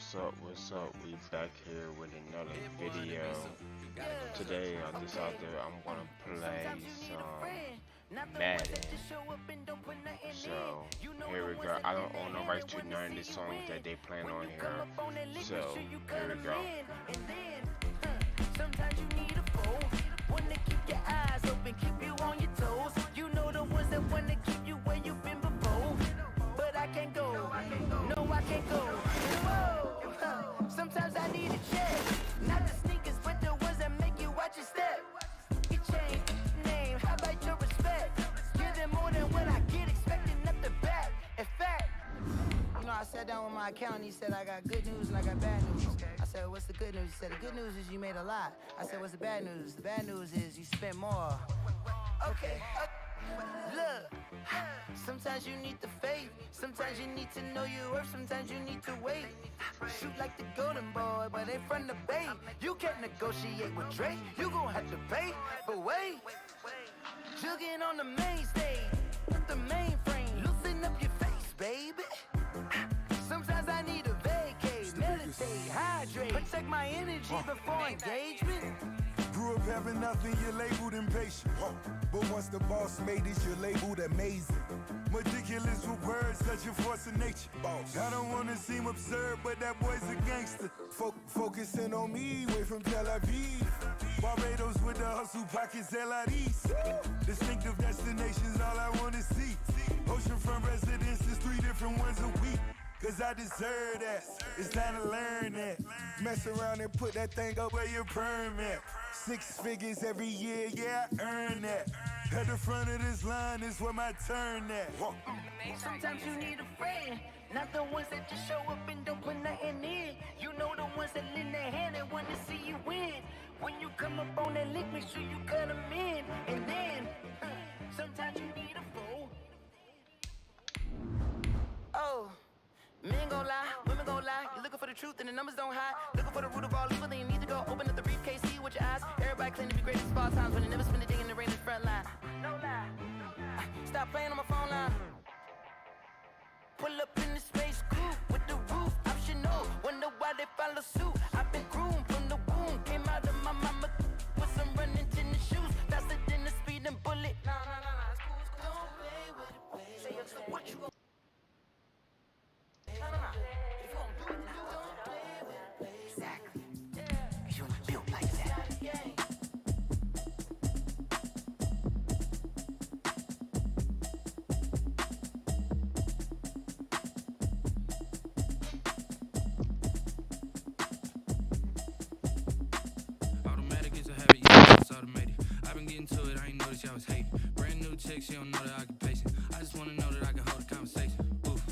What's up? We back here with another video. Today I decided I'm gonna play some Madden. So here we go. I don't own the rights to none of the songs that they plan on here. So here we go. Sometimes you need a foe, one to keep your eyes open, keep you on your toes. You know the ones that want to keep you where you've been before. But I can't go, no I can't go. Whoa. Sometimes I need a check, not the sneakers, but the ones that make you watch your step. Your chain, name, how about your respect? Give them more than what I get, expecting up the back. In fact, you know, I sat down with my accountant, he said I got good news and I got bad news. I said, what's the good news? He said, the good news is you made a lot. I said, what's the bad news? The bad news is you spent more. Okay, look, sometimes you need the faith. Sometimes you need to know your worth. Sometimes you need to wait. Shoot like the golden boy, but ain't from the bay. You can't negotiate with Drake. You gon' have to pay, but wait. Jugging on the main stage, with the mainframe. Loosen up your face, baby. Sometimes I need a vacate, meditate, hydrate, protect my energy before engagement. Grew up having nothing, you're labeled impatient. But once the boss made it, you're labeled amazing. Ridiculous with words, such a force of nature. I don't wanna seem absurd, but that boy's a gangster. Focusing on me, way from Tel Aviv. Barbados with the hustle pockets, LIDs. Distinctive destinations, all I wanna see. Oceanfront residences, 3 different ones a week. Cause I deserve that, it's time to learn that. Mess around and put that thing up where your perm at. 6 figures every year, yeah, I earn that. At the front of this line is where my turn at. Sometimes you need a friend, not the ones that just show up and don't put nothing in. You know the ones that lend their hand and want to see you win. When you come up on that link, make sure you cut them in. And then, sometimes you need a fool. Oh. Men gon' lie, women gon' lie. You're looking for the truth and the numbers don't hide. Looking for the root of all evil, then you need to go open up the briefcase, see with your eyes. Everybody claim to be greatest of all times, but they never spend a day in the rain in the front line. No lie. Stop playing on my phone line. Pull up in the space coupe with the roof optional. Wonder why they follow suit. I've been groomed from the womb. Came out of my mama with some running tennis shoes. Faster than the speeding bullet. No, it's cool, it's cool. Don't play with it, baby. Say so what you gon' if you gon' do it, then don't play with it, baby. Exactly. You built like that. Automatic is a habit, you know it's automated. I've been getting to it, I ain't noticed y'all was hating. Brand new chick, she don't know the occupation. I just wanna know that I can hold a conversation. Oof,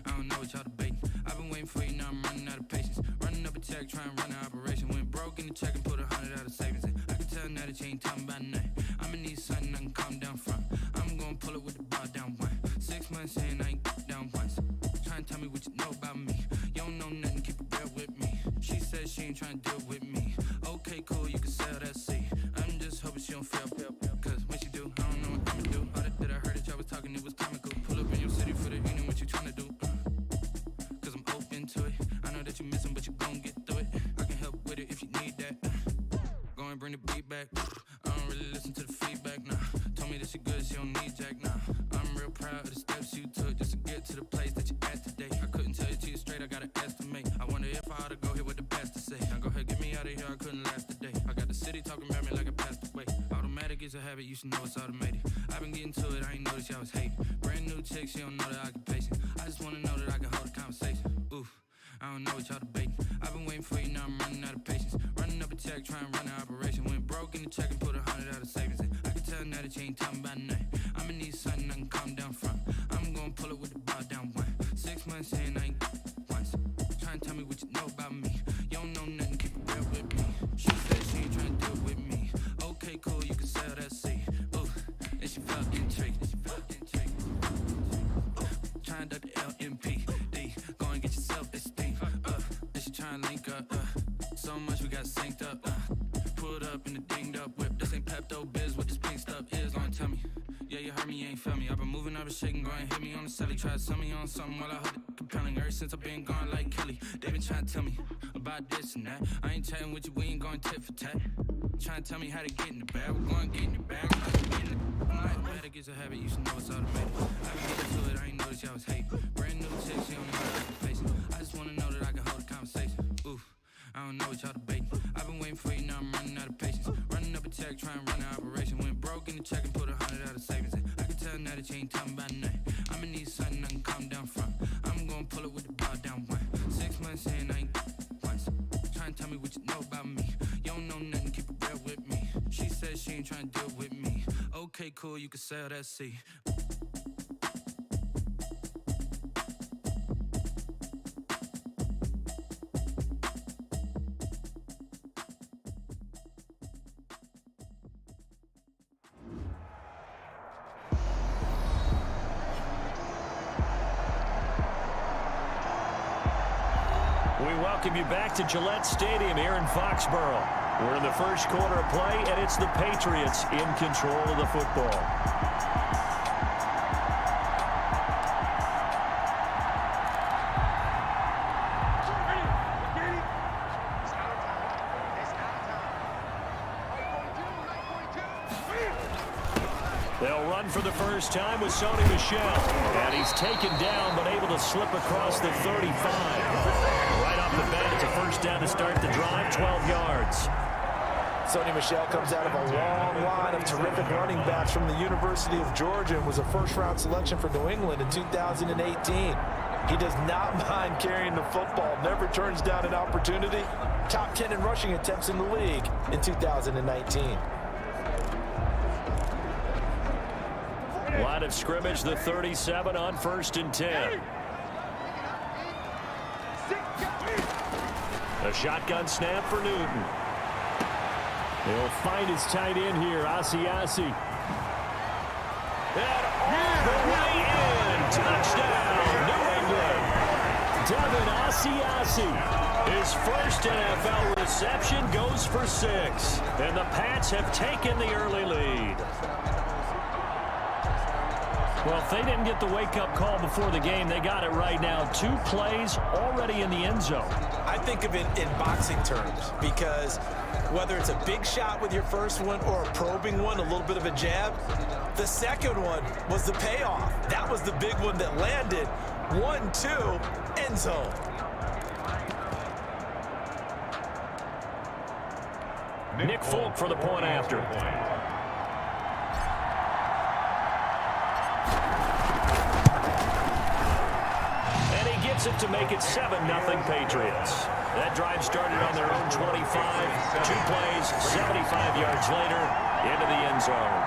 I don't know what y'all debating. I've been waiting for you, now I'm running out of patience. Running up a check, trying to run an operation. Went broke in the check and put 100 out of savings in. I can tell now that you ain't talking about nothing. I'ma need something I can calm down from. I'm gonna pull it with the bar down one. 6 months in, I ain't down once. Trying to tell me what you know about me. You don't know nothing, keep it real with me. She said she ain't trying to deal with me. Okay, cool, you can sell that seat. I'm just hoping she don't fail. Cause when she do, I don't know what I'ma do. All that I heard that y'all was talking, it was comical. Pull up in your city for the evening, what you trying to do? Cause I'm open to it. I know that you missing, but you gon' get through it. I can help with it if you need that. Go and bring the beat back. I don't really listen to the feedback, nah. Told me that she good, she don't need jack, nah. I'm real proud of the steps you took just to get to the place that you at today. I couldn't tell you to you straight, I gotta estimate. I wonder if I ought to go here with the best to say. Now go ahead, get me out of here, I couldn't last today. I got the city talking about me like I passed away. Automatic is a habit, you should know it's automated. I've been getting to it, I ain't noticed y'all was hating. Brand new chick, she don't know the occupation. I just wanna know that I can hold a conversation. Oof, I don't know what y'all debating. I've been waiting for you, now I'm running out of patience. Running up a check, trying to run an operation. Went broke in the check and put 100 out of savings in. I can tell now that you ain't talking about nothing. I'ma need something I can calm down from. I'm gonna pull it with the bar down one. 6 months in, I ain't once. Trying to tell me what you know about me. You don't know nothing, keep it real with me. She said she ain't trying to deal with me. Okay, cool, you can sell that seat. Ooh, and she felt intrigued. Trying to duck the LMPD. Go and get your self-esteem. And she trying to link up. So much we got synced up. Pulled up in the dinged up whip. This ain't Pepto Biz, what this pink stuff is. Long tell me. Yeah, you heard me me, you ain't feel me. I've been moving, I've been shaking, go and hit me on the celly. Try to sell me on something while I heard it compelling. Ever since I've been gone like Kelly, they been trying to tell me about this and that. I ain't chatting with you, we ain't going tit for tat. Trying to tell me how to get in the bag, we're going to get in the bag. I'm like, better get a habit, you should know it's automated. I been getting to it, I ain't noticed y'all was hate. Brand new chick, she don't know how to face it. I just wanna know that I can hold a conversation. Oof, I don't know what y'all debating. I've been waiting for you, now I'm running out of patience. Running up a check, trying to run an operation. Went broke in the check and put 100 out of savings in. I can tell now that you ain't talking about nothing. I'ma need something I can calm down from. I'm gonna pull it with the ball down one. 6 months in, I ain't once. Trying to tell me what you know about me. You don't know nothing, keep it real with me. She said she ain't trying to deal with me. Okay, cool, you can sell that seat. We welcome you back to Gillette Stadium here in Foxborough. We're in the first quarter of play, and it's the Patriots in control of the football. They'll run for the first time with Sony Michel. And he's taken down, but able to slip across the 35. Right off the bat, it's a first down to start the drive, 12 yards. Sony Michel comes out of a long line of terrific running backs from the University of Georgia and was a first-round selection for New England in 2018. He does not mind carrying the football, never turns down an opportunity. Top 10 in rushing attempts in the league in 2019. Line of scrimmage, the 37 on 1st and 10. A shotgun snap for Newton. He'll find his tight end here, Asiasi. And all the way in. Touchdown, New England. Devin Asiasi. His first NFL reception goes for 6. And the Pats have taken the early lead. Well, if they didn't get the wake-up call before the game, they got it right now. 2 plays already in the end zone. I think of it in boxing terms because whether it's a big shot with your first one or a probing one, a little bit of a jab, the second one was the payoff. That was the big one that landed. 1-2, end zone. Nick Folk for the point after. It to make it 7-0 Patriots. That drive started on their own 25. 2 plays, 75 yards later, into the end zone.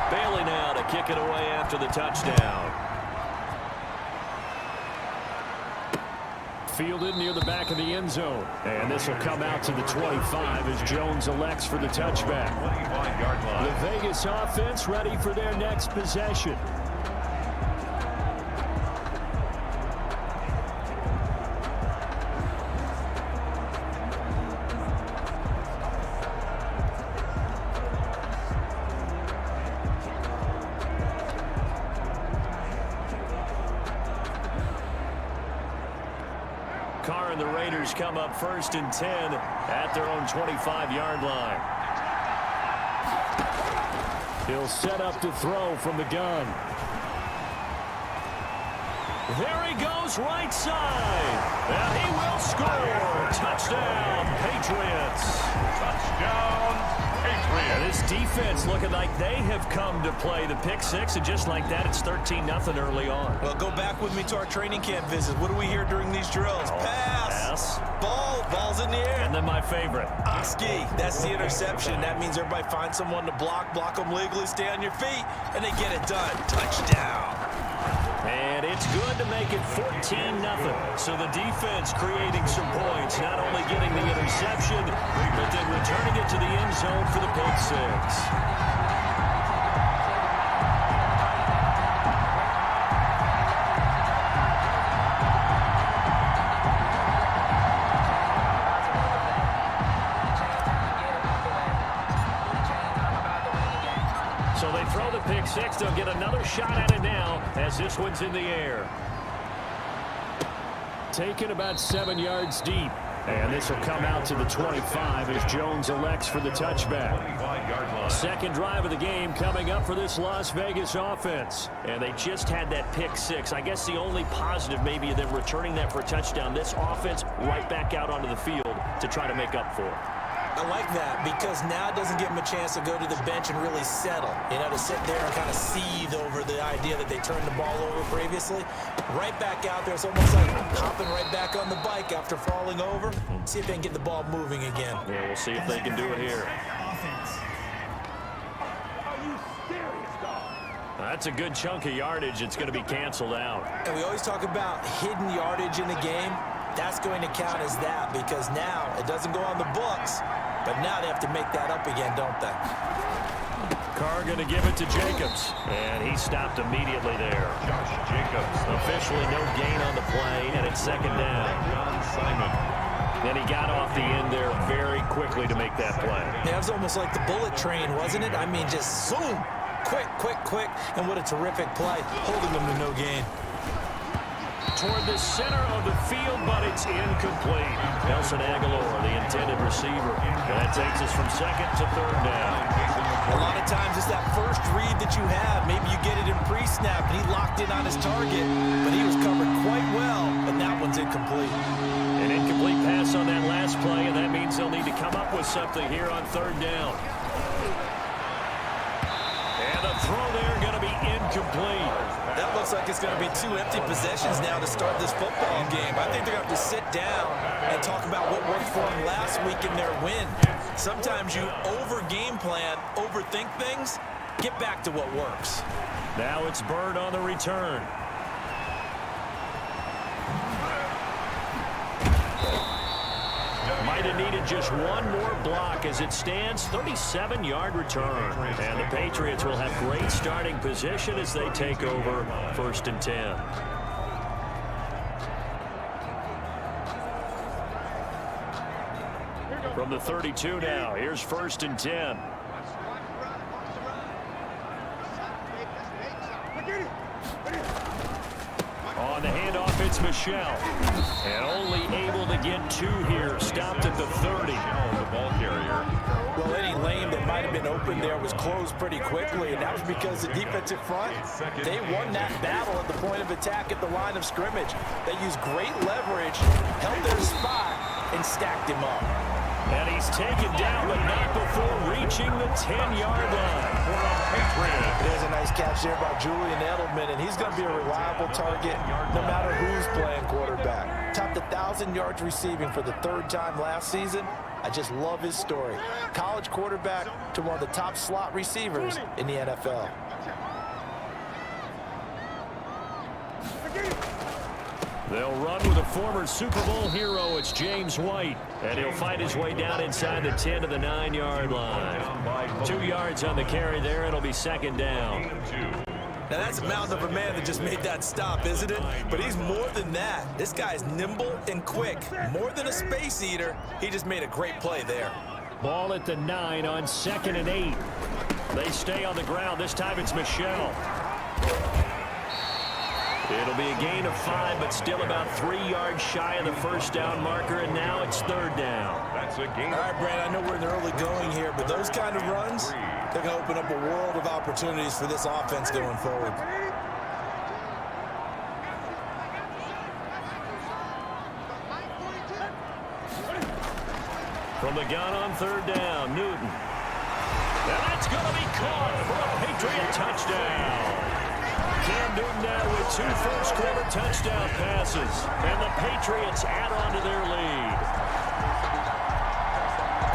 Bailey now to kick it away after the touchdown. Fielded near the back of the end zone. And this will come out to the 25 as Jones elects for the touchback. The Vegas offense ready for their next possession. Carr and the Raiders come up 1st and 10 at their own 25-yard line. He'll set up to throw from the gun. There he goes, right side. And he will score. Touchdown, Patriots. Touchdown, Patriots. This defense looking like they have come to play the pick 6, and just like that, it's 13-0 early on. Well, go back with me to our training camp visit. What do we hear during these drills? Pass. Ball's in the air. And then my favorite. Oski, that's the interception. That means everybody finds someone to block them legally, stay on your feet, and they get it done. Touchdown. And it's good to make it 14-0. So the defense creating some points, not only getting the interception, but then returning it to the end zone for the pick 6. So they throw the pick six. They'll get another shot at it now as this one's in the air. Taken about 7 yards deep. And this will come out to the 25 as Jones elects for the touchback. Second drive of the game coming up for this Las Vegas offense. And they just had that pick six. I guess the only positive maybe of them returning that for a touchdown. This offense right back out onto the field to try to make up for it. I like that because now it doesn't give him a chance to go to the bench and really settle. You know, to sit there and kind of seethe over the idea that they turned the ball over previously. Right back out there. It's almost like hopping right back on the bike after falling over. See if they can get the ball moving again. Yeah, we'll see if they can do it here. That's a good chunk of yardage. It's going to be canceled out. And we always talk about hidden yardage in the game. That's going to count as that because now it doesn't go on the books, but now they have to make that up again, don't they? Carr going to give it to Jacobs, and he stopped immediately there. Josh Jacobs. Officially no gain on the play, and it's second down. John Simon. Then he got off the end there very quickly to make that play. Yeah, it was almost like the bullet train, wasn't it? I mean, just zoom, quick, quick, quick, and what a terrific play, holding them to no gain. Toward the center of the field, but it's incomplete. Nelson Aguilar, the intended receiver. And that takes us from second to third down. A lot of times it's that first read that you have. Maybe you get it in pre-snap, and he locked in on his target, but he was covered quite well, and that one's incomplete. An incomplete pass on that last play, and that means they'll need to come up with something here on third down. And the throw there going to be incomplete. That looks like it's going to be 2 empty possessions now to start this football game. I think they're going to have to sit down and talk about what worked for them last week in their win. Sometimes you over-game plan, overthink things. Get back to what works. Now it's Bird on the return. Might have needed just one more block as it stands. 37-yard return. And the Patriots will have great starting position as they take over 1st and 10. From the 32 now, here's 1st and 10. On the handoff, it's Michelle. And only able to get 2 here. Stopped at the 30. The ball carrier. Well, any lane that might have been open there was closed pretty quickly, and that was because the defensive front, they won that battle at the point of attack at the line of scrimmage. They used great leverage, held their spot, and stacked him up. And he's taken down, but not before reaching the 10-yard line. There's a nice catch there by Julian Edelman, and he's going to be a reliable target no matter who's playing quarterback. Topped 1,000 yards receiving for the 3rd time last season. I just love his story. College quarterback to one of the top slot receivers in the NFL. They'll run with a former Super Bowl hero. It's James White. And he'll fight his way down inside the 10 to the 9-yard line. 2 yards on the carry there. It'll be second down. Now that's a mountain of a man that just made that stop, isn't it? But he's more than that. This guy's nimble and quick. More than a space eater. He just made a great play there. Ball at the 9 on 2nd and 8. They stay on the ground. This time it's Michelle. It'll be a gain of 5, but still about 3 yards shy of the first down marker, and now it's 3rd down. That's a gain. All right, Brad, I know we're in the early going here, but those kind of runs, they're going to open up a world of opportunities for this offense going forward. From the gun on 3rd down, Newton. And that's going to be caught for a Patriot touchdown. Cam Newton now with 2 first-quarter touchdown passes. And the Patriots add on to their lead.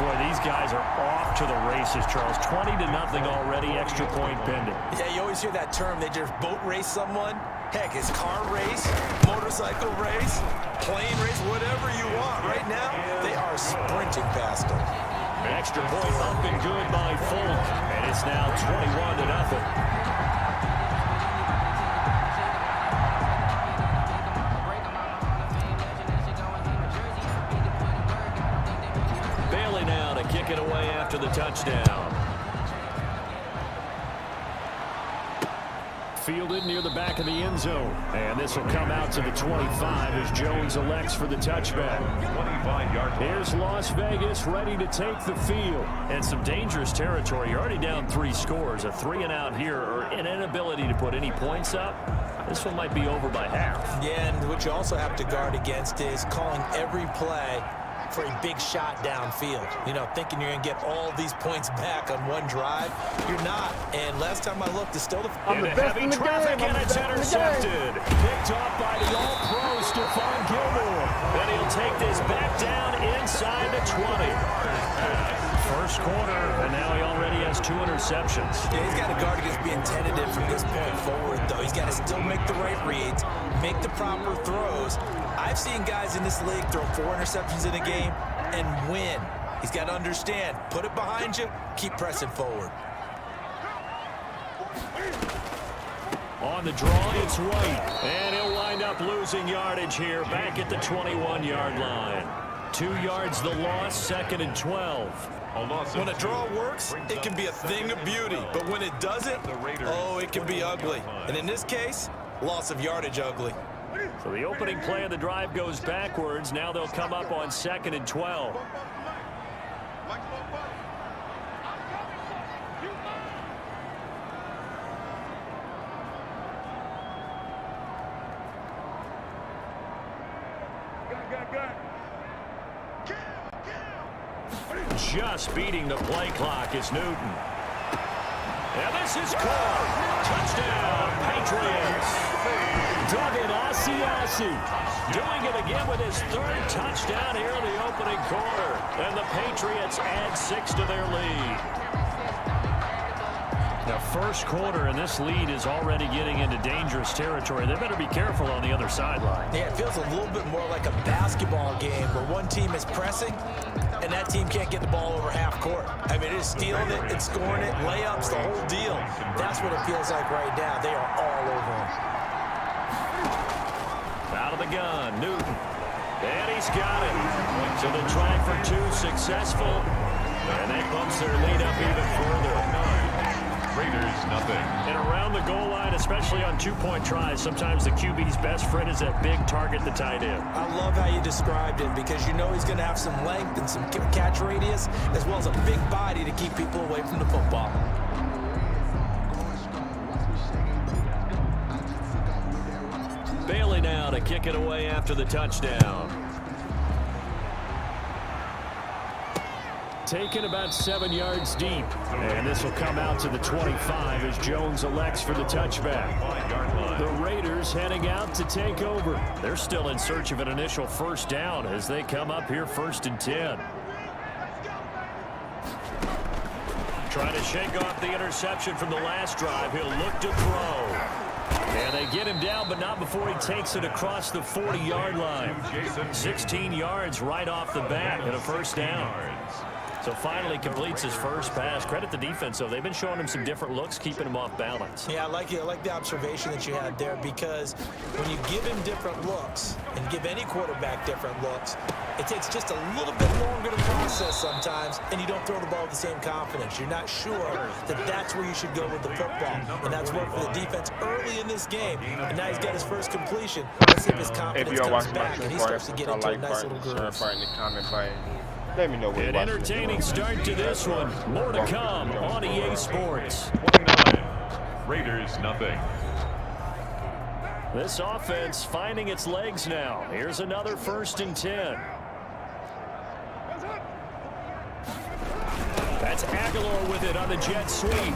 Boy, these guys are off to the races, Charles. 20-0 already, extra point pending. Yeah, you always hear that term. They just boat race someone. Heck, it's car race, motorcycle race, plane race, whatever you want. Right now, they are sprinting past them. Extra point up and good by Folk. And it's now 21-0. Kick it away after the touchdown. fielded near the back of the end zone. And this will come out to the 25 as Jones elects for the touchback. 25-yard line. Here's Las Vegas ready to take the field. And some dangerous territory. You're already down 3 scores. A 3-and-out here or an inability to put any points up. This one might be over by half. Yeah, and what you also have to guard against is calling every play for a big shot downfield. You know, thinking you're going to get all these points back on one drive. You're not. And last time I looked, it's still the... Into heavy traffic, and it's intercepted. Picked off by the All-Pro, Stephon Gilmore. Then he'll take this back down inside the 20. First quarter, and now he already has 2 interceptions. Yeah, he's got to guard against being tentative from this point forward, though. He's got to still make the right reads, make the proper throws. I've seen guys in this league throw 4 interceptions in a game and win. He's got to understand, put it behind you, keep pressing forward. On the draw, it's White, and he'll wind up losing yardage here back at the 21-yard line. 2 yards the loss, 2nd and 12. When a draw works, it can be a thing of beauty. But when it doesn't, oh, it can be ugly. And in this case, loss of yardage ugly. So the opening play of the drive goes backwards. Now they'll come up on 2nd and 12. Just beating the play clock is Newton. And this is caught. Touchdown, Patriots. David Asiasi doing it again with his 3rd touchdown here in the opening quarter. And the Patriots add 6 to their lead. Now, first quarter, and this lead is already getting into dangerous territory. They better be careful on the other sideline. Yeah, it feels a little bit more like a basketball game where one team is pressing and that team can't get the ball over half court. I mean, it is stealing it, it's scoring it, layups, the whole deal. That's what it feels like right now. They are all over him. Out of the gun, Newton. And he's got it. So they try for 2, successful. And that bumps their lead up even further. Raiders, nothing. And around the goal line, especially on 2-point tries, sometimes the QB's best friend is that big target, the tight end. I love how you described it because you know he's going to have some length and some catch radius as well as a big body to keep people away from the football. Bailey now to kick it away after the touchdown. Taken about 7 yards deep. And this will come out to the 25 as Jones elects for the touchback. The Raiders heading out to take over. They're still in search of an initial first down as they come up here 1st and 10. Trying to shake off the interception from the last drive. He'll look to throw. And they get him down, but not before he takes it across the 40-yard line. 16 yards right off the bat and a first down. So finally completes his first pass. Credit the defense, though. They've been showing him some different looks, keeping him off balance. Yeah, I like the observation that you had there because when you give him different looks and give any quarterback different looks, it takes just a little bit longer to process sometimes, and you don't throw the ball with the same confidence. You're not sure that that's where you should go with the football, and that's worked for the defense early in this game. And now he's got his first completion. Let's see if his confidence comes back and he starts to get into a nice little groove. Let me know what An entertaining start to this one. More to come on EA Sports. 29. Raiders, nothing. This offense finding its legs now. Here's another 1st and 10. That's Aguilar with it on the jet sweep.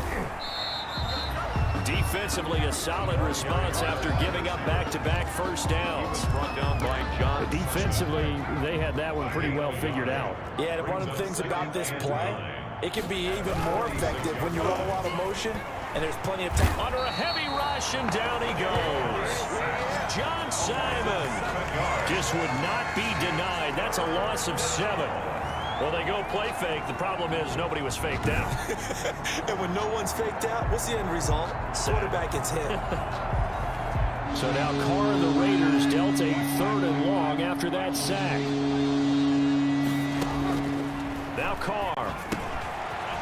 Defensively, a solid response after giving up back-to-back first downs. Brought down by John. Defensively, they had that one pretty well figured out. Yeah, and one of the things about this play, it can be even more effective when you run a lot of motion and there's plenty of time. Under a heavy rush, and down he goes. John Simon just would not be denied. That's a loss of 7. Well, they go play fake. The problem is nobody was faked out. And when no one's faked out, what's the end result? Quarterback gets hit. So now Carr and the Raiders dealt a 3rd and long after that sack. Now Carr.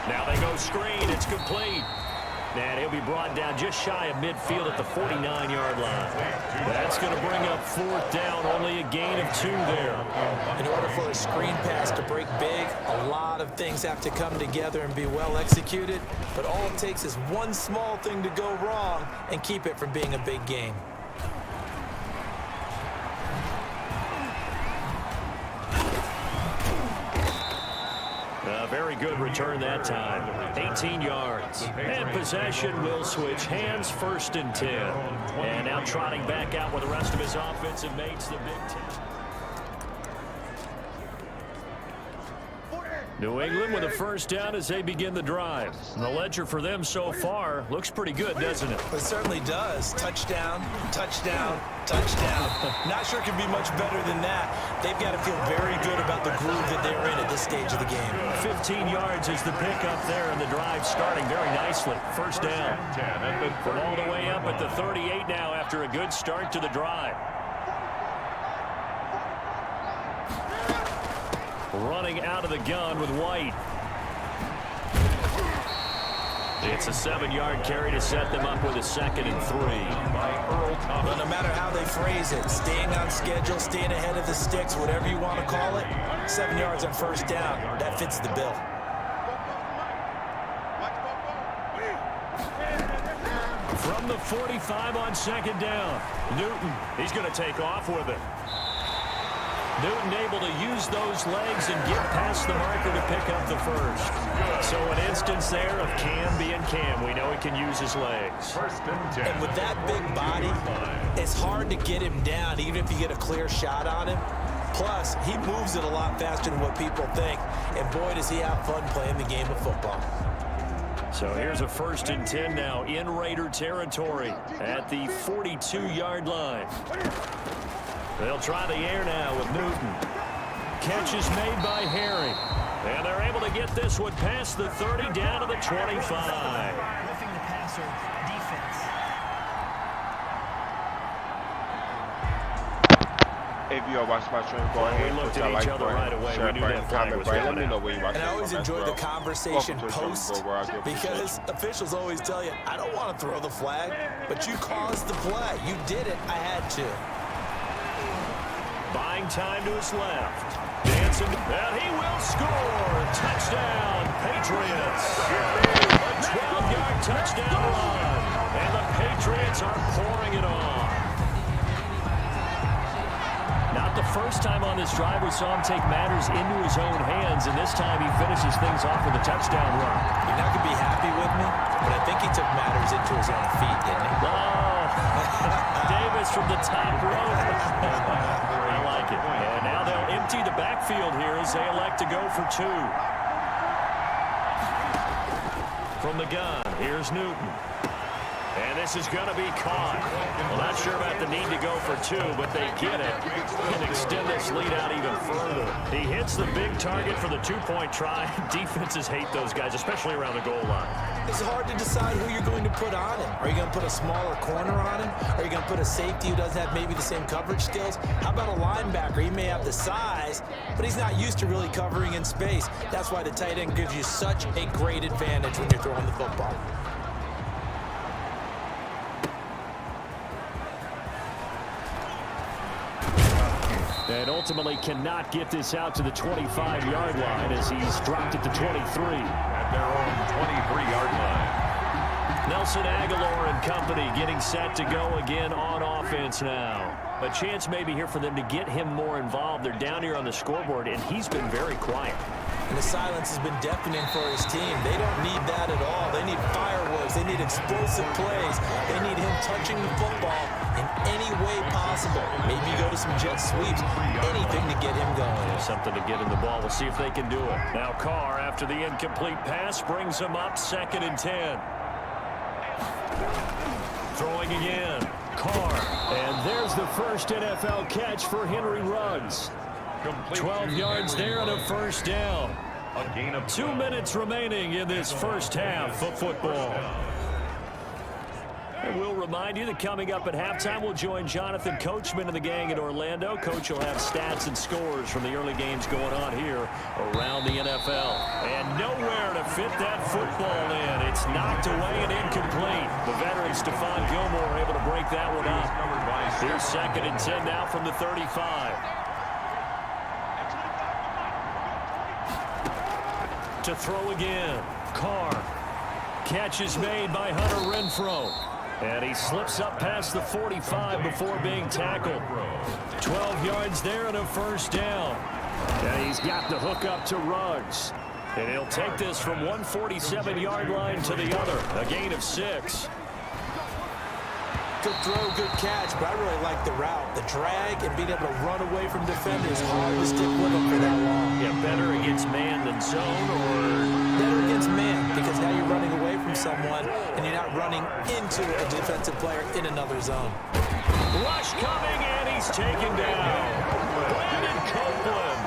Now they go screen. It's complete. And he'll be brought down just shy of midfield at the 49-yard line. That's going to bring up fourth down, only a gain of 2 there. In order for a screen pass to break big, a lot of things have to come together and be well executed. But all it takes is one small thing to go wrong and keep it from being a big game. Very good return that time. 18 yards. And possession will switch hands, 1st and 10. And now trotting back out with the rest of his offensive mates, the Big Ten. New England with a first down as they begin the drive. And the ledger for them so far looks pretty good, doesn't it? It certainly does. Touchdown, touchdown, touchdown. Not sure it could be much better than that. They've got to feel very good about the groove that they're in at this stage of the game. 15 yards is the pickup there, and the drive starting very nicely. First down. From all the way up at the 38 now after a good start to the drive. Running out of the gun with White. It's a 7-yard carry to set them up with a 2nd and 3. But no matter how they phrase it, staying on schedule, staying ahead of the sticks, whatever you want to call it, 7 yards on first down, that fits the bill. From the 45 on 2nd down, Newton, he's going to take off with it. Newton able to use those legs and get past the marker to pick up the first. So an instance there of Cam being Cam. We know he can use his legs. And with that big body, it's hard to get him down, even if you get a clear shot on him. Plus, he moves it a lot faster than what people think. And boy, does he have fun playing the game of football. So here's a 1st and 10 now in Raider territory at the 42-yard line. They'll try the air now with Newton. Catch is made by Harry. And they're able to get this one past the 30 down to the 25. Roughing the passer defense. If you are watching my stream, go ahead. We looked at each other right away. We knew that flag was Let coming me know out. where you're watching. And I always enjoy the conversation post because officials always tell you, I don't want to throw the flag, but you caused the play. You did it. I had to. Buying time to his left. Dancing, and he will score. Touchdown, Patriots. A 12-yard touchdown run. And the Patriots are pouring it on. Not the first time on this drive we saw him take matters into his own hands, and this time he finishes things off with a touchdown run. You're not going to be happy with me, but I think he took matters into his own feet, didn't he? Oh, Davis from the top rope. I like it. And now they'll empty the backfield here as they elect to go for 2. From the gun, here's Newton. And this is going to be caught. Well, not sure about the need to go for 2, but they get it and extend this lead out even further. He hits the big target for the 2-point try. Defenses hate those guys, especially around the goal line. It's hard to decide who you're going to put on him. Are you going to put a smaller corner on him? Are you going to put a safety who doesn't have maybe the same coverage skills? How about a linebacker? He may have the size, but he's not used to really covering in space. That's why the tight end gives you such a great advantage when you're throwing the football. And ultimately cannot get this out to the 25-yard line as he's dropped it to 23. At their own 23-yard line. Nelson Aguilar and company getting set to go again on offense now. A chance maybe here for them to get him more involved. They're down here on the scoreboard, and he's been very quiet. And the silence has been deafening for his team. They don't need that at all. They need fireworks. They need explosive plays. They need him touching the football in any way possible. Maybe go to some jet sweeps. Anything to get him going. Something to get in the ball. We'll see if they can do it. Now Carr, after the incomplete pass, brings him up 2nd and 10. Throwing again. Carr. And there's the first NFL catch for Henry Ruggs. 12 yards there and a first down. A gain of 2 minutes remaining in this first half of football. And we'll remind you that coming up at halftime, we'll join Jonathan Coachman and the gang in Orlando. Coach will have stats and scores from the early games going on here around the NFL. And nowhere to fit that football in. It's knocked away and incomplete. The veteran Stephon Gilmore able to break that one up. Here's 2nd and 10 now from the 35. To throw again. Carr. Catch is made by Hunter Renfrow. And he slips up past the 45 before being tackled. 12 yards there and a first down. And he's got the hook up to Ruggs. And he'll take this from 147-yard line to the other. A gain of 6. Good throw, good catch, but I really like the route. The drag and being able to run away from defenders. Hard to stick with them for that long. Yeah, better against man than zone, or better against man, because now you're running away from someone and you're not running into a defensive player in another zone. Rush coming, and he's taken down. Brandon Copeland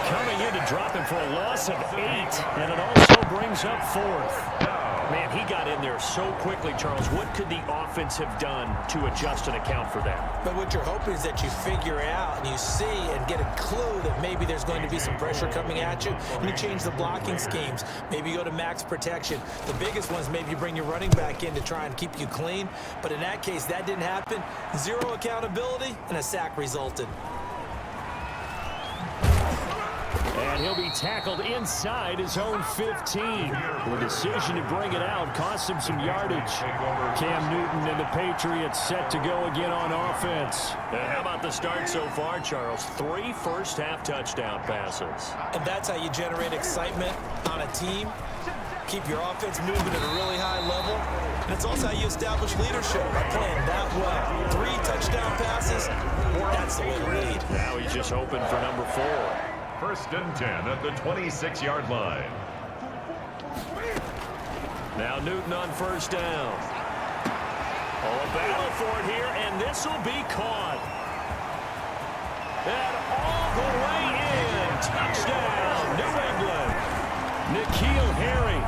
coming in to drop him for a loss of 8, and it also brings up 4th. Man, he got in there so quickly, Charles. What could the offense have done to adjust and account for that? But what you're hoping is that you figure it out and you see and get a clue that maybe there's going to be some pressure coming at you, and you change the blocking schemes. Maybe you go to max protection. The biggest ones, maybe you bring your running back in to try and keep you clean. But in that case, that didn't happen. 0 accountability, and a sack resulted. And he'll be tackled inside his own 15. The decision to bring it out cost him some yardage. Cam Newton and the Patriots set to go again on offense. And how about the start so far, Charles? 3 first-half touchdown passes. And that's how you generate excitement on a team. Keep your offense moving at a really high level. And it's also how you establish leadership by playing that well. 3 touchdown passes, that's the way to lead. Now he's just hoping for number 4. 1st and 10 at the 26-yard line. Now Newton on 1st down. Oh, a battle for it here, and this will be caught. And all the way in. Touchdown, New England. N'Keal Harry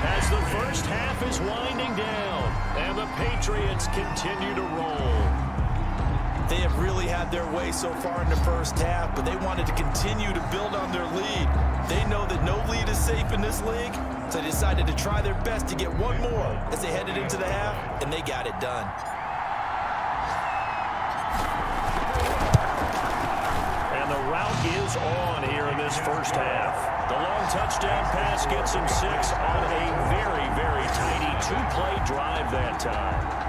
as the first half is winding down, and the Patriots continue to roll. They have really had their way so far in the first half, but they wanted to continue to build on their lead. They know that no lead is safe in this league, so they decided to try their best to get one more as they headed into the half, and they got it done. And the route is on here in this first half. The long touchdown pass gets him 6 on a very, very tiny 2-play drive that time.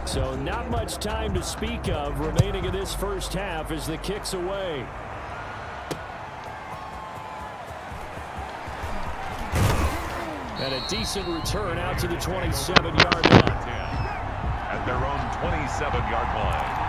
So not much time to speak of remaining in this first half as the kick's away. And a decent return out to the 27-yard line. At their own 27-yard line.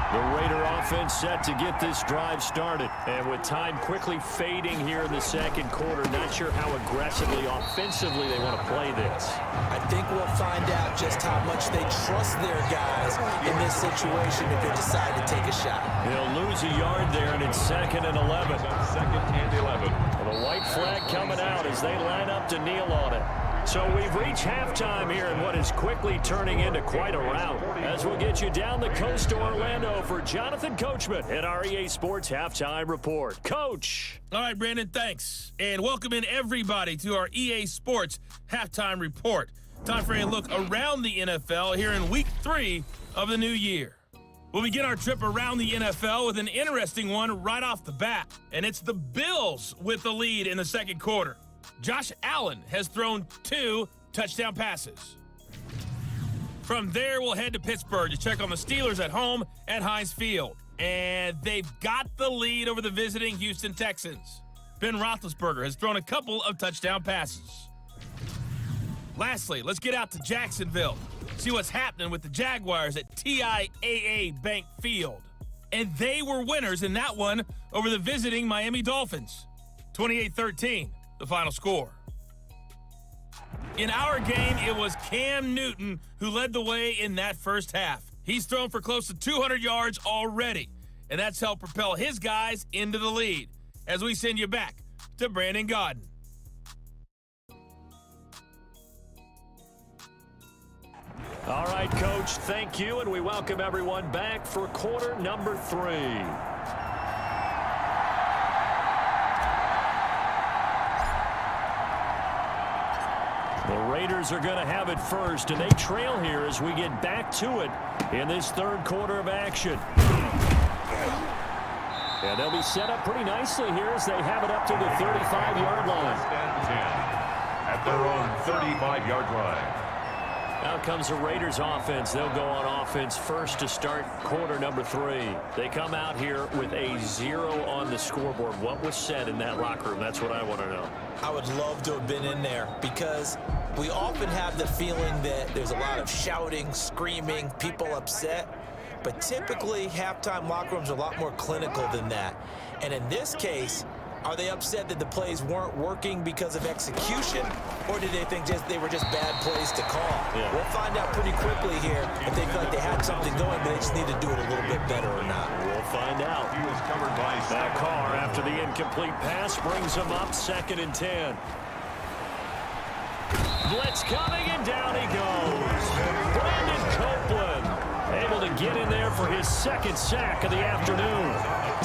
The Raider offense set to get this drive started. And with time quickly fading here in the second quarter, not sure how aggressively, offensively they want to play this. I think we'll find out just how much they trust their guys in this situation if they decide to take a shot. They'll lose a yard there, and it's 2nd and 11. 2nd and 11. The white flag coming out as they line up to kneel on it. So we've reached halftime here in what is quickly turning into quite a rout. As we'll get you down the coast to Orlando for Jonathan Coachman at our EA Sports Halftime Report. Coach. All right, Brandon, thanks. And welcome in everybody to our EA Sports Halftime Report. Time for a look around the NFL here in Week 3 of the new year. We'll begin our trip around the NFL with an interesting one right off the bat, and it's the Bills with the lead in the second quarter. Josh Allen has thrown 2 touchdown passes. From there, we'll head to Pittsburgh to check on the Steelers at home at Heinz Field. And they've got the lead over the visiting Houston Texans. Ben Roethlisberger has thrown a couple of touchdown passes. Lastly, let's get out to Jacksonville. See what's happening with the Jaguars at TIAA Bank Field. And they were winners in that one over the visiting Miami Dolphins. 28-13, the final score. In our game, it was Cam Newton who led the way in that first half. He's thrown for close to 200 yards already. and that's helped propel his guys into the lead. As we send you back to Brandon Gaudin. All right, Coach, thank you, and we welcome everyone back for quarter number 3. The Raiders are going to have it first, and they trail here as we get back to it in this third quarter of action. And they'll be set up pretty nicely here as they have it up to the 35-yard line. At their own 35-yard line. Out comes the Raiders offense. They'll go on offense first to start quarter number 3. They come out here with a 0 on the scoreboard. What was said in that locker room? That's what I want to know. I would love to have been in there because we often have the feeling that there's a lot of shouting, screaming, people upset. But typically, halftime locker rooms are a lot more clinical than that. And in this case, are they upset that the plays weren't working because of execution, or did they think they were just bad plays to call? Yeah. We'll find out pretty quickly here if they feel like they had something going, but they just need to do it a little bit better or not. We'll find out. He was covered by That Carr, after the incomplete pass, brings them up 2nd and 10. Blitz coming, and down he goes. Brandon Copeland able to get in there for his 2nd sack of the afternoon.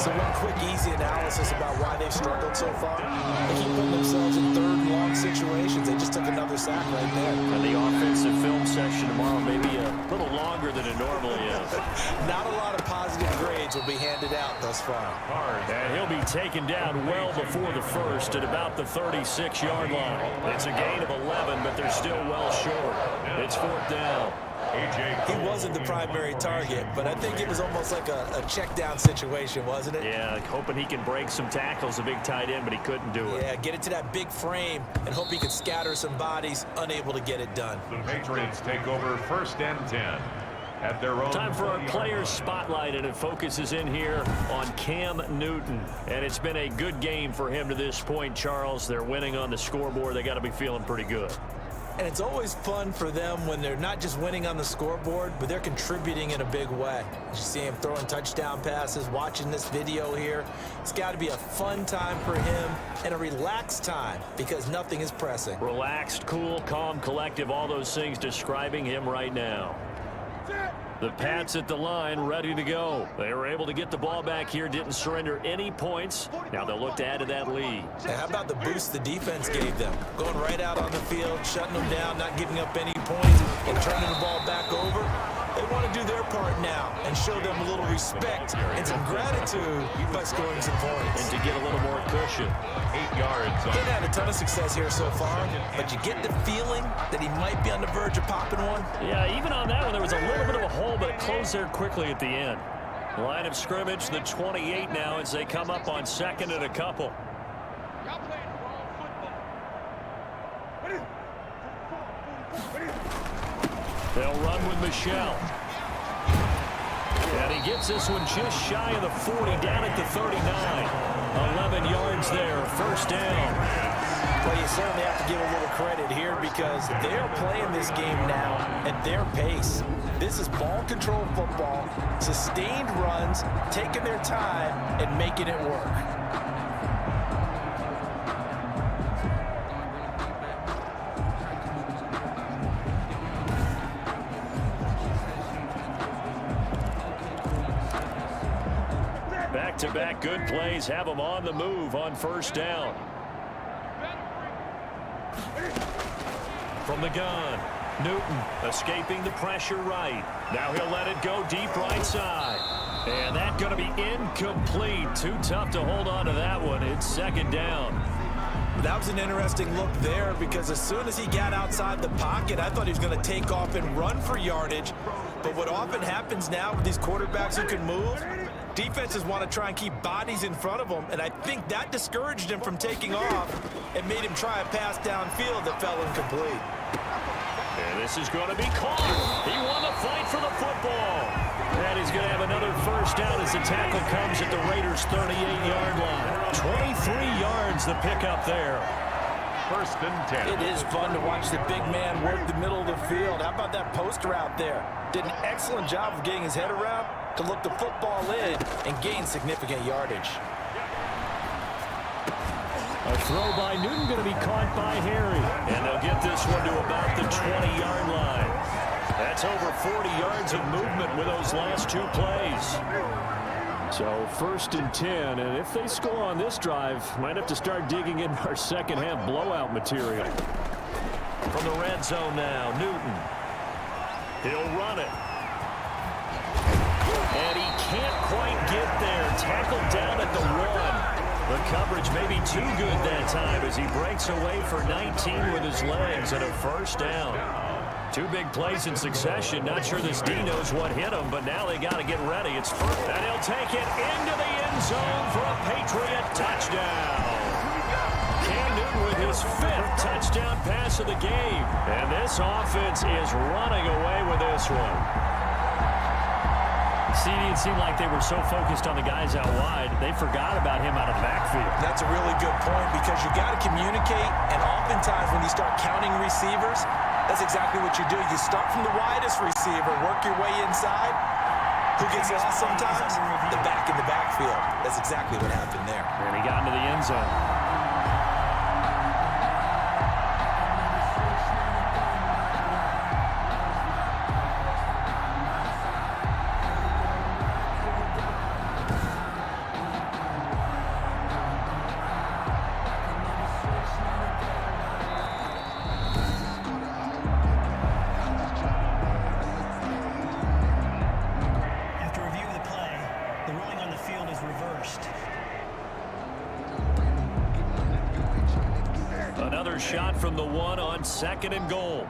So one quick, easy analysis about why they've struggled so far. They keep putting themselves in 3rd and long situations. They just took another sack right there. And the offensive film section tomorrow may be a little longer than it normally is. Not a lot of positive grades will be handed out thus far. And he'll be taken down well before the first at about the 36-yard line. It's a gain of 11, but they're still well short. It's 4th down. He wasn't the primary target, but I think it was almost like a check down situation, wasn't it? Yeah, hoping he can break some tackles, a big tight end, but he couldn't do it. Yeah, get it to that big frame and hope he could scatter some bodies, unable to get it done. The Patriots take over 1st and 10. At their own Time for our players spotlight, and it focuses in here on Cam Newton. And it's been a good game for him to this point, Charles. They're winning on the scoreboard. They got to be feeling pretty good. And it's always fun for them when they're not just winning on the scoreboard, but they're contributing in a big way. You see him throwing touchdown passes, watching this video here. It's got to be a fun time for him and a relaxed time because nothing is pressing. Relaxed, cool, calm, collective, all those things describing him right now. The Pats at the line, ready to go. They were able to get the ball back here, didn't surrender any points. Now they'll look to add to that lead. Now, how about the boost the defense gave them? Going right out on the field, shutting them down, not giving up any points, and turning the ball back over. They want to do their part now and show them a little respect and some gratitude by scoring some points. And to get a little more cushion. 8 yards. They've had a ton of success here so far, but you get the feeling that he might be on the verge of popping one. Yeah, even on that one, there was a little bit of a hole, but it closed there quickly at the end. Line of scrimmage, the 28 now as they come up on 2nd and a couple. They'll run with Michelle. And he gets this one just shy of the 40, down at the 39. 11 yards there, 1st down. Well, you certainly have to give a little credit here because they're playing this game now at their pace. This is ball control football, sustained runs, taking their time and making it work. Back-to-back good plays have them on the move on 1st down. From the gun, Newton escaping the pressure right. Now he'll let it go deep right side. And that's going to be incomplete. Too tough to hold on to that one. It's 2nd down. That was an interesting look there because as soon as he got outside the pocket, I thought he was going to take off and run for yardage. But what often happens now with these quarterbacks who can move, defenses want to try and keep bodies in front of them, and I think that discouraged him from taking off and made him try a pass downfield that fell incomplete. And this is going to be caught. He won the fight for the football. And he's going to have another 1st down as the tackle comes at the Raiders' 38-yard line. 23 yards the pickup there. First and 10. It is fun to watch the big man work the middle of the field. How about that post route there? Did an excellent job of getting his head around to look the football in and gain significant yardage. A throw by Newton going to be caught by Harry. And they'll get this one to about the 20-yard line. That's over 40 yards of movement with those last two plays. So first and 10, and if they score on this drive, might have to start digging in our second half blowout material. From the red zone now, Newton. He'll run it. And he can't quite get there. Tackled down at the 1. The coverage may be too good that time as he breaks away for 19 with his legs and a first down. Two big plays in succession. Not sure this D knows what hit him, but now they got to get ready. It's first, and he'll take it into the end zone for a Patriot touchdown. Cam Newton with his 5th touchdown pass of the game. And this offense is running away with this one. CD, it seemed like they were so focused on the guys out wide, they forgot about him out of the backfield. That's a really good point because you got to communicate, and oftentimes when you start counting receivers, that's exactly what you do. You start from the widest receiver, work your way inside. Who gets lost sometimes? The back in the backfield. That's exactly what happened there. And he got into the end zone. Another shot from the 1 on 2nd and goal.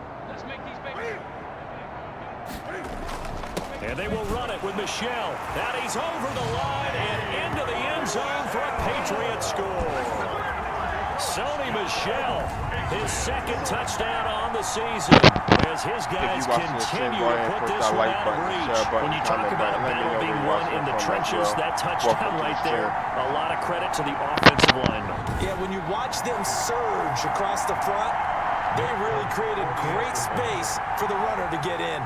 And they will run it with Michel. That he's over the line and into the end zone for a Patriot score. Sony Michel, his 2nd touchdown on the season as his guys continue to put this one out of reach. When you talk about a battle being won in the trenches, that touchdown right there, a lot of credit to the offensive linemen. Yeah, when you watch them surge across the front, they really created great space for the runner to get in.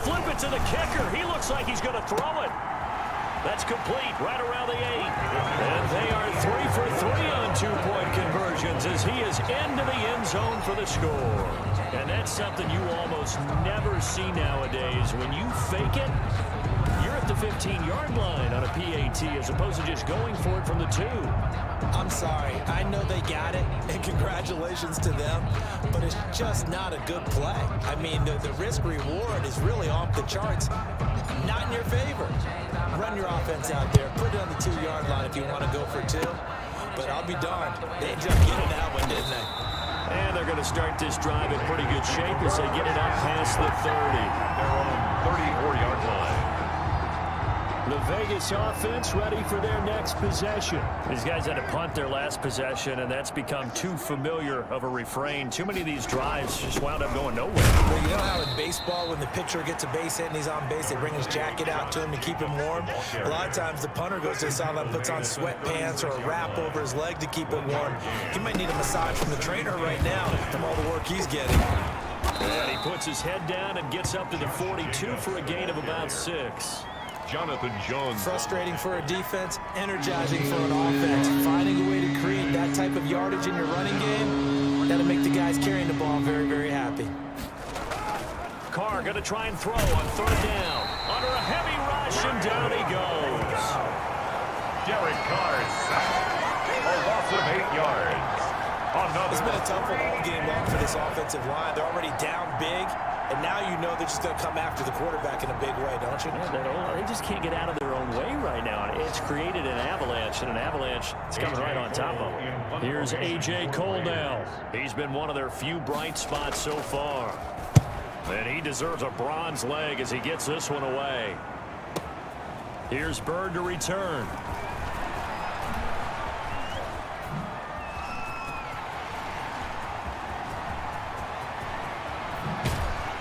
Flip it to the kicker. He looks like he's going to throw it. That's complete right around the 8. And they are 3 for 3 on 2-point conversions as he is into the end zone for the score. And that's something you almost never see nowadays. When you fake it, you're at the 15-yard line on a PAT as opposed to just going for it from the 2. I'm sorry. I know they got it, and congratulations to them, but it's just not a good play. I mean, the risk-reward is really off the charts. Not in your favor. Run your offense out there. Put it on the 2-yard line if you want to go for 2. But I'll be darned. They ended up getting that one, didn't they? And they're going to start this drive in pretty good shape as they get it up past the 30. Their own 34-yard line. The Vegas offense ready for their next possession. These guys had to punt their last possession, and that's become too familiar of a refrain. Too many of these drives just wound up going nowhere. Well, you know how in baseball, when the pitcher gets a base hit and he's on base, they bring his jacket out to him to keep him warm? A lot of times the punter goes to the sideline, puts on sweatpants or a wrap over his leg to keep it warm. He might need a massage from the trainer right now from all the work he's getting. And he puts his head down and gets up to the 42 for a gain of about 6. Jonathan Jones. Frustrating for a defense, energizing for an offense. Finding a way to create that type of yardage in your running game, that'll make the guys carrying the ball very, very happy. Carr going to try and throw on 3rd down. Under a heavy rush, and down he goes. Derek Carr sacked. A loss of 8 yards. It's been a tough ball game long for this offensive line. They're already down big, and now you know they're just going to come after the quarterback in a big way, don't you? Yeah, they just can't get out of their own way right now. It's created an avalanche, and an avalanche is coming right on top of them. Here's A.J. Cole now. He's been one of their few bright spots so far. And he deserves a bronze leg as he gets this one away. Here's Bird to return.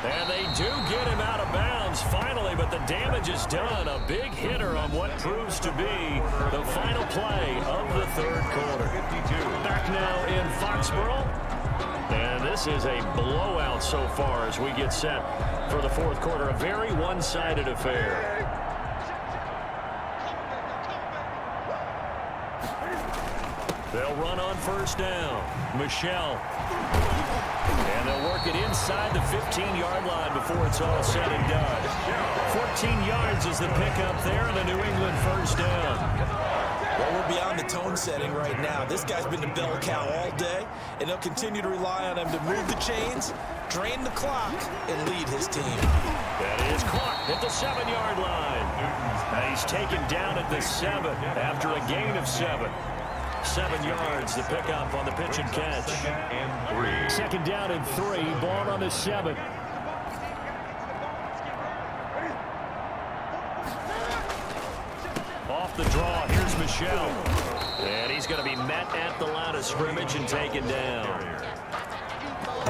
And they do get him out of bounds finally, but the damage is done. A big hitter on what proves to be the final play of the third quarter. Back now in Foxborough. And this is a blowout so far as we get set for the fourth quarter. A very one-sided affair. They'll run on first down. Michelle. And they'll work it inside the 15-yard line before it's all said and done. 14 yards is the pickup there, and a New England first down. Well, we're beyond the tone setting right now. This guy's been the bell cow all day, and they'll continue to rely on him to move the chains, drain the clock, and lead his team. That is caught at the 7-yard line. And he's taken down at the 7 after a gain of 7. 7 yards, the pickup on the pitch and catch. Second down and 3, ball on the 7. Off the draw, here's Michelle. And he's going to be met at the line of scrimmage and taken down.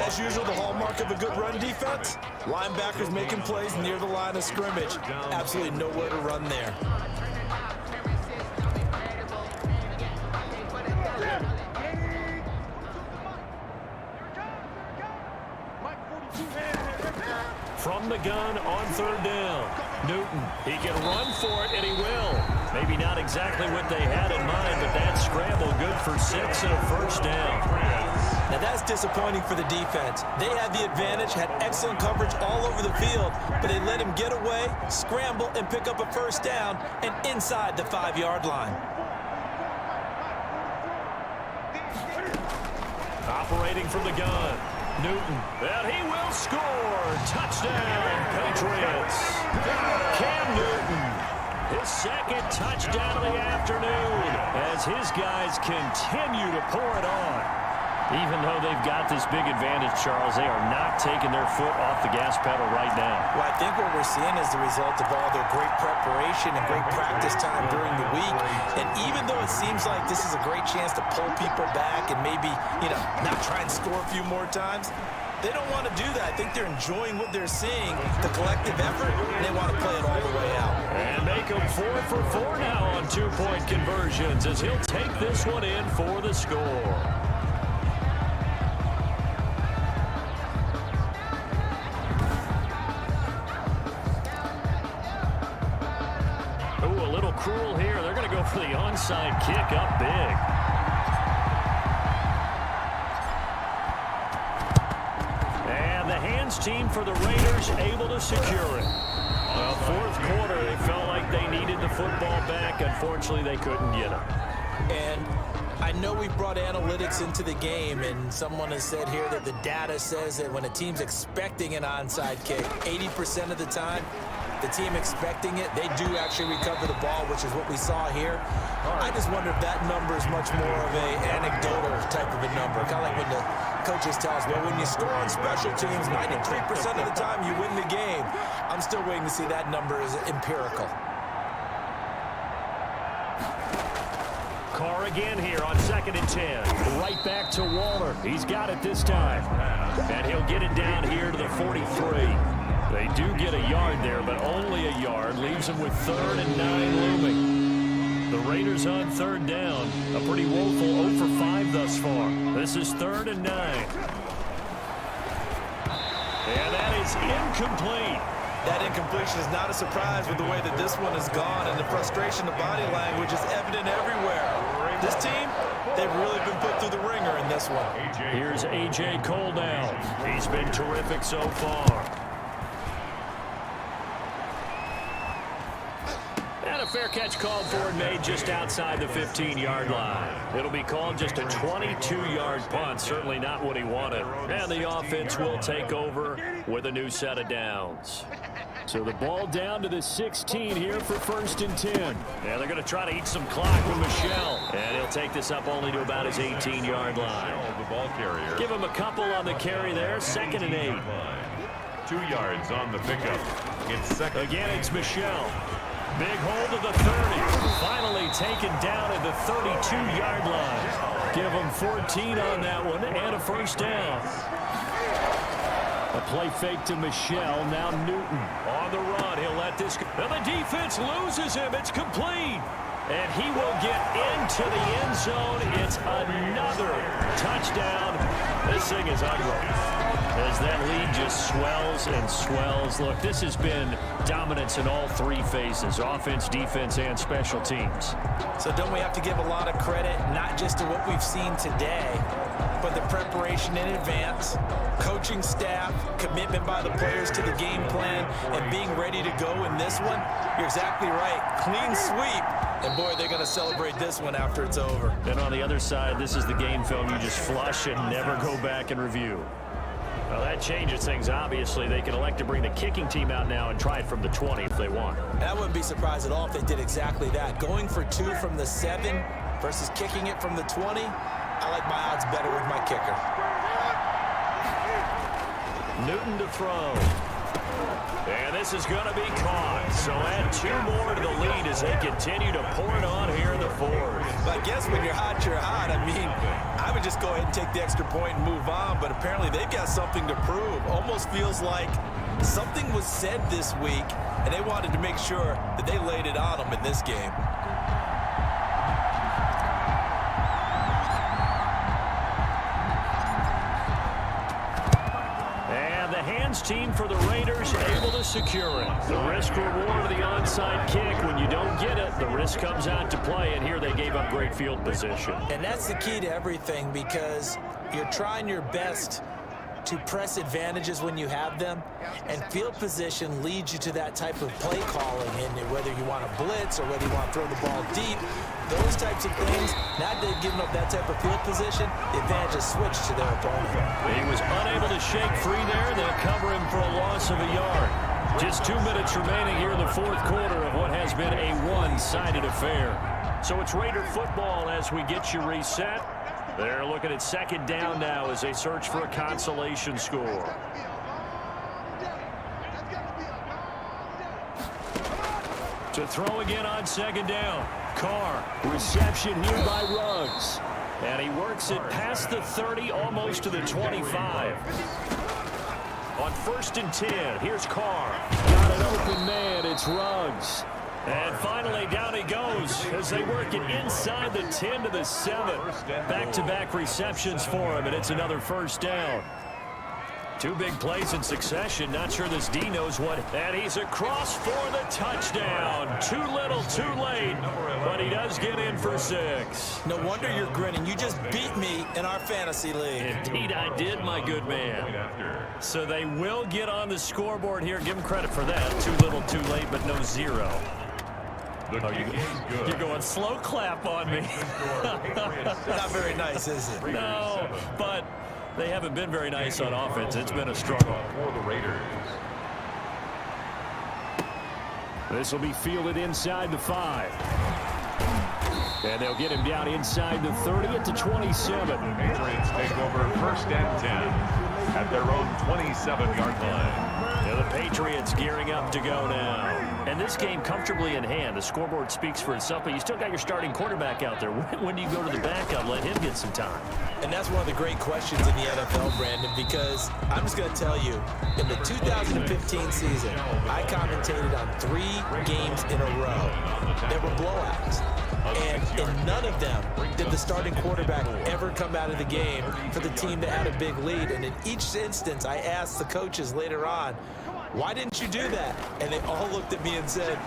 As usual, the hallmark of a good run defense, linebackers making plays near the line of scrimmage. Absolutely nowhere to run there. From the gun on third down. Newton, he can run for it, and he will. Maybe not exactly what they had in mind, but that scramble good for 6 and a first down. Now that's disappointing for the defense. They had the advantage, had excellent coverage all over the field, but they let him get away, scramble, and pick up a first down, and inside the 5-yard line. Operating from the gun. Newton, and he will score. Touchdown, Patriots. Cam Newton, his second touchdown of the afternoon as his guys continue to pour it on. Even though they've got this big advantage, Charles, they are not taking their foot off the gas pedal right now. Well, I think what we're seeing is the result of all their great preparation and great practice time during the week. And even though it seems like this is a great chance to pull people back and maybe, not try and score a few more times, they don't want to do that. I think they're enjoying what they're seeing, the collective effort, and they want to play it all the way out. And make them 4 for 4 now on 2-point conversions as he'll take this one in for the score. Cruel here. They're going to go for the onside kick up big. And the hands team for the Raiders able to secure it. Fourth quarter, they felt like they needed the football back. Unfortunately, they couldn't get it. And I know we brought analytics into the game, and someone has said here that the data says that when a team's expecting an onside kick, 80% of the time, the team expecting it, they do actually recover the ball, which is what we saw here. I just wonder if that number is much more of a anecdotal type of a number. Kind of like when the coaches tell us, well, when you score on special teams, 93% of the time you win the game. I'm still waiting to see that number is empirical. Carr again here on 2nd and 10. Right back to Waller. He's got it this time. And he'll get it down here to the 43. They do get a yard there, but only a yard. Leaves them with 3rd and 9 looming. The Raiders on 3rd down. A pretty woeful 0 for 5 thus far. This is 3rd and 9. And that is incomplete. That incompletion is not a surprise with the way that this one has gone, and the frustration, the body language is evident everywhere. This team, they've really been put through the ringer in this one. Here's A.J. Cole now. He's been terrific so far. And a fair catch called for and made just outside the 15-yard line. It'll be called just a 22-yard punt, certainly not what he wanted. And the offense will take over with a new set of downs. So the ball down to the 16 here for 1st and 10. Yeah, they're going to try to eat some clock with Michelle. And he'll take this up only to about his 18-yard line. The ball carrier. Give him a couple on the carry there, 2nd and 8. 2 yards on the pickup. It's 2nd. Again, it's Michelle. Big hold of the 30. Finally taken down at the 32-yard line. Give him 14 on that one and a first down. A play fake to Michelle. Now Newton on the run. He'll let this go. And the defense loses him. It's complete. And he will get into the end zone. It's another touchdown. This thing is ugly as that lead just swells and swells. Look, this has been dominance in all three phases, offense, defense, and special teams. So don't we have to give a lot of credit, not just to what we've seen today, but the preparation in advance, coaching staff, commitment by the players to the game plan, and being ready to go in this one? You're exactly right. Clean sweep. And, boy, they're going to celebrate this one after it's over. And on the other side, this is the game film you just flush and never go back and review. Well, that changes things, obviously. They can elect to bring the kicking team out now and try it from the 20 if they want. And I wouldn't be surprised at all if they did exactly that. Going for 2 from the 7 versus kicking it from the 20, I like my odds better with my kicker. Newton to throw. And this is going to be caught. So add 2 more to the lead as they continue to pour it on here in the 4th. But I guess when you're hot, you're hot. I mean, I would just go ahead and take the extra point and move on, but apparently they've got something to prove. Almost feels like something was said this week, and they wanted to make sure that they laid it on them in this game. Team for the Raiders able to secure it. The risk reward of the onside kick. When you don't get it, the risk comes out to play, and here they gave up great field position. And that's the key to everything, because you're trying your best to press advantages when you have them, and field position leads you to that type of play calling, and whether you want to blitz or whether you want to throw the ball deep, those types of things. Now that they've given up that type of field position, the advantage is switched to their opponent. He was unable to shake free there. They'll cover him for a loss of a yard. Just 2 minutes remaining here in the 4th quarter of what has been a one-sided affair. So it's Raider football as we get you reset. They're looking at 2nd down now as they search for a consolation score. To throw again on 2nd down. Carr, reception here by Ruggs. And he works it past the 30, almost to the 25. On 1st and 10, here's Carr. Got an open man, it's Ruggs. And finally, down he goes as they work it inside the 10 to the 7. Back-to-back receptions for him, and it's another 1st down. 2 big plays in succession. Not sure this D knows what. And he's across for the touchdown. Too little, too late. But he does get in for 6. No wonder you're grinning. You just beat me in our fantasy league. Indeed I did, my good man. So they will get on the scoreboard here. Give them credit for that. Too little, too late, but no 0. You're going slow clap on me. Not very nice, is it? No, but they haven't been very nice on offense. It's been a struggle. For the Raiders. This will be fielded inside the 5. And they'll get him down inside the 30 at the 27. Patriots take over 1st and 10 at their own 27-yard line. Now the Patriots gearing up to go now. And this game comfortably in hand. The scoreboard speaks for itself, but you still got your starting quarterback out there. When do you go to the backup? Let him get some time. And that's one of the great questions in the NFL, Brandon, because I'm just going to tell you, in the 2015 season, I commentated on 3 games in a row. There were blowouts. And in none of them did the starting quarterback ever come out of the game for the team that had a big lead. And in each instance, I asked the coaches later on, why didn't you do that? And they all looked at me and said,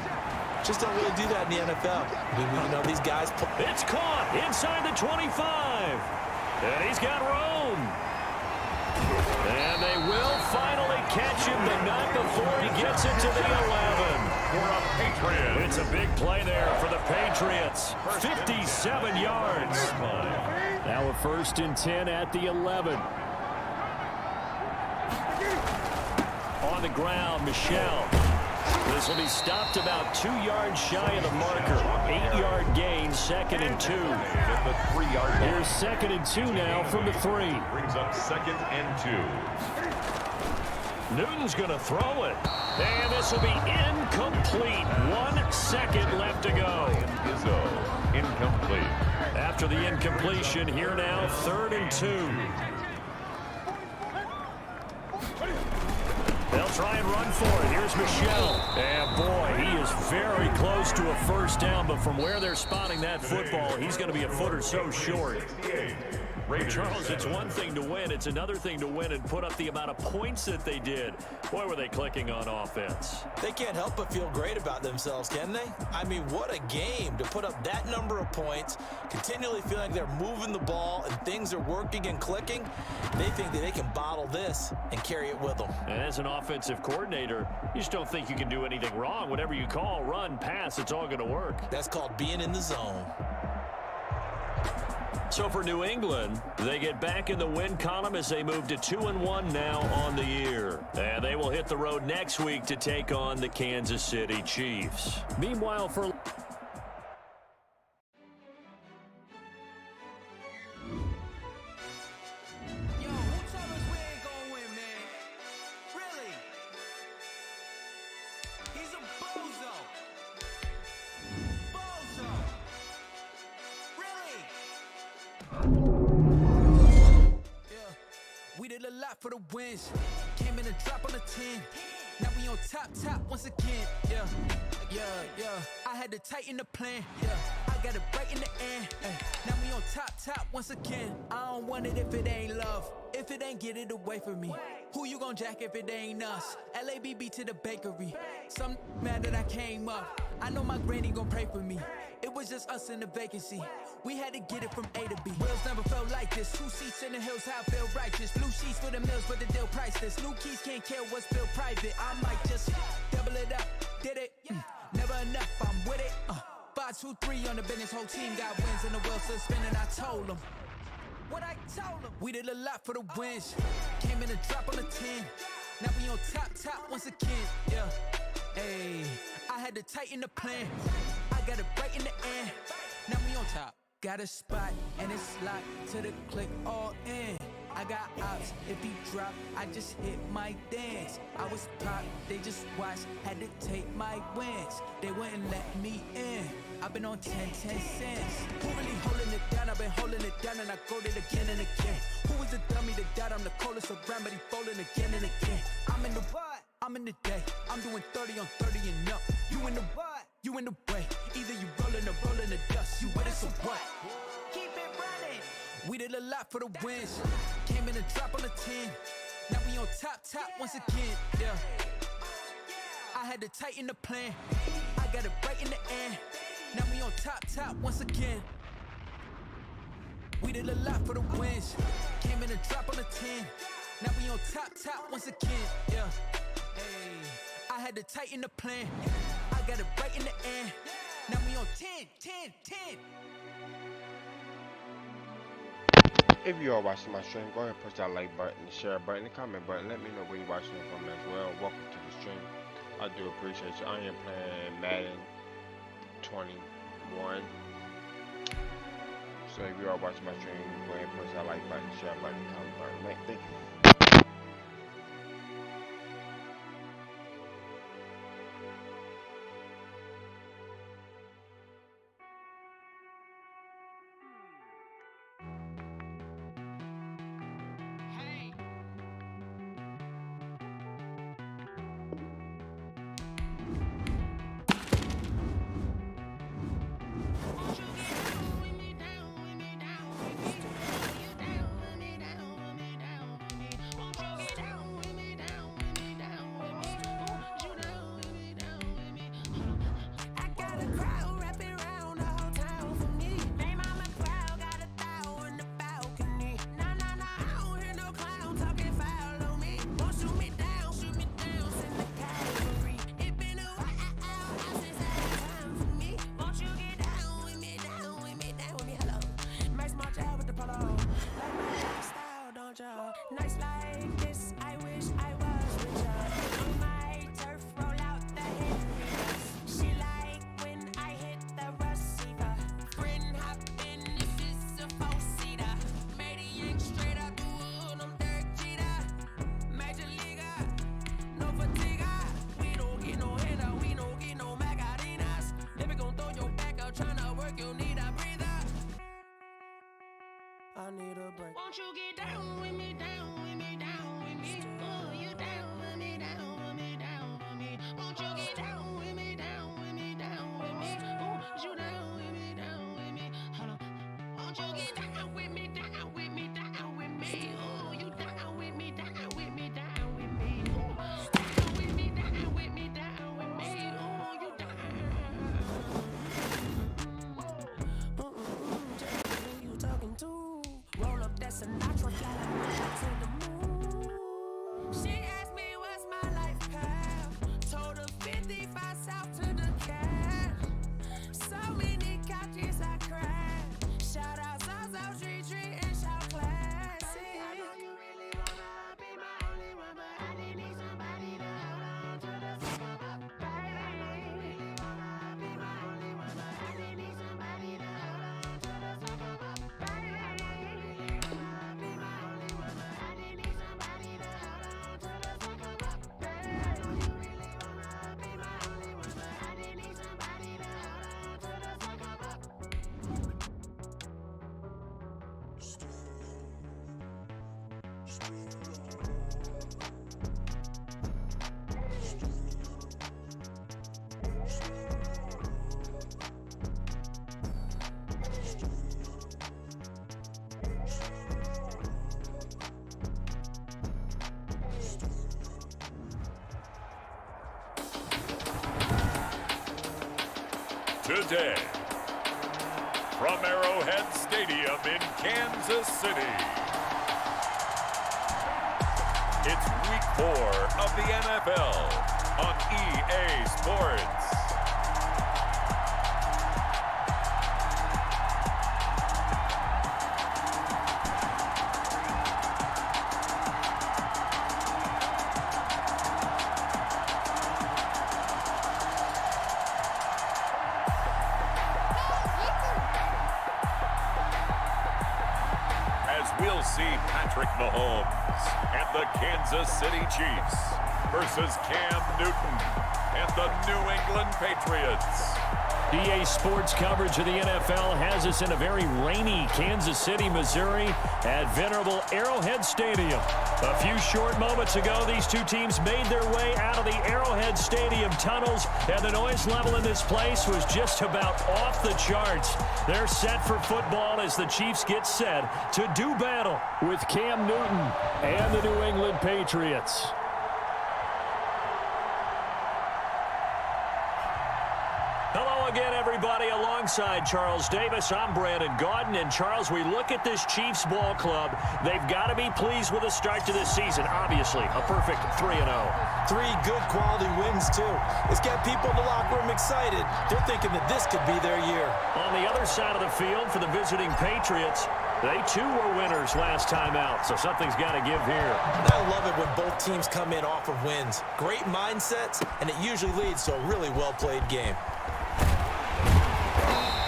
just don't really do that in the NFL. You know, these guys... It's caught inside the 25. And he's got room. And they will finally catch him, but not before he gets it to the 11. It's a big play there for the Patriots. 57 yards. Now a 1st and 10 at the 11. On the ground, Michelle. This will be stopped about 2 yards shy of the marker. 8-yard gain, 2nd and 2. Here's 2nd and 2 now from the 3. Brings up 2nd and 2. Newton's going to throw it. And this will be incomplete. 1 second left to go. Izzo, incomplete. After the incompletion, here now, 3rd and 2. They'll try and run for it. Here's Michelle. And boy, he is very close to a first down, but from where they're spotting that football, he's going to be a foot or so short. Charles, it's one thing to win. It's another thing to win and put up the amount of points that they did. Boy, were they clicking on offense. They can't help but feel great about themselves, can they? I mean, what a game to put up that number of points, continually feeling like they're moving the ball and things are working and clicking. They think that they can bottle this and carry it with them. And as an offensive coordinator, you just don't think you can do anything wrong. Whatever you call, run, pass, it's all going to work. That's called being in the zone. So for New England, they get back in the win column as they move to 2-1 now on the year. And they will hit the road next week to take on the Kansas City Chiefs. Meanwhile, for We did a lot for the wins. Came in and drop on the 10. Now we on top once again. Yeah. I had to tighten the plan. Yeah, I got it right in the end. Now we on top once again. I don't want it if it ain't love. If it ain't, get it away from me. Who you gon' jack if it ain't us? LABB to the bakery. Some mad that I came up. I know my granny gon' pray for me. It was just us in the vacancy. We had to get it from A to B. Wheels never felt like this. 2 seats in the hills, how I feel righteous. Blue sheets for the mills, but the deal priceless. New keys can't care what's built private. I might just double it up. Did it? Never enough, I'm with it. 5, 2, 3 on the business. Whole team got wins and the wheels still spinning. I told them what I told them. We did a lot for the wins. Came in and drop on the 10. Now we on top once again. Yeah. Hey, I had to tighten the plan. I got it right in the end. Now we on top. Got a spot and it's locked to the click all in. I got ops, if he drop, I just hit my dance. I was pop, they just watched, had to take my wins. They wouldn't let me in. I've been on 10 cents. Who really holding it down? I've been holding it down and I go it again and again. Who was the dummy that died? I'm the coldest around, but he folding again and again. I'm in the what? I'm in the day. I'm doing 30 on 30 and up. You in the what? You in the way. Either you rolling or rolling the dust. You with it, so what? Keep it running. We did a lot for the wins. Came in and drop on the 10. Now we on top once again. Yeah. I had to tighten the plan. I got it right in the end. Now we on top once again. We did a lot for the wins. Came in and drop on the 10. Now we on top once again. Yeah. Hey, I had to tighten the plan. I got it right in the end. Now we on 10. If you are watching my stream, go ahead and push that like button, the share button, the comment button. Let me know where you're watching it from as well. Welcome to the stream. I do appreciate you. I am playing Madden 21. So if you are watching my stream, go ahead and push that like button, share button, comment button. Man, thank you. She asked me what's my life path. Told her 55 south to the cash. So many couches I crashed. Shout out Zazo, Tree, and shout classic. I know you really wanna be my only one, but I didn't need somebody to hold on to the second up. Baby, I know you really wanna be my only one, but I didn't need somebody to hold on to the second up. Baby, I know you really wanna be my only one, but I didn't need somebody to hold on to the second up. Baby, I know you really wanna be my only one, but I didn't need somebody to hold on to the second up. Today, from Arrowhead Stadium in Kansas City, it's week 4 of the NFL on EA Sports. We'll see Patrick Mahomes and the Kansas City Chiefs versus Cam Newton and the New England Patriots. EA Sports coverage of the NFL has us in a very rainy Kansas City, Missouri at venerable Arrowhead Stadium. A few short moments ago, these two teams made their way out of the Arrowhead Stadium tunnels, and the noise level in this place was just about off the charts. They're set for football as the Chiefs get set to do battle with Cam Newton and the New England Patriots. Hello again, everybody. Alongside Charles Davis, I'm Brandon Gaudin. And Charles, we look at this Chiefs ball club. They've got to be pleased with the start to this season. Obviously, a perfect 3-0. 3 good quality wins, too. It's got people in the locker room excited. They're thinking that this could be their year. On the other side of the field for the visiting Patriots, they too were winners last time out, so something's got to give here. I love it when both teams come in off of wins. Great mindsets, and it usually leads to a really well-played game.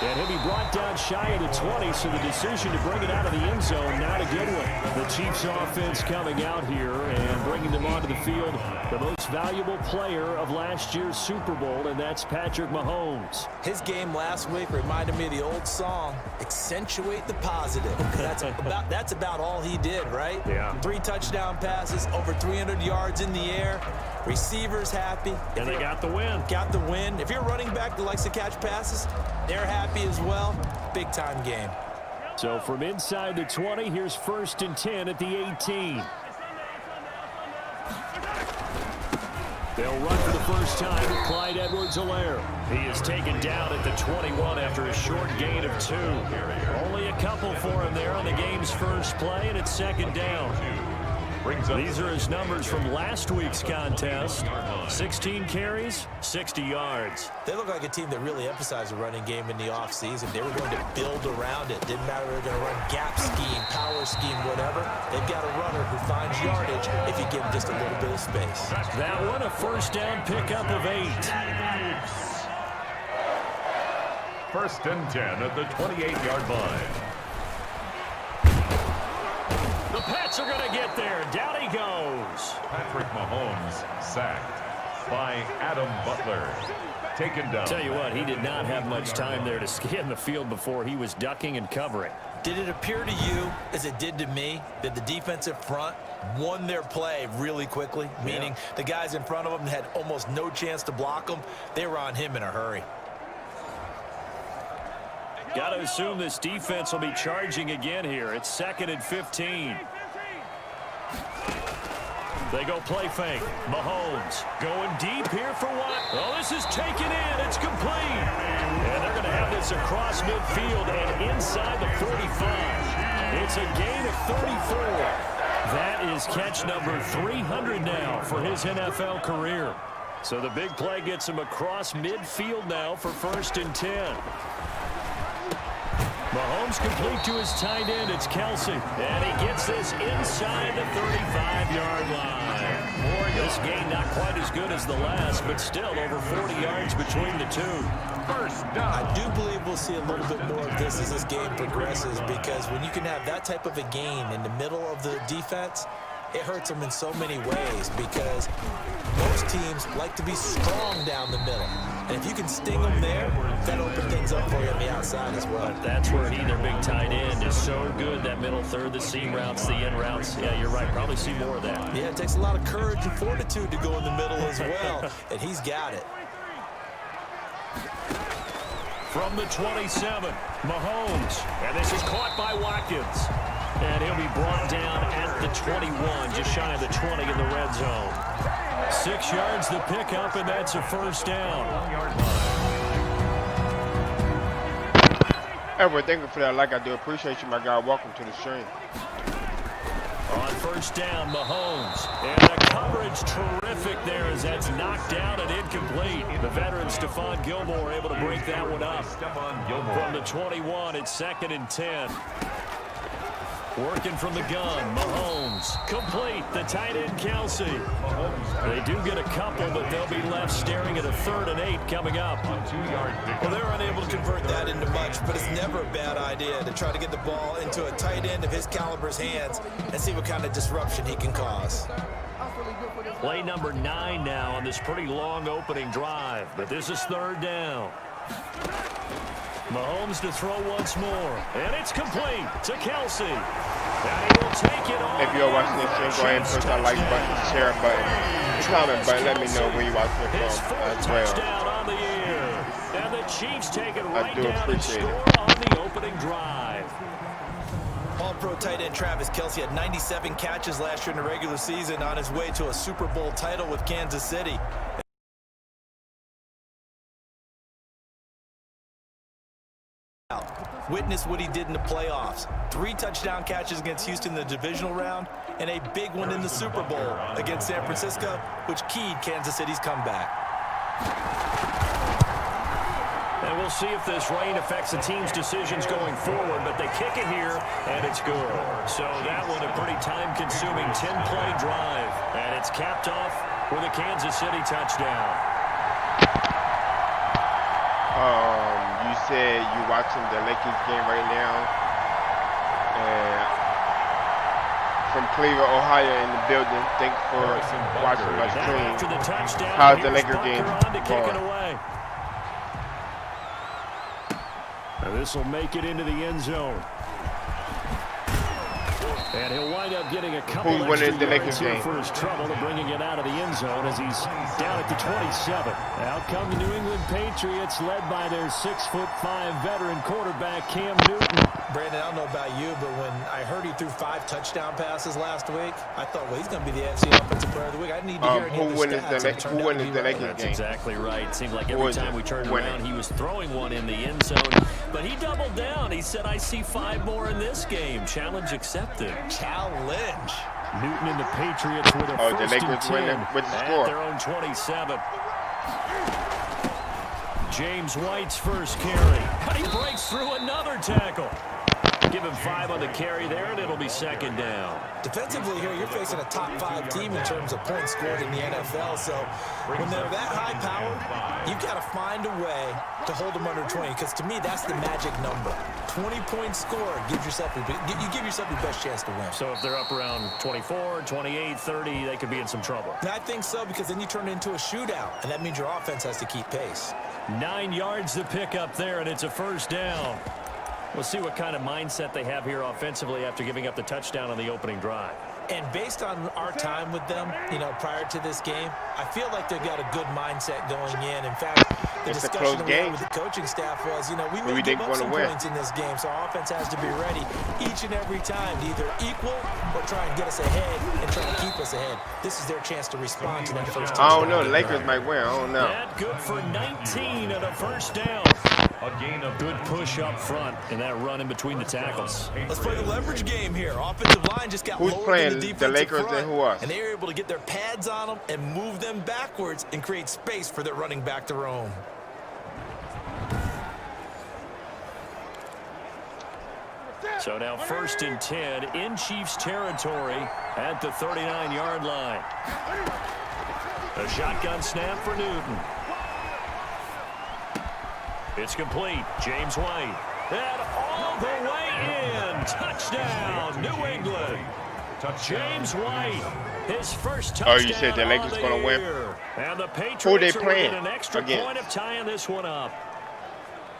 And he'll be brought down shy of the 20, so the decision to bring it out of the end zone, not a good one. The Chiefs offense coming out here and bringing them onto the field, the most valuable player of last year's Super Bowl, and that's Patrick Mahomes. His game last week reminded me of the old song, accentuate the positive. That's about all he did, right? Yeah. 3 touchdown passes, over 300 yards in the air. Receivers happy. And they got the win. Got the win. If you're a running back that likes to catch passes, they're happy as well. Big-time game. So from inside the 20, here's 1st and 10 at the 18. They'll run for the first time with Clyde Edwards-Helaire. He is taken down at the 21 after a short gain of 2. Only a couple for him there on the game's first play, and it's 2nd down. These are his numbers from last week's contest. 16 carries, 60 yards. They look like a team that really emphasized the running game in the offseason. They were going to build around it. Didn't matter if they were going to run gap scheme, power scheme, whatever. They've got a runner who finds yardage if you give him just a little bit of space. That one, a first down pickup of 8. 1st and 10 at the 28-yard line. The Pats are going to get there. Down he goes. Patrick Mahomes sacked by Adam Butler. Taken down. Tell you what, he did not have much time there to scan the field before he was ducking and covering. Did it appear to you, as it did to me, that the defensive front won their play really quickly? Meaning the guys in front of them had almost no chance to block them. They were on him in a hurry. Got to assume this defense will be charging again here. It's 2nd and 15. They go play fake. Mahomes going deep here for what? Oh, this is taken in. It's complete. And they're going to have this across midfield and inside the 45. It's a gain of 34. That is catch number 300 now for his NFL career. So the big play gets him across midfield now for 1st and 10. Mahomes complete to his tight end. It's Kelsey. And he gets this inside the 35-yard line. This gain not quite as good as the last, but still over 40 yards between the two. First down. I do believe we'll see a little bit more of this as this game progresses, because when you can have that type of a gain in the middle of the defense, it hurts them in so many ways, because most teams like to be strong down the middle. And if you can sting them there, that opens things up for you on the outside as well. But that's where their big tight end is so good, that middle third, the seam routes, the in routes. Yeah, you're right. Probably see more of that. Yeah, it takes a lot of courage and fortitude to go in the middle as well, and he's got it. From the 27, Mahomes. And this is caught by Watkins. And he'll be brought down at the 21, just shy of the 20 in the red zone. 6 yards the pickup, and that's a first down. Edward, thank you for that. Like I do appreciate you, my guy. Welcome to the stream. On first down, Mahomes. And the coverage terrific there as that's knocked down and incomplete. The veteran Stephon Gilmore able to break that one up. From the 21, it's 2nd and 10. Working from the gun, Mahomes. Complete, the tight end, Kelsey. They do get a couple, but they'll be left staring at a 3rd and 8 coming up. Well, they're unable to convert that into much, but it's never a bad idea to try to get the ball into a tight end of his caliber's hands and see what kind of disruption he can cause. Play number 9 now on this pretty long opening drive, but this is 3rd down. Mahomes to throw once more, and it's complete to Kelsey. And he will take it on. If you're watching this stream, go ahead and push that like button, share button, comment button. Let me know where you're watching it from as well. Touchdown on the year. And the Chiefs take it right down and appreciate score on the opening drive. All-Pro tight end Travis Kelce had 97 catches last year in the regular season, on his way to a Super Bowl title with Kansas City. Witness what he did in the playoffs. 3 touchdown catches against Houston in the divisional round, and a big one in the Super Bowl against San Francisco, which keyed Kansas City's comeback. And we'll see if this rain affects the team's decisions going forward, but they kick it here, and it's good. So that one a pretty time-consuming 10-play drive, and it's capped off with a Kansas City touchdown. You said you're watching the Lakers game right now, and from Cleveland, Ohio, in the building. Thanks for watching my stream. How's the Lakers game going? This will make it into the end zone. And he'll wind up getting a couple extra yards here for his trouble and bringing it out of the end zone as he's down at the 27. Out come the New England Patriots, led by their 6'5" veteran quarterback, Cam Newton. Brandon, I don't know about you, but when I heard he threw 5 touchdown passes last week, I thought, well, he's going to be the AFC Offensive Player of the Week. I need to hear any of the stats. Who wins the Lakers game? That's exactly right. It seemed like every time we turned around, he was throwing one in the end zone. But he doubled down. He said, I see 5 more in this game. Challenge accepted. Challenge. Newton and the Patriots with a first the Lakers winning with the score. At their own 27. James White's first carry. But he breaks through another tackle. Give him 5 on the carry there, and it'll be 2nd down. Defensively here, you're facing a top 5 team in terms of points scored in the NFL. So when they're that high powered, you've got to find a way to hold them under 20. Because to me, that's the magic number. 20-point score gives yourself you give yourself your best chance to win. So if they're up around 24, 28, 30, they could be in some trouble. And I think so, because then you turn it into a shootout, and that means your offense has to keep pace. 9 yards to pick up there, and it's a first down. We'll see what kind of mindset they have here offensively after giving up the touchdown on the opening drive. And based on our time with them, prior to this game, I feel like they've got a good mindset going in. In fact, the discussion we had with the coaching staff was, we may give up some points in this game, so our offense has to be ready each and every time to either equal or try and get us ahead and try and keep us ahead. This is their chance to respond to that first touchdown. I don't know. The Lakers might win. I don't know. That good for 19 and a first down. A gain of good push up front and that run in between the tackles. Let's play the leverage game here. Offensive line just got Who's lower playing, than the the defensive Lakers front, and who us? and they were able to get their pads on them and move them backwards and create space for their running back to roam. So now 1st and 10 in Chiefs territory at the 39-yard line. A shotgun snap for Newton. It's complete. James White. And all the way in. Touchdown, New England. James White, his first touchdown. Oh, you said the Lakers going to win? And the Patriots Who they are playing within an extra against? point of tying this one up.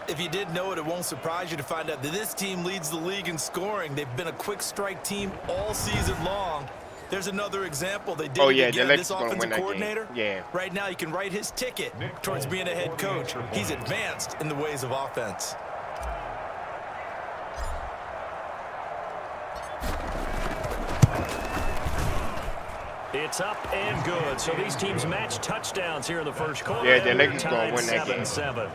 If you did know it, it won't surprise you to find out that this team leads the league in scoring. They've been a quick strike team all season long. There's another example. They did it again. This offensive coordinator, right now you can write his ticket towards being a head coach. He's advanced in the ways of offense. It's up and good. So these teams match touchdowns here in the first quarter. Yeah, the Lakers going to win that game. 7-7.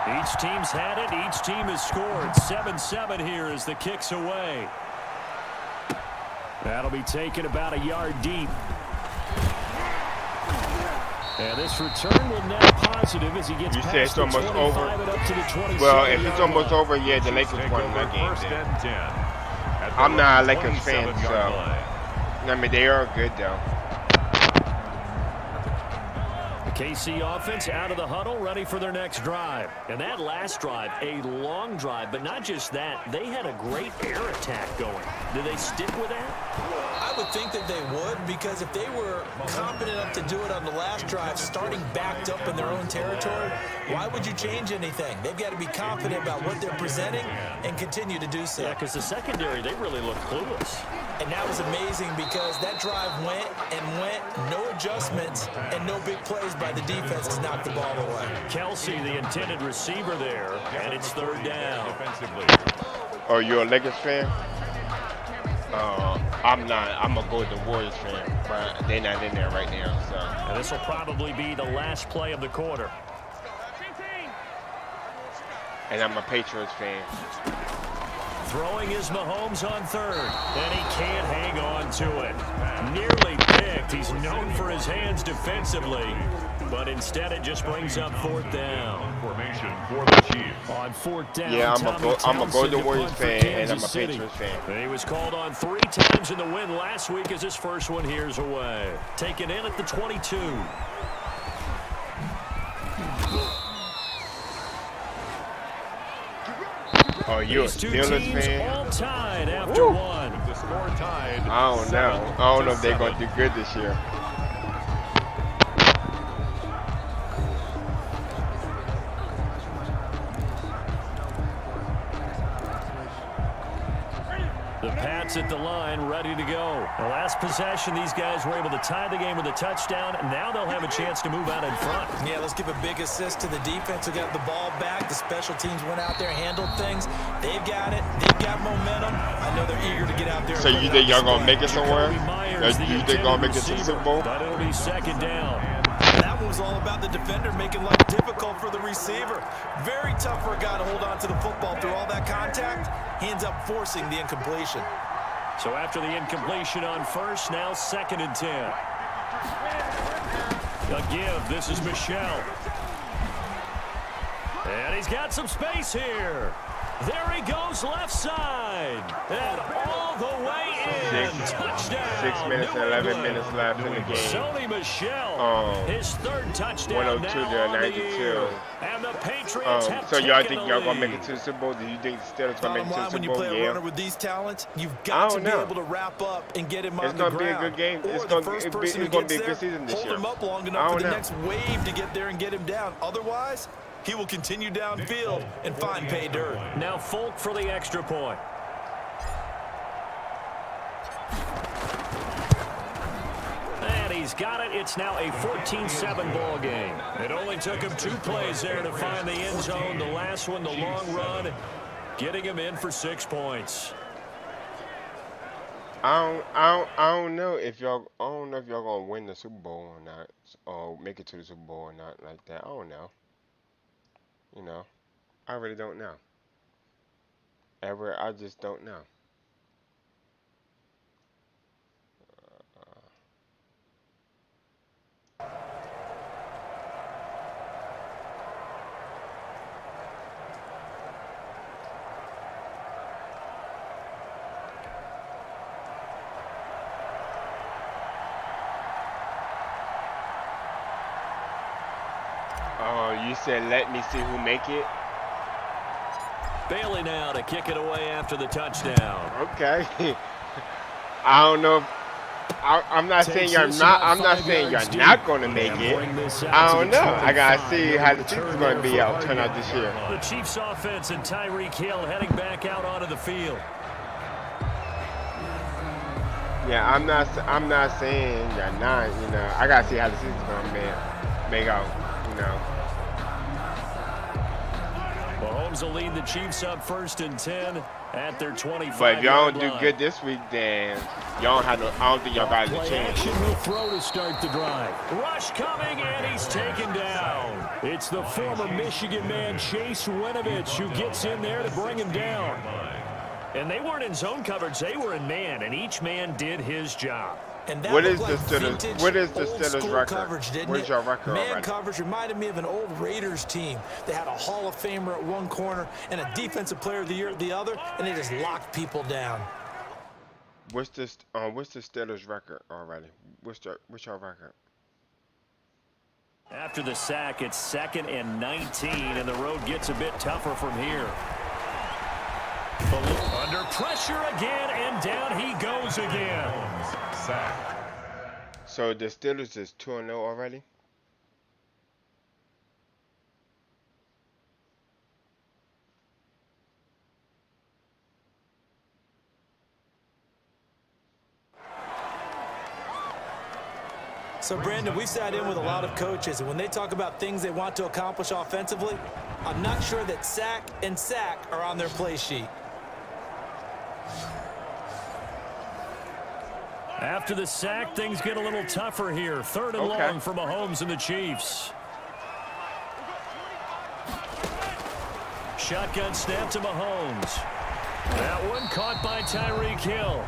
Each team's had it. Each team has scored. 7-7 here as the kick's away. That'll be taken about a yard deep. And this return will net positive as he gets You past said it's the almost 25 over. and up to the 27. Well, if it's almost over, yeah, the Lakers won that game. I'm not a Lakers fan, so I mean they are good though. The KC offense out of the huddle, ready for their next drive. And that last drive, a long drive, but not just that. They had a great air attack going. Do they stick with that? I would think that they would, because if they were confident enough to do it on the last drive, starting backed up in their own territory, why would you change anything? They've got to be confident about what they're presenting and continue to do so. Yeah, because the secondary, they really look clueless. And that was amazing because that drive went and went, no adjustments, and no big plays by the defense to knock the ball away. Kelsey, the intended receiver there, and it's 3rd down. Oh, you're a Lakers fan? I'm not. I'm a Golden Warriors fan, but they're not in there right now. So. And this will probably be the last play of the quarter. And I'm a Patriots fan. Throwing is Mahomes on 3rd, and he can't hang on to it. Nearly picked. He's known for his hands defensively, but instead it just brings up 4th down. Formation for the Chiefs. On 4th down, Yeah, I'm a Golden Warriors fan, and I'm a Kansas City. Patriots fan. He was called on 3 times in the win last week as his first one here's away. Taken in at the 22. Oh, you're a These two Steelers teams fan? all tied after one. The score tied. I don't know. I don't know if they're going to do good this year. The Pats at the line, ready to go. The last possession, these guys were able to tie the game with a touchdown, and now they'll have a chance to move out in front. Yeah, let's give a big assist to the defense who got the ball back. The special teams went out there, handled things. They've got it. They've got momentum. I know they're eager to get out there. So you think y'all going to make it somewhere? Myers, You think they're going to make it to the Super Bowl? But it'll be 2nd down. That one was all about the defender making life difficult for the receiver. Very tough for a guy to hold on to the football through all that contact. He ends up forcing the incompletion. So after the incompletion on 1st, now 2nd and 10. A give. This is Michelle. And he's got some space here. There he goes, left side. And all the way in. Touchdown. 6 minutes and 11 minutes left in the game. Sony Michel, his 3rd touchdown 102 now to on the 92. year. And the Patriots have So y'all taken think the y'all going to lead. make it to the Super Bowl? Do you think the Steelers going to make it to the When Super you Bowl? play a runner with these talents, you've got to be able to wrap up and get him on the ground. It's going to be a good game. Or It's the going first to person who be a gets good there, season this hold year. him up long enough for the next wave to get there and get him down. Otherwise, he will continue downfield and find pay dirt. Now Folk for the extra point. he's got it. It's now a 14-7 ball game. It only took him 2 plays there to find the end zone. The last one, the long run, getting him in for 6 points. I don't know if y'all gonna win the Super Bowl or not, or make it to the Super Bowl or not like that. I don't know. You know, I really don't know. I just don't know. Oh, you said let me see who make it? Bailey now to kick it away after the touchdown. Okay. I don't know. I'm not saying you're not. I'm not saying you're not going to make it. I don't know. I gotta see how the Chiefs going to be turn out this year. The Chiefs offense and Tyreek Hill heading back out onto the field. Yeah, I'm not saying you're not. You know, I gotta see how the season's going to make out. You know. Mahomes will lead the Chiefs up 1st and 10 at their 25. But if y'all don't do good this week, then y'all don't have no. I don't think y'all got a chance. Action will throw to start the drive. Rush coming, and he's taken down. It's the former Michigan man Chase Winovich who gets in there to bring him down. And they weren't in zone coverage; they were in man, and each man did his job. And that What is looked the like Steelers? What is the old Steelers school record? coverage, didn't What's it? your record Man already? coverage reminded me of an old Raiders team. They had a Hall of Famer at one corner and a Defensive Player of the Year at the other, and they just locked people down. What's the Steelers record already? What's your record? After the sack, it's 2nd and 19, and the road gets a bit tougher from here. Under pressure again, and down he goes again. So the Steelers is 2-0 already? So, Brandon, we've sat in with a lot of coaches, and when they talk about things they want to accomplish offensively, I'm not sure that sack and sack are on their play sheet. After the sack, things get a little tougher here. 3rd and long for Mahomes and the Chiefs. Shotgun snap to Mahomes. That one caught by Tyreek Hill.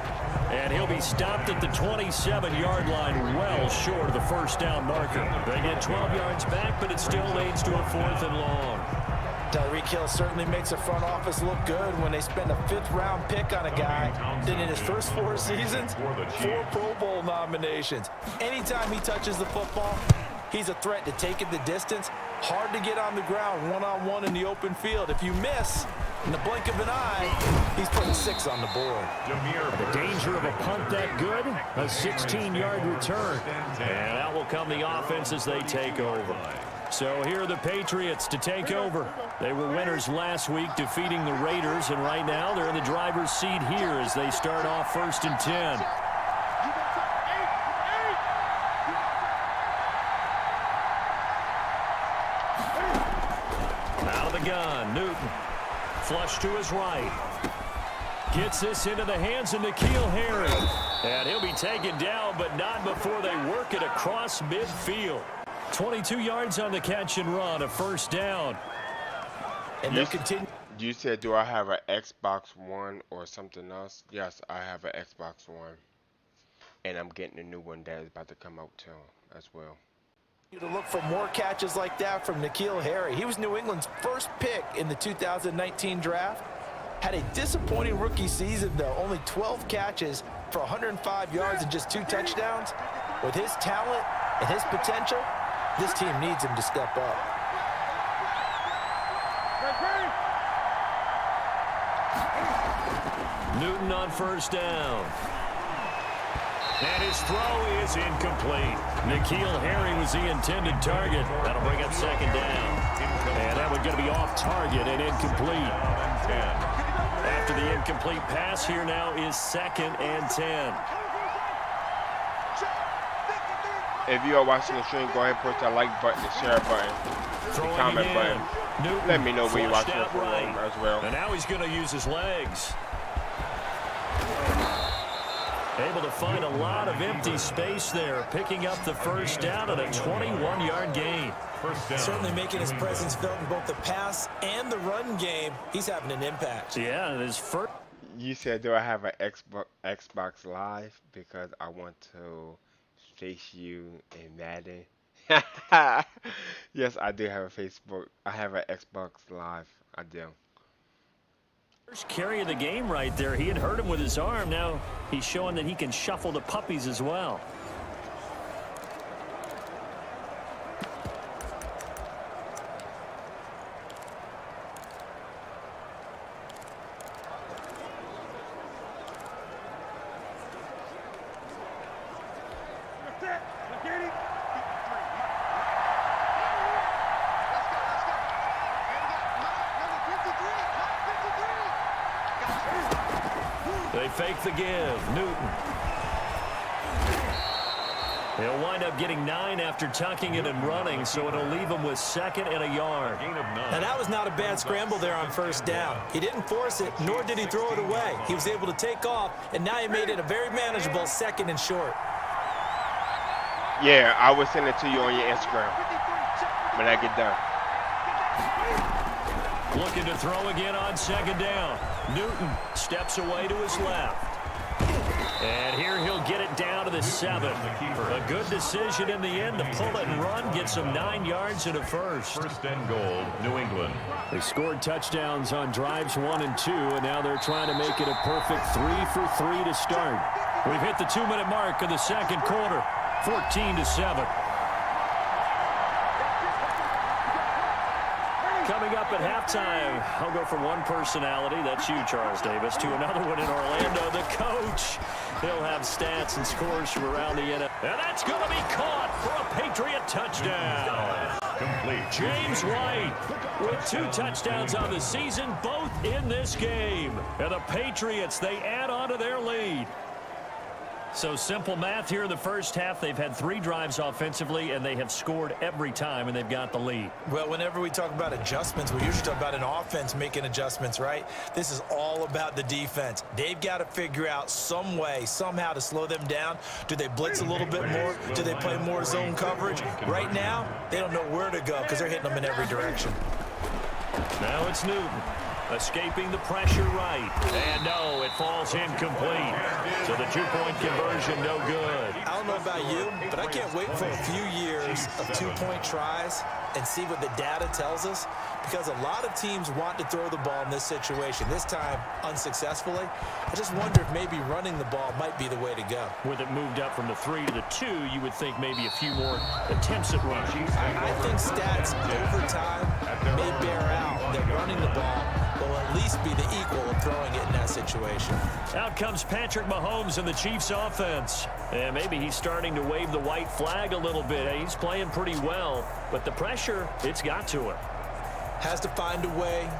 And he'll be stopped at the 27-yard line, well short of the 1st down marker. They get 12 yards back, but it still leads to a 4th and long. Tyreek Hill certainly makes the front office look good when they spend a 5th-round pick on a guy. Then in his first 4 seasons, 4 Pro Bowl nominations. Anytime he touches the football, he's a threat to take it the distance. Hard to get on the ground one-on-one in the open field. If you miss, in the blink of an eye, he's putting 6 on the board. The danger of a punt that good, a 16-yard return. And out will come the offense as they take over. So here are the Patriots to take over. They were winners last week, defeating the Raiders, and right now they're in the driver's seat here as they start off 1st and 10. Out of the gun, Newton. Flush to his right. Gets this into the hands of N'Keal Harry. And he'll be taken down, but not before they work it across midfield. 22 yards on the catch and run, a 1st down. And they'll continue. You said, do I have an Xbox One or something else? Yes, I have an Xbox One. And I'm getting a new one that is about to come out too, as well. To look for more catches like that from N'Keal Harry. He was New England's first pick in the 2019 draft. Had a disappointing rookie season, though. Only 12 catches for 105 yards and just 2 touchdowns. With his talent and his potential, this team needs him to step up. Newton on 1st down. And his throw is incomplete. N'Keal Harry was the intended target. That'll bring up 2nd down. And that one's going to be off target and incomplete. After the incomplete pass, here now is 2nd and 10. If you are watching the stream, go ahead and push that like button, the share button, the comment button. Newton Let me know where you're watching flushed it from out as well. And now he's going to use his legs. Able to find a lot of empty space there, picking up the first down and a 21-yard gain. Certainly making his presence felt in both the pass and the run game. He's having an impact. Yeah, and his first. You said, do I have an Xbox Live? Because I want to face you in Madden. Yes, I do have a Facebook. I have an Xbox Live. I do. First carry of the game right there. He had hurt him with his arm. Now he's showing that he can shuffle the puppies as well. They fake the give. Newton. He'll wind up getting 9 after tucking it and running, so it'll leave him with 2nd and a yard. Now that was not a bad scramble there on first down. He didn't force it, nor did he throw it away. He was able to take off, and now he made it a very manageable 2nd and short. Yeah, I will send it to you on your Instagram when I get done. Looking to throw again on 2nd down. Newton steps away to his left. And here he'll get it down to the 7. A good decision in the end to pull it and run. Gets him 9 yards and a first. 1st and goal, New England. They scored touchdowns on drives 1 and 2, and now they're trying to make it a perfect 3 for 3 to start. We've hit the 2-minute mark of the 2nd quarter. 14-7. Coming up at halftime, I'll go from one personality, that's you, Charles Davis, to another one in Orlando, the coach. He'll have stats and scores from around the NFL. And that's going to be caught for a Patriot touchdown. Complete. James White with 2 touchdowns on the season, both in this game. And the Patriots, they add on to their lead. So simple math here in the first half. They've had 3 drives offensively, and they have scored every time, and they've got the lead. Well, whenever we talk about adjustments, we usually talk about an offense making adjustments, right? This is all about the defense. They've got to figure out some way, somehow to slow them down. Do they blitz a little bit more? Do they play more zone coverage? Right now, they don't know where to go because they're hitting them in every direction. Now it's Newton. Escaping the pressure right. And no, it falls incomplete. So the 2-point conversion, no good. I don't know about you, but I can't wait for a few years of 2-point tries and see what the data tells us, because a lot of teams want to throw the ball in this situation, this time unsuccessfully. I just wonder if maybe running the ball might be the way to go. With it moved up from the 3 to the 2, you would think maybe a few more attempts at running. I think stats over time may bear out that running the ball will at least be the equal of throwing it in that situation. Out comes Patrick Mahomes in the Chiefs offense. And maybe he's starting to wave the white flag a little bit. He's playing pretty well, but the pressure, it's got to him. Has to find a way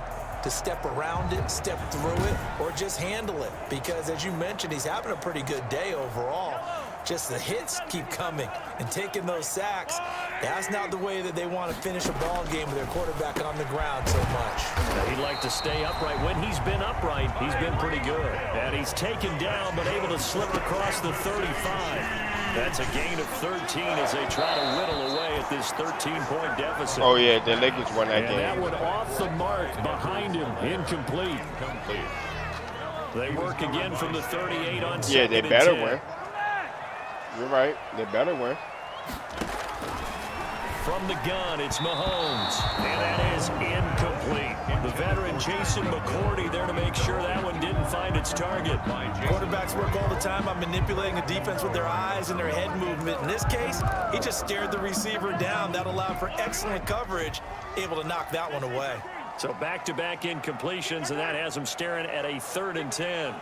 to step around it, step through it, or just handle it. Because as you mentioned, he's having a pretty good day overall. Just the hits keep coming and taking those sacks. That's not the way that they want to finish a ball game with their quarterback on the ground so much. He'd like to stay upright. When he's been upright, he's been pretty good. And he's taken down, but able to slip across the 35. That's a gain of 13 as they try to whittle away at this 13-point deficit. Oh, yeah, the Lakers won that game. And that one off the mark behind him, incomplete. They work again from the 38 on 2nd. Yeah, they better win. You're right. They better win. From the gun, it's Mahomes. And that is incomplete. The veteran Jason McCourty there to make sure that one didn't find its target. Quarterbacks work all the time on manipulating a defense with their eyes and their head movement. In this case, he just stared the receiver down. That allowed for excellent coverage, able to knock that one away. So back-to-back incompletions, and that has him staring at a 3rd and 10.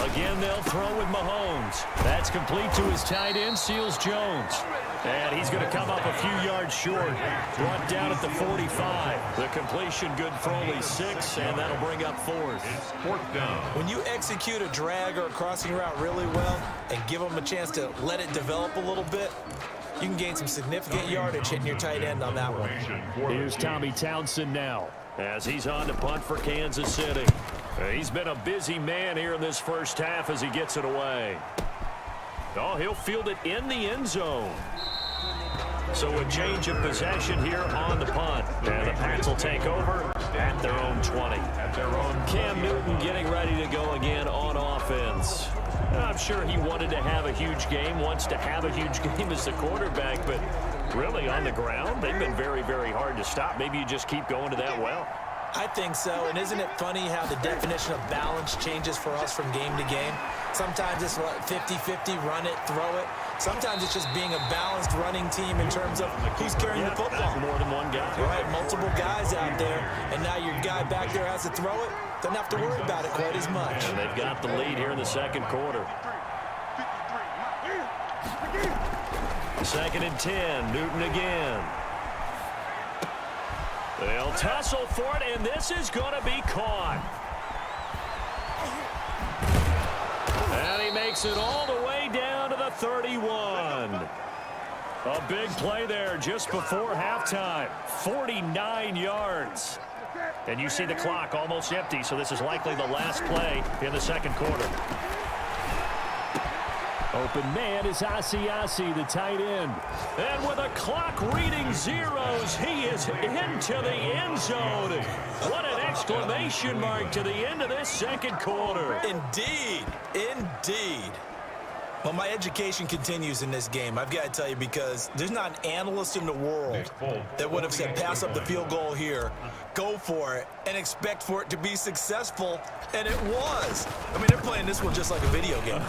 Again, they'll throw with Mahomes. That's complete to his tight end, Seals Jones. And he's going to come up a few yards short. Brought down at the 45. The completion good for only 6, and that'll bring up 4th. Fourth down. When you execute a drag or a crossing route really well and give them a chance to let it develop a little bit, you can gain some significant yardage hitting your tight end on that one. Here's Tommy Townsend now as he's on to punt for Kansas City. He's been a busy man here in this first half as he gets it away. Oh, he'll field it in the end zone. So a change of possession here on the punt. And the Pats will take over at their own 20. Cam Newton getting ready to go again on offense. I'm sure he wanted to have a huge game, wants to have a huge game as the quarterback, but really on the ground, they've been very, very hard to stop. Maybe you just keep going to that well. I think so, and isn't it funny how the definition of balance changes for us from game to game? Sometimes it's 50-50, run it, throw it. Sometimes it's just being a balanced running team in terms of who's carrying the football. That's more than one guy. Right, multiple guys out there, and now your guy back there has to throw it. Doesn't have to worry about it quite as much. And they've got the lead here in the second quarter. 2nd and 10, Newton again. They'll tussle for it, and this is going to be caught. And he makes it all the way down to the 31. A big play there just before halftime. 49 yards. And you see the clock almost empty, so this is likely the last play in the second quarter. Open man is Asiasi, the tight end. And with a clock reading zeros, he is into the end zone. What an exclamation mark to the end of this second quarter. Indeed. Indeed. Well, my education continues in this game, I've got to tell you, because there's not an analyst in the world that would have said pass up the field goal here, go for it, and expect for it to be successful, and it was. I mean, they're playing this one just like a video game.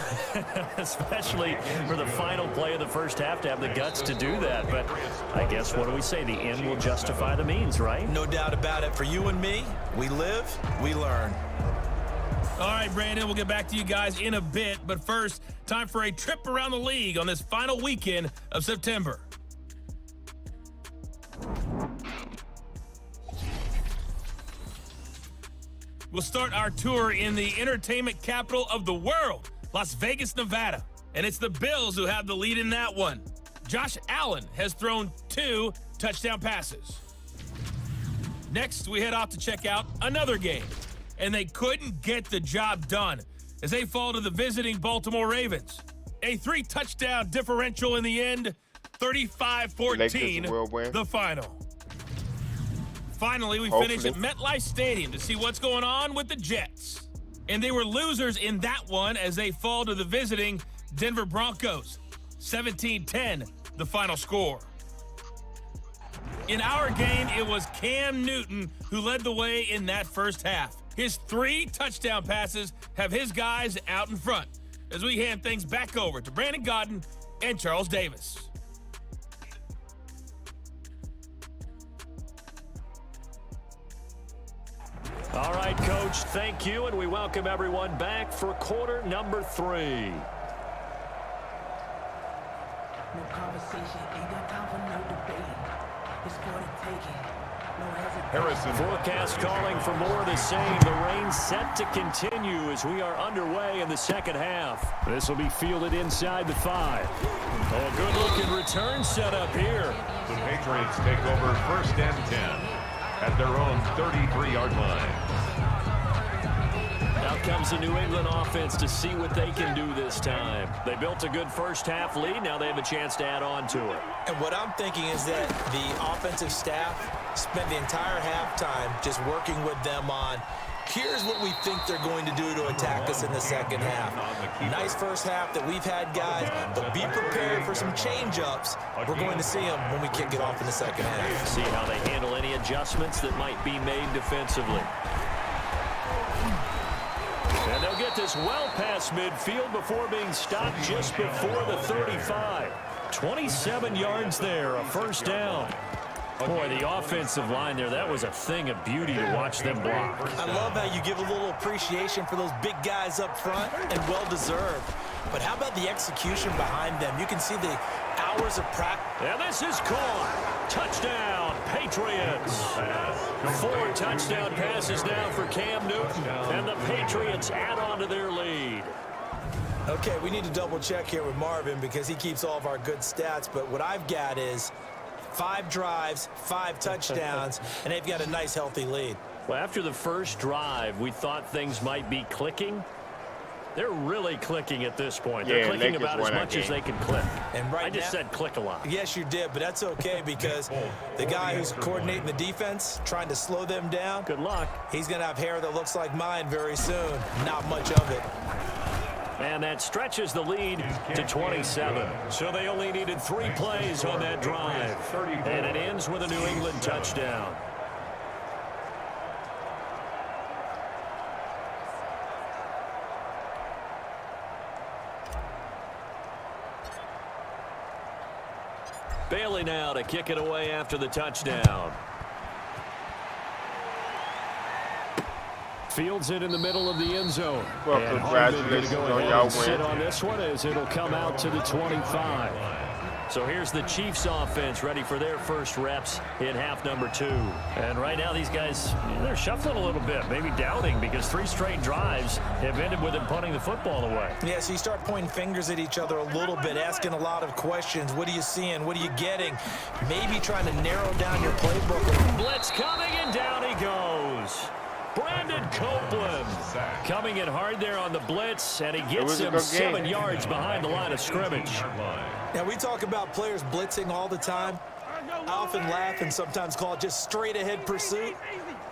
Especially for the final play of the first half to have the guts to do that. But I guess, what do we say? The end will justify the means, right? No doubt about it. For you and me, we live, we learn. All right, Brandon, we'll get back to you guys in a bit. But first, time for a trip around the league on this final weekend of September. We'll start our tour in the entertainment capital of the world, Las Vegas, Nevada. And it's the Bills who have the lead in that one. Josh Allen has thrown 2 touchdown passes. Next, we head off to check out another game. And they couldn't get the job done as they fall to the visiting Baltimore Ravens. A 3-touchdown differential in the end, 35-14, the final. Finally, we finish at MetLife Stadium to see what's going on with the Jets. And they were losers in that one as they fall to the visiting Denver Broncos. 17-10, the final score. In our game, it was Cam Newton who led the way in that first half. His 3 touchdown passes have his guys out in front as we hand things back over to Brandon Godden and Charles Davis. All right, Coach, thank you, and we welcome everyone back for quarter number 3. No conversation, ain't got time for no debate. It's for the taking. Harrison. Forecast calling for more of the same. The rain set to continue as we are underway in the second half. This will be fielded inside the 5. Oh, good-looking return set up here. The Patriots take over 1st and 10 at their own 33-yard line. Out comes the New England offense to see what they can do this time. They built a good first half lead. Now they have a chance to add on to it. And what I'm thinking is that the offensive staff spent the entire halftime just working with them on, here's what we think they're going to do to attack us in the second half. Nice first half that we've had, guys, but be prepared for some change-ups. We're going to see them when we kick it off in the second half. See how they handle any adjustments that might be made defensively. And they'll get this well past midfield before being stopped just before the 35. 27 yards there, a first down. Boy, the offensive line there, that was a thing of beauty to watch them block. I love how you give a little appreciation for those big guys up front, and well-deserved. But how about the execution behind them? You can see the hours of practice. And this is caught. Touchdown, Patriots. 4 touchdown passes now for Cam Newton. And the Patriots add on to their lead. Okay, we need to double-check here with Marvin because he keeps all of our good stats. But what I've got is 5 drives, 5 touchdowns, and they've got a nice, healthy lead. Well, after the first drive, we thought things might be clicking. They're really clicking at this point. They're clicking about as much as they can click. And I just said click a lot. Yes, you did, but that's okay because the guy who's coordinating the defense, trying to slow them down, good luck. He's going to have hair that looks like mine very soon. Not much of it. And that stretches the lead to 27. So they only needed 3 plays on that drive. And it ends with a New England touchdown. Bailey now to kick it away after the touchdown. Fields it in the middle of the end zone. Well, and congratulations on y'all win. Sit on this one as it'll come out to the 25. So here's the Chiefs offense ready for their first reps in half number 2. And right now these guys, they're shuffling a little bit, maybe doubting because 3 straight drives have ended with them punting the football away. Yeah, so you start pointing fingers at each other a little bit, asking a lot of questions. What are you seeing? What are you getting? Maybe trying to narrow down your playbook. Blitz coming and down he goes. Brandon Copeland coming in hard there on the blitz, and he gets him 7 yards behind the line of scrimmage. Now, we talk about players blitzing all the time. I often laugh and sometimes call it just straight-ahead pursuit.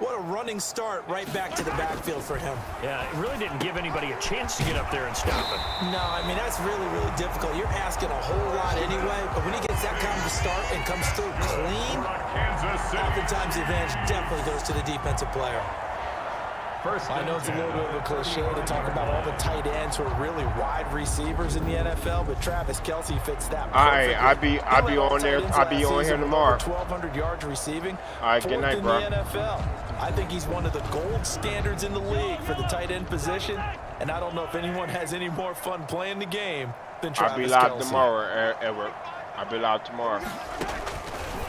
What a running start right back to the backfield for him. Yeah, it really didn't give anybody a chance to get up there and stop him. No, I mean, that's really, really difficult. You're asking a whole lot anyway, but when he gets that kind of start and comes through clean, oftentimes the advantage definitely goes to the defensive player. I know it's a little bit of a cliche to talk about all the tight ends who are really wide receivers in the NFL, but Travis Kelce fits that. All right, I'll be on there. I'll be on here tomorrow. 1,200 yards receiving. All right, good night, bro. In the NFL. I think he's one of the gold standards in the league for the tight end position, and I don't know if anyone has any more fun playing the game than Travis Kelce. I'll be live tomorrow, Edward. I'll be live tomorrow.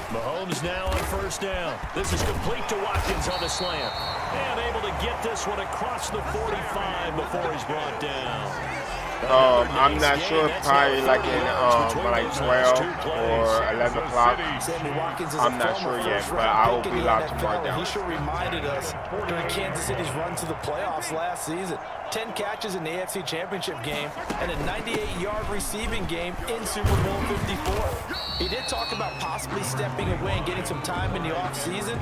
Mahomes now on first down. This is complete to Watkins on the slant. And able to get this one across the 45 before he's brought down. I'm not sure, probably like in like 12 or 11 o'clock. I'm not sure yet, but I will be live tomorrow down. He sure reminded us during Kansas City's run to the playoffs last season. 10 catches in the AFC Championship game and a 98-yard receiving game in Super Bowl 54. He did talk about possibly stepping away and getting some time in the offseason,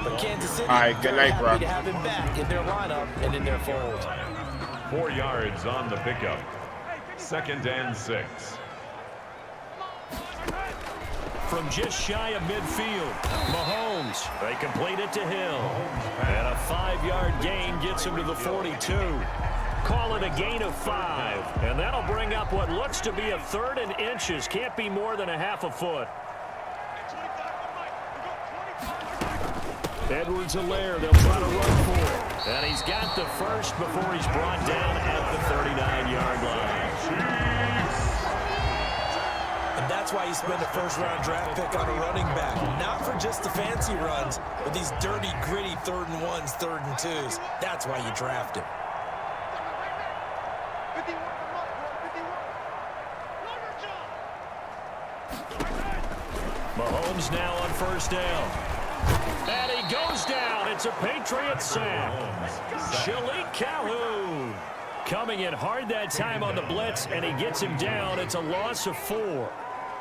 but Kansas City good night, bro. happy to have him back in their lineup and in their fold. 4 yards on the pickup. 2nd and 6. From just shy of midfield, Mahomes, they complete it to Hill. And a 5-yard gain gets him to the 42. Call it a gain of 5. And that'll bring up what looks to be a 3rd and inches. Can't be more than a half a foot. Edwards-Helaire, they'll try to run for it. And he's got the first before he's brought down at the 39-yard line. And that's why you spend a first-round draft pick on a running back. Not for just the fancy runs, but these dirty, gritty 3rd and 1s, 3rd and 2s. That's why you draft him. Mahomes now on first down. And he goes down. It's a Patriot sack. Shalik Calhoun coming in hard that time on the blitz, and he gets him down. It's a loss of 4.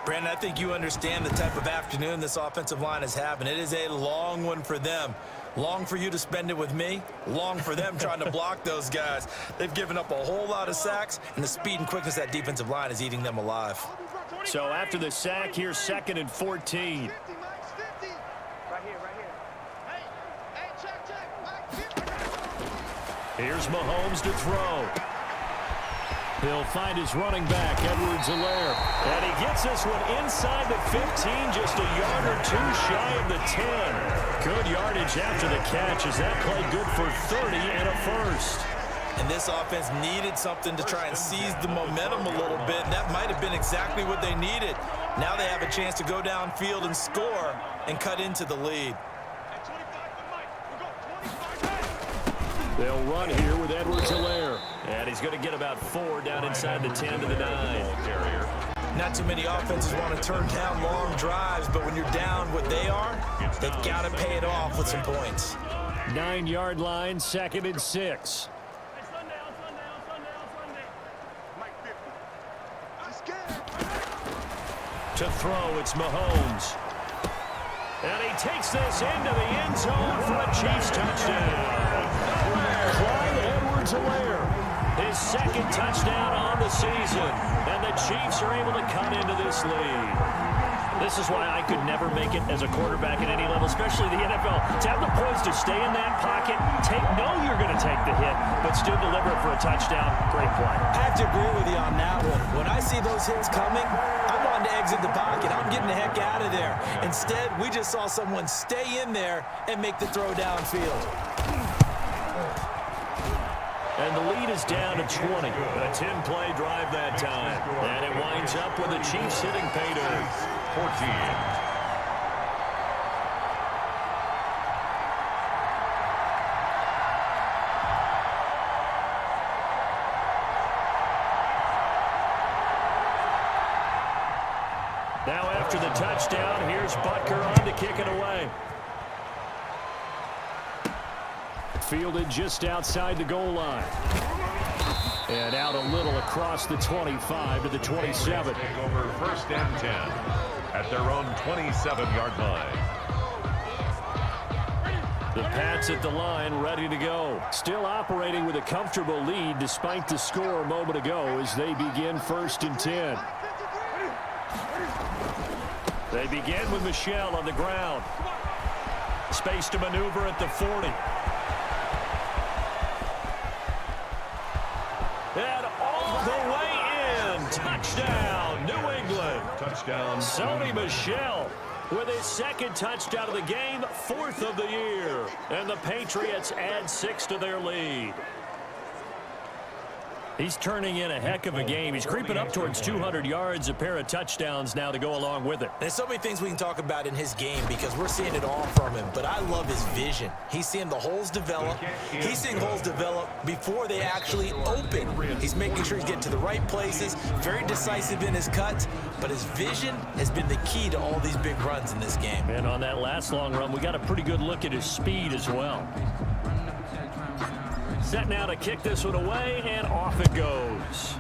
Brandon, I think you understand the type of afternoon this offensive line is having. It is a long one for them. Long for you to spend it with me. Long for them trying to block those guys. They've given up a whole lot of sacks, and the speed and quickness of that defensive line is eating them alive. So after the sack, here's 2nd and 14. Here's Mahomes to throw. He'll find his running back, Edwards-Helaire. And he gets this one inside the 15, just a yard or two shy of the 10. Good yardage after the catch as that play good for 30 and a first. And this offense needed something to try and seize the momentum a little bit. And that might have been exactly what they needed. Now they have a chance to go downfield and score and cut into the lead. They'll run here with Edwards-Helaire. And he's going to get about 4 down inside the 10 to the 9. Not too many offenses want to turn down long drives, but when you're down what they are, they've got to pay it off with some points. 9-yard line, 2nd and 6. To throw, it's Mahomes. And he takes this into the end zone for a Chiefs touchdown. Clyde Edwards-Helaire, his 2nd touchdown on the season. And the Chiefs are able to cut into this lead. This is why I could never make it as a quarterback at any level, especially the NFL. To have the poise to stay in that pocket, know you're going to take the hit, but still deliver it for a touchdown. Great play. I have to agree with you on that one. When I see those hits coming, I'm wanting to exit the pocket. I'm getting the heck out of there. Instead, we just saw someone stay in there and make the throw downfield. And the lead is down to 20. A 10-play drive that time. And it winds up with the Chiefs hitting pay dirt. 14. Now after the touchdown, here's Butker on to kick it away. Fielded just outside the goal line. And out a little across the 25 to the 27. Take over 1st and 10 at their own 27-yard line. The Pats at the line, ready to go. Still operating with a comfortable lead despite the score a moment ago as they begin 1st and 10. They begin with Michel on the ground. Space to maneuver at the 40. And all the way in. Touchdown, New England. Touchdown. Sony Michel with his 2nd touchdown of the game, 4th of the year. And the Patriots add 6 to their lead. He's turning in a heck of a game. He's creeping up towards 200 yards, a pair of touchdowns now to go along with it. There's so many things we can talk about in his game because we're seeing it all from him, but I love his vision. He's seeing the holes develop. He's seeing holes develop before they actually open. He's making sure he's getting to the right places, very decisive in his cuts, but his vision has been the key to all these big runs in this game. And on that last long run, we got a pretty good look at his speed as well. Set now to kick this one away, and off it goes.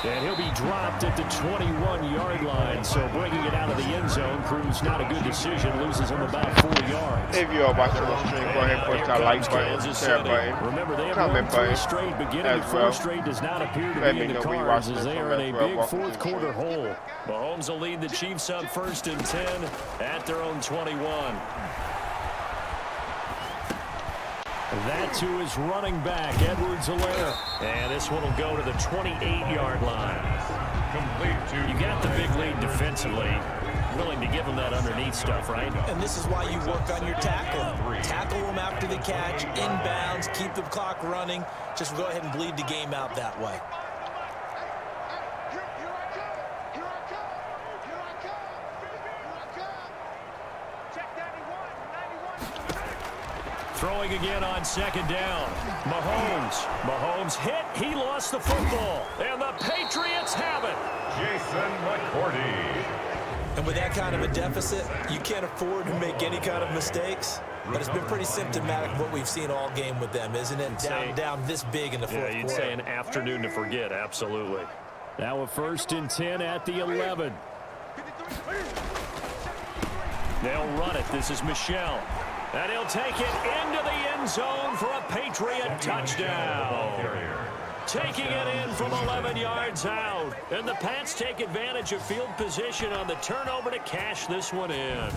And he'll be dropped at the 21-yard line, so bringing it out of the end zone proves not a good decision, loses him about 4 yards. If you are watching the stream, go ahead and push that like button, share button, remember, they have comment won 3 button straight, beginning as of 4 well. straight does not appear to Let be me in the know we cards watching as this they from are in a as well. big Welcome to 4th the quarter stream. hole. Mahomes will lead the Chiefs up 1st and 10 at their own 21. That to his running back, Edwards-Helaire. And this one will go to the 28-yard line. Complete to You got the big lead defensively. Willing to give him that underneath stuff, right? And this is why you work on your tackling. Tackle them after the catch, inbounds, keep the clock running. Just go ahead and bleed the game out that way. Throwing again on 2nd down. Mahomes hit. He lost the football. And the Patriots have it. Jason McCourty. And with that kind of a deficit, you can't afford to make any kind of mistakes. But it's been pretty symptomatic of what we've seen all game with them, isn't it? Down this big in the 4th quarter. Yeah, you'd say an afternoon to forget, absolutely. Now a 1st and 10 at the 11. They'll run it. This is Michel. And he'll take it into the end zone for a Patriot touchdown. Taking it in from 11 yards out. And the Pats take advantage of field position on the turnover to cash this one in.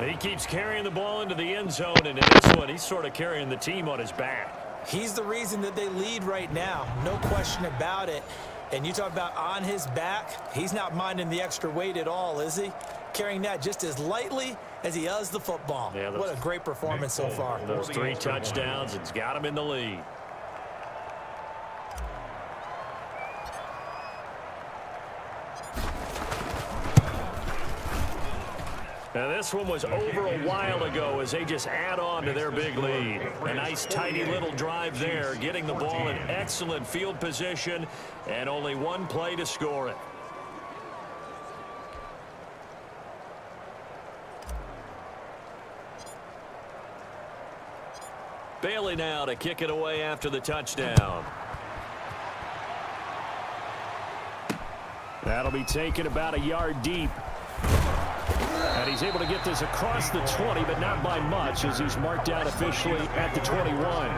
He keeps carrying the ball into the end zone, and in this one, he's sort of carrying the team on his back. He's the reason that they lead right now. No question about it. And you talk about on his back, he's not minding the extra weight at all, is he? Carrying that just as lightly as he does the football. Yeah, what a great performance so far. Those 3 touchdowns, it's got him in the lead. Now this one was over a while ago as they just add on to their big lead. A nice tidy little drive there, getting the ball in excellent field position, and only one play to score it. Bailey now to kick it away after the touchdown. That'll be taken about a yard deep. And he's able to get this across the 20, but not by much, as he's marked out officially at the 21.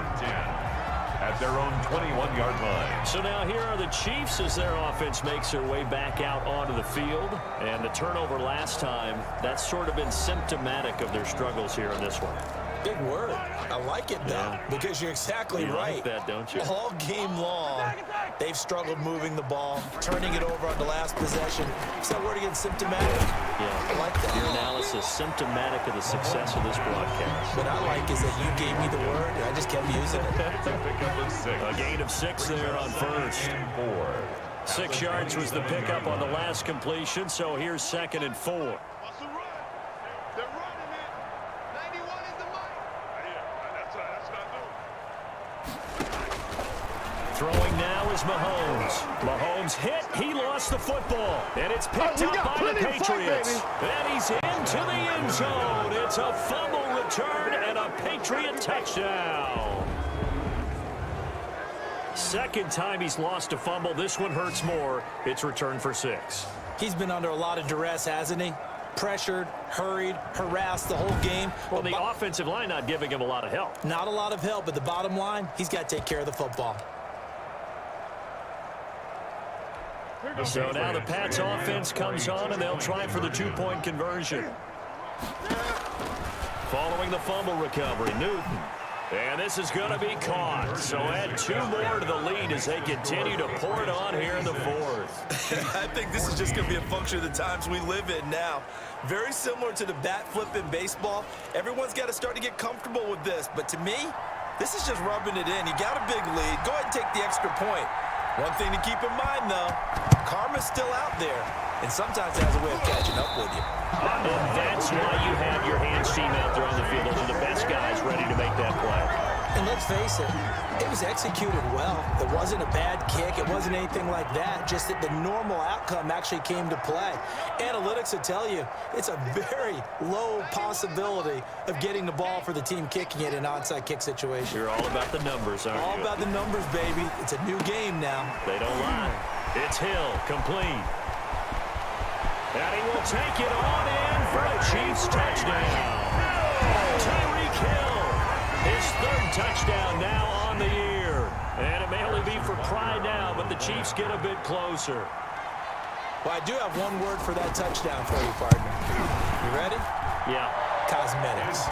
At their own 21-yard line. So now here are the Chiefs as their offense makes their way back out onto the field. And the turnover last time, that's sort of been symptomatic of their struggles here in this one. Big word. I like it, though, because you're exactly right. Like that, don't you? All game long, they've struggled moving the ball, turning it over on the last possession. Is that word again, symptomatic? Yeah. I like that. Your analysis symptomatic of the success of this broadcast. What I like is that you gave me the word, and I just kept using it. A gain of 6 there on first. 6 yards was the pickup on the last completion, so here's 2nd and 4. Throwing now is Mahomes. Mahomes hit. He lost the football. And it's picked up by the Patriots. And he's into the end zone. It's a fumble return and a Patriot touchdown. Second time he's lost a fumble. This one hurts more. It's returned for 6. He's been under a lot of duress, hasn't he? Pressured, hurried, harassed the whole game. Well, the offensive line not giving him a lot of help. Not a lot of help, but the bottom line, he's got to take care of the football. So now the Pats offense comes on, and they'll try for the 2-point conversion. Following the fumble recovery, Newton. And this is going to be caught. So add 2 more to the lead as they continue to pour it on here in the 4th. I think this is just going to be a function of the times we live in now. Very similar to the bat flip in baseball. Everyone's got to start to get comfortable with this. But to me, this is just rubbing it in. You got a big lead. Go ahead and take the extra point. One thing to keep in mind, though, karma's still out there, and sometimes it has a way of catching up with you. And that's why you have your hands team out there on the field. Those are the best guys ready to make that play. And let's face it, it was executed well. It wasn't a bad kick. It wasn't anything like that, just that the normal outcome actually came to play. Analytics will tell you it's a very low possibility of getting the ball for the team kicking it in an onside kick situation. You're all about the numbers, aren't you? All about the numbers, baby. It's a new game now. They don't lie. It's Hill, complete. And he will take it on in for a Chiefs touchdown. Tyreek Hill, his 3rd touchdown now on the year. And it may only be for pride now, but the Chiefs get a bit closer. Well, I do have one word for that touchdown for you, partner. You ready? Yeah. Cosmetics.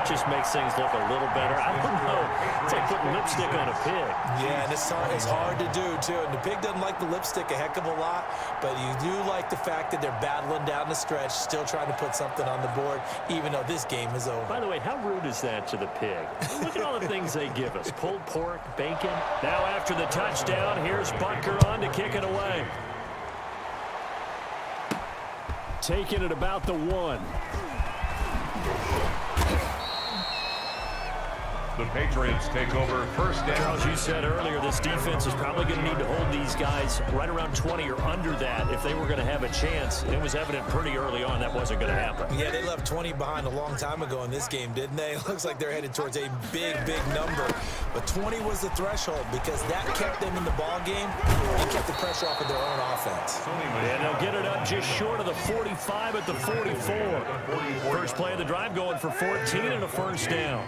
Just makes things look a little better. I don't know. It's like putting lipstick on a pig. Yeah, and it's hard to do, too. And the pig doesn't like the lipstick a heck of a lot, but you do like the fact that they're battling down the stretch, still trying to put something on the board, even though this game is over. By the way, how rude is that to the pig? Look at all the things they give us. Pulled pork, bacon. Now after the touchdown, here's Butker on to kick it away. Taking it about the 1. The Patriots take over first down. Charles, you said earlier this defense is probably going to need to hold these guys right around 20 or under that if they were going to have a chance. It was evident pretty early on that wasn't going to happen. Yeah, they left 20 behind a long time ago in this game, didn't they? It looks like they're headed towards a big, big number. But 20 was the threshold because that kept them in the ball game and kept the pressure off of their own offense. And they'll get it up just short of the 45 at the 44. First play of the drive going for 14 and a first down.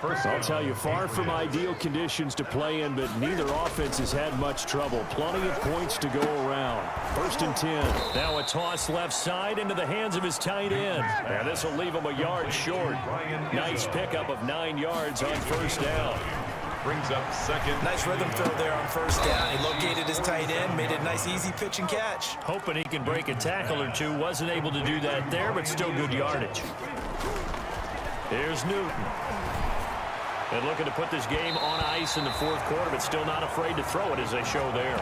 I'll tell you, far from ideal conditions to play in, but neither offense has had much trouble. Plenty of points to go around. 1st and 10. Now a toss left side into the hands of his tight end. And this will leave him a yard short. Nice pickup of 9 yards on 1st down. Brings up 2nd. Nice rhythm throw there on 1st down. He located his tight end, made it a nice easy pitch and catch. Hoping he can break a tackle or two. Wasn't able to do that there, but still good yardage. Here's Newton. And looking to put this game on ice in the 4th quarter, but still not afraid to throw it as they show there.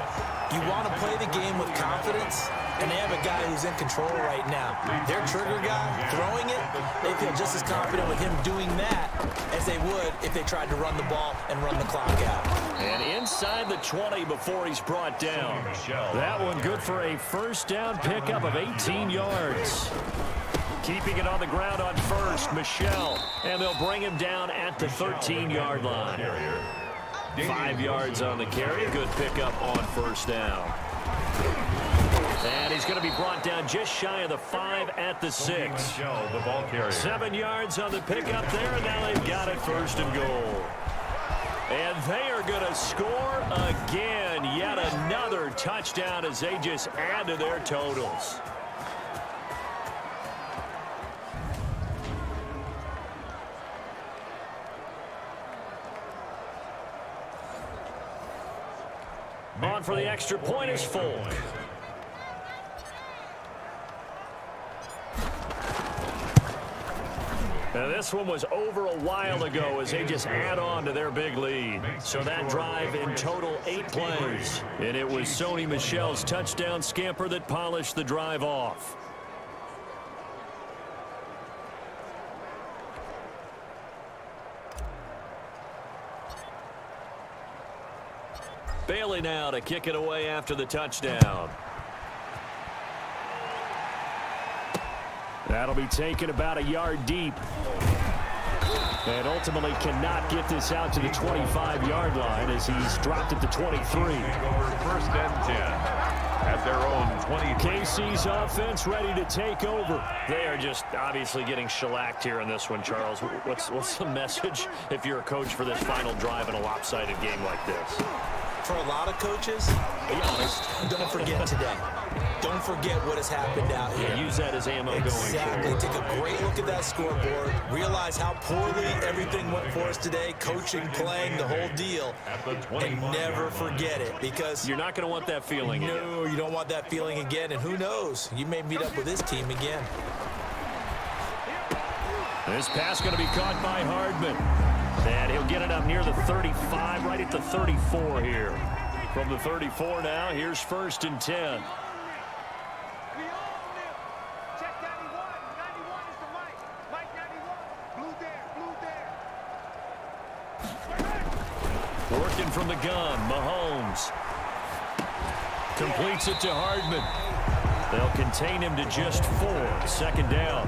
You want to play the game with confidence, and they have a guy who's in control right now. Their trigger guy, throwing it, they feel just as confident with him doing that as they would if they tried to run the ball and run the clock out. And inside the 20 before he's brought down. That one good for a 1st down pickup of 18 yards. Keeping it on the ground on 1st, Michel. And they'll bring him down at the 13-yard line. 5 yards on the carry. Good pickup on 1st down. And he's going to be brought down just shy of the 5 at the 6. 7 yards on the pickup there, and now they've got it 1st and goal. And they are going to score again. Yet another touchdown as they just add to their totals. On for the extra point is Folk. Now this one was over a while ago as they just add on to their big lead. So that drive in total 8 plays. And it was Sony Michel's touchdown scamper that polished the drive off. Bailey now to kick it away after the touchdown. That'll be taken about a yard deep. And ultimately cannot get this out to the 25-yard line as he's dropped it to 23. 1st and 10 at their own 20. KC's offense ready to take over. They are just obviously getting shellacked here in this one, Charles. What's the message if you're a coach for this final drive in a lopsided game like this? For a lot of coaches, be honest, don't forget today. Don't forget what has happened out here. Yeah, use that as ammo going forward. Exactly. Take a great look at that scoreboard. Realize how poorly everything went for us today. Coaching, playing, the whole deal. And never forget it, because you're not going to want that feeling again. No, you don't want that feeling again. And who knows? You may meet up with this team again. This pass going to be caught by Hardman. And he'll get it up near the 35, right at the 34 here. From the 34 now, here's 1st and 10. Working from the gun, Mahomes. Completes it to Hardman. They'll contain him to just 4. 2nd down.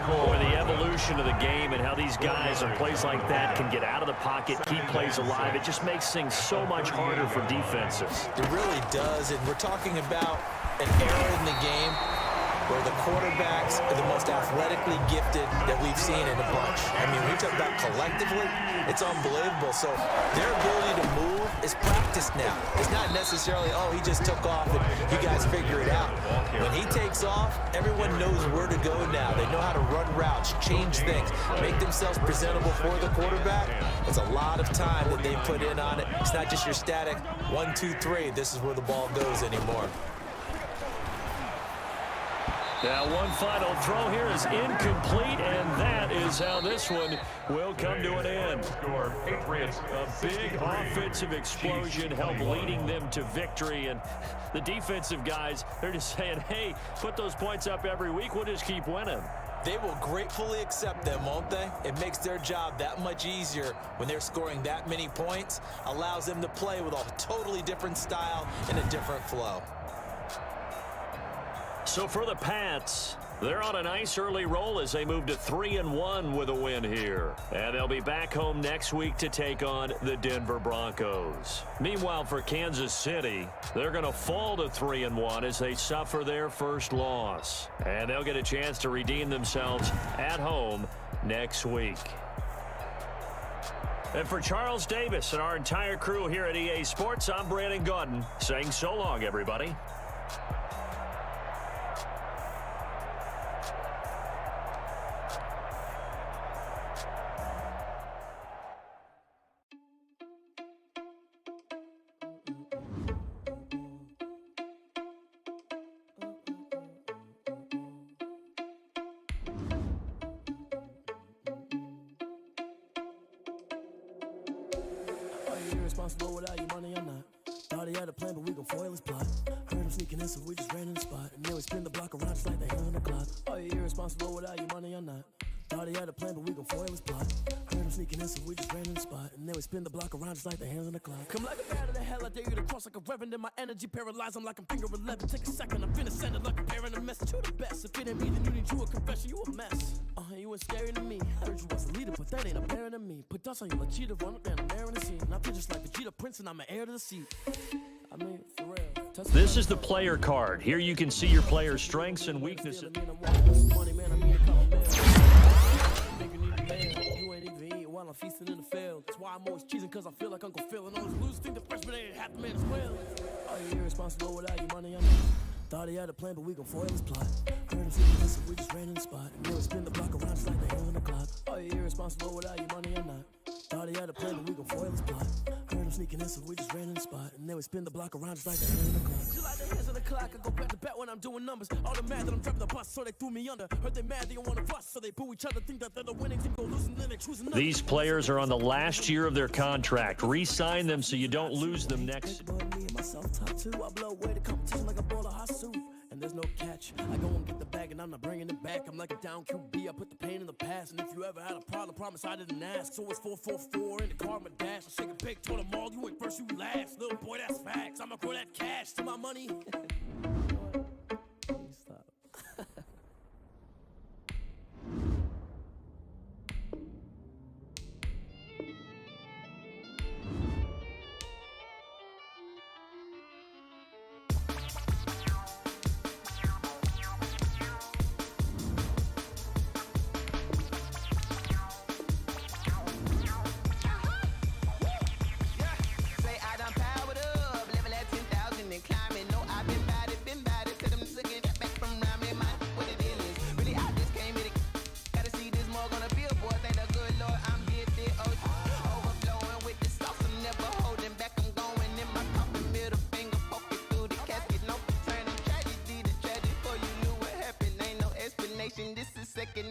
Boy, the evolution of the game and how these guys on plays like that can get out of the pocket, keep plays alive. It just makes things so much harder for defenses. It really does, and we're talking about an era in the game where the quarterbacks are the most athletically gifted that we've seen in a bunch. I mean, we talk about collectively, it's unbelievable. So their ability to move is practiced now. It's not necessarily, oh, he just took off and you guys figure it out. When he takes off, everyone knows where to go now. They know how to run routes, change things, make themselves presentable for the quarterback. It's a lot of time that they put in on it. It's not just your static 1, 2, 3. This is where the ball goes anymore. Now one final throw here is incomplete, and that is how this one will come to an end. A big offensive explosion helped leading them to victory, and the defensive guys, they're just saying, hey, put those points up every week, we'll just keep winning. They will gratefully accept them, won't they? It makes their job that much easier when they're scoring that many points, allows them to play with a totally different style and a different flow. So for the Pats, they're on a nice early roll as they move to 3-1 with a win here. And they'll be back home next week to take on the Denver Broncos. Meanwhile, for Kansas City, they're going to fall to 3-1 as they suffer their first loss. And they'll get a chance to redeem themselves at home next week. And for Charles Davis and our entire crew here at EA Sports, I'm Brandon Gaudin saying so long, everybody. Irresponsible without your money or not. Thought he had a plan, but we gon' foil his plot. Heard him sneaking in, so we just ran in the spot. And then we spin the block around just like the hands on the clock. Are you irresponsible without your money or not? Thought he had a plan, but we gon' foil his plot. Heard him sneaking in, so we just ran in the spot. And then we spin the block around just like the hands on the clock. Come like a bat of the hell, I dare you to cross like a reverend. In my energy paralyzed, I'm like I'm finger 11. Take a second, I'm finna send it like a parent a message. You the best, if it ain't me, then you need you a confession. You a mess. You ain't scary to me. Heard you was a leader, but that ain't apparent to me. Put dust on you like cheetah, run up down the air in the scene. I feel just like Vegeta Prince, and I'm an heir to the seat. I mean, for real. This is the player card. Here you can see your player's strengths and weaknesses. You ain't even eating while I'm feasting in the field. That's why I'm always cheesing, cause I feel like Uncle Phil. And all those losers think the freshman ain't half the man as well. Are you irresponsible without your money or not? Thought he had a plan, but we gon' foil his plot. Heard him sneaking in, so we just ran in the spot. And then we spin the block around just like the hands on the clock. Are you irresponsible without your money or not? Thought he had a plan, but we gon' foil his plot. Heard him sneaking in, so we just ran in the spot. And then we spin the block around just like the hands on the clock. Just like the hands on the clock, I go back to back when I'm doing numbers. All the mad that I'm driving the bus, so they threw me under. Heard they mad, they don't wanna bust, so they boo each other. Think that they're the winning team, go lose, and then they choose another. These players are on the last year of their contract. Re-sign them so you don't lose them next. Me and myself top two, I blow away the competition like a ball of hot soup. And there's no catch. I go and get the bag and I'm not bringing it back. I'm like a down QB, I put the pain in the past. And if you ever had a problem, promise I didn't ask. So it's 444 in the car, my dash. I shake a big, told them all, you ain't first, you last. Little boy, that's facts. I'ma grow that cash to my money. Stop.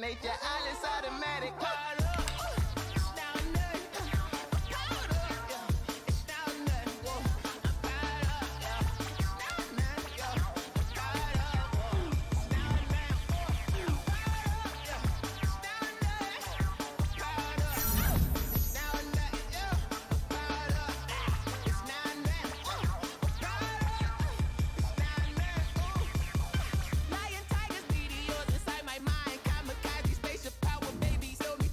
Nature, all is automatic. Lion, tigers, meteors inside my mind. Kamikaze, spaceship power, baby. Show me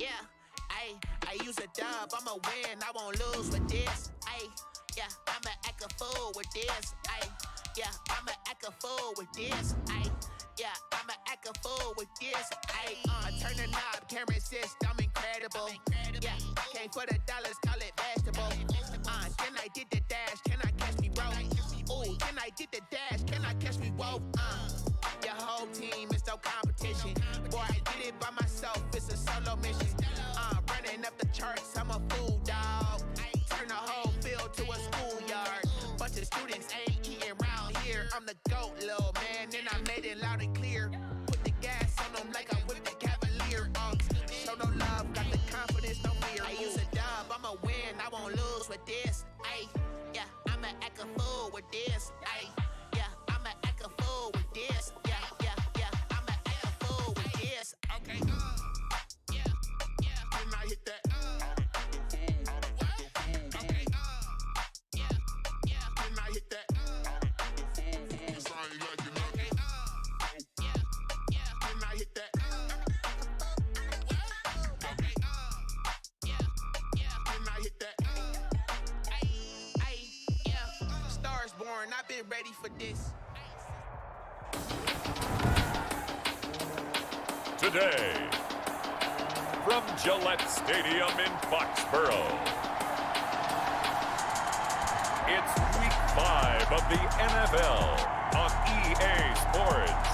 Yeah, I use a dub, I'ma win, I won't lose with this. Yeah, I'ma act a fool with this. Yeah, I'ma act a fool with this. Yeah, I'ma act a fool with this. Turn the knob, can't resist, I'm incredible. Yeah, came for the dollars, call it vegetable. Then I did the dash, can I catch me, bro? Ooh, then I did the dash, can I catch me, whoa? Your whole team is no competition. Boy, I did it by myself, it's a solo mission. Running up the charts, I'm a fool, dog. Turn the whole field to a schoolyard. Bunch of students ain't eating round here. I'm the GOAT, little man, and I made it loud and clear. Put the gas on them like I whipped the Cavalier. Show no love, got the confidence, no fear. I use a dub, I'ma win, I won't lose with this. Yeah, I'ma act a fool with this. Yeah, I'ma act a fool with this. Yeah, I'ma act a fool with this. Okay, yeah, when I hit that. Okay, yeah, when I hit that. I've been ready for this. Today, from Gillette Stadium in Foxborough, it's Week 5 of the NFL on EA Sports.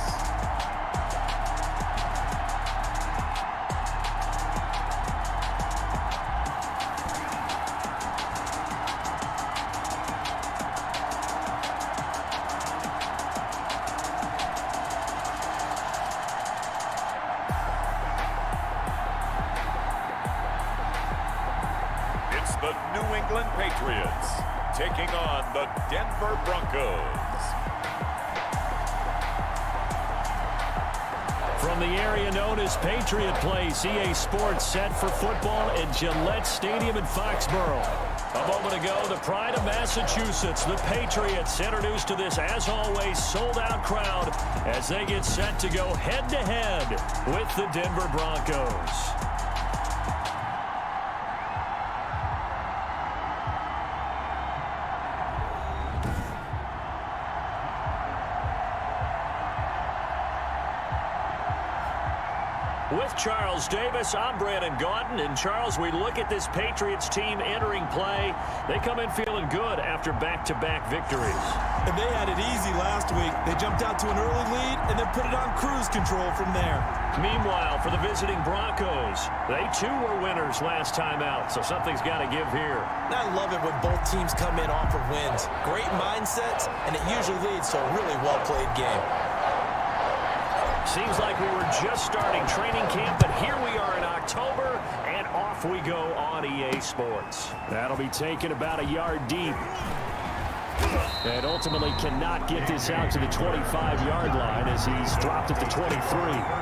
The New England Patriots taking on the Denver Broncos. From the area known as Patriot Place, EA Sports set for football at Gillette Stadium in Foxborough. A moment ago, the pride of Massachusetts, the Patriots, introduced to this, as always, sold-out crowd as they get set to go head-to-head with the Denver Broncos. With Charles Davis, I'm Brandon Gaudin. And Charles, we look at this Patriots team entering play. They come in feeling good after back-to-back victories. And they had it easy last week. They jumped out to an early lead and then put it on cruise control from there. Meanwhile, for the visiting Broncos, they too were winners last time out, so something's got to give here. And I love it when both teams come in off of wins. Great mindsets, and it usually leads to a really well-played game. Seems like we were just starting training camp, but here we are in October, and off we go on EA Sports. That'll be taken about a yard deep. And ultimately cannot get this out to the 25-yard line as he's dropped at the 23.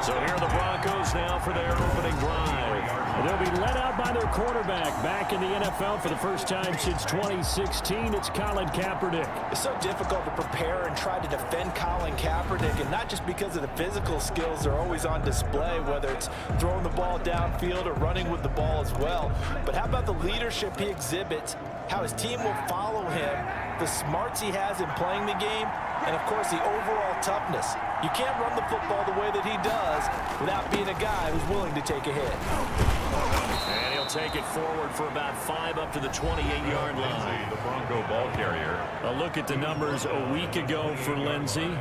So here are the Broncos now for their opening drive. They'll be led out by their quarterback back in the NFL for the first time since 2016. It's Colin Kaepernick. It's so difficult to prepare and try to defend Colin Kaepernick, and not just because of the physical skills they're always on display, whether it's throwing the ball downfield or running with the ball as well. But how about the leadership he exhibits, how his team will follow him, the smarts he has in playing the game, and of course the overall toughness. You can't run the football the way that he does without being a guy who's willing to take a hit. And he'll take it forward for about 5 up to the 28-yard line. The Bronco ball carrier. A look at the numbers a week ago for Lindsey.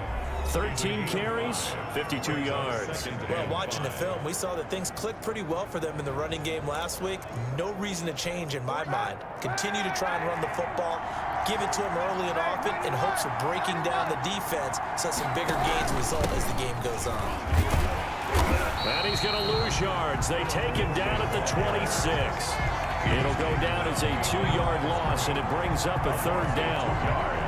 13 carries, 52 yards. Well, watching the film, we saw that things clicked pretty well for them in the running game last week. No reason to change in my mind. Continue to try and run the football, give it to him early and often in hopes of breaking down the defense so some bigger gains result as the game goes on. And he's going to lose yards. They take him down at the 26. It'll go down as a 2-yard loss, and it brings up a 3rd down.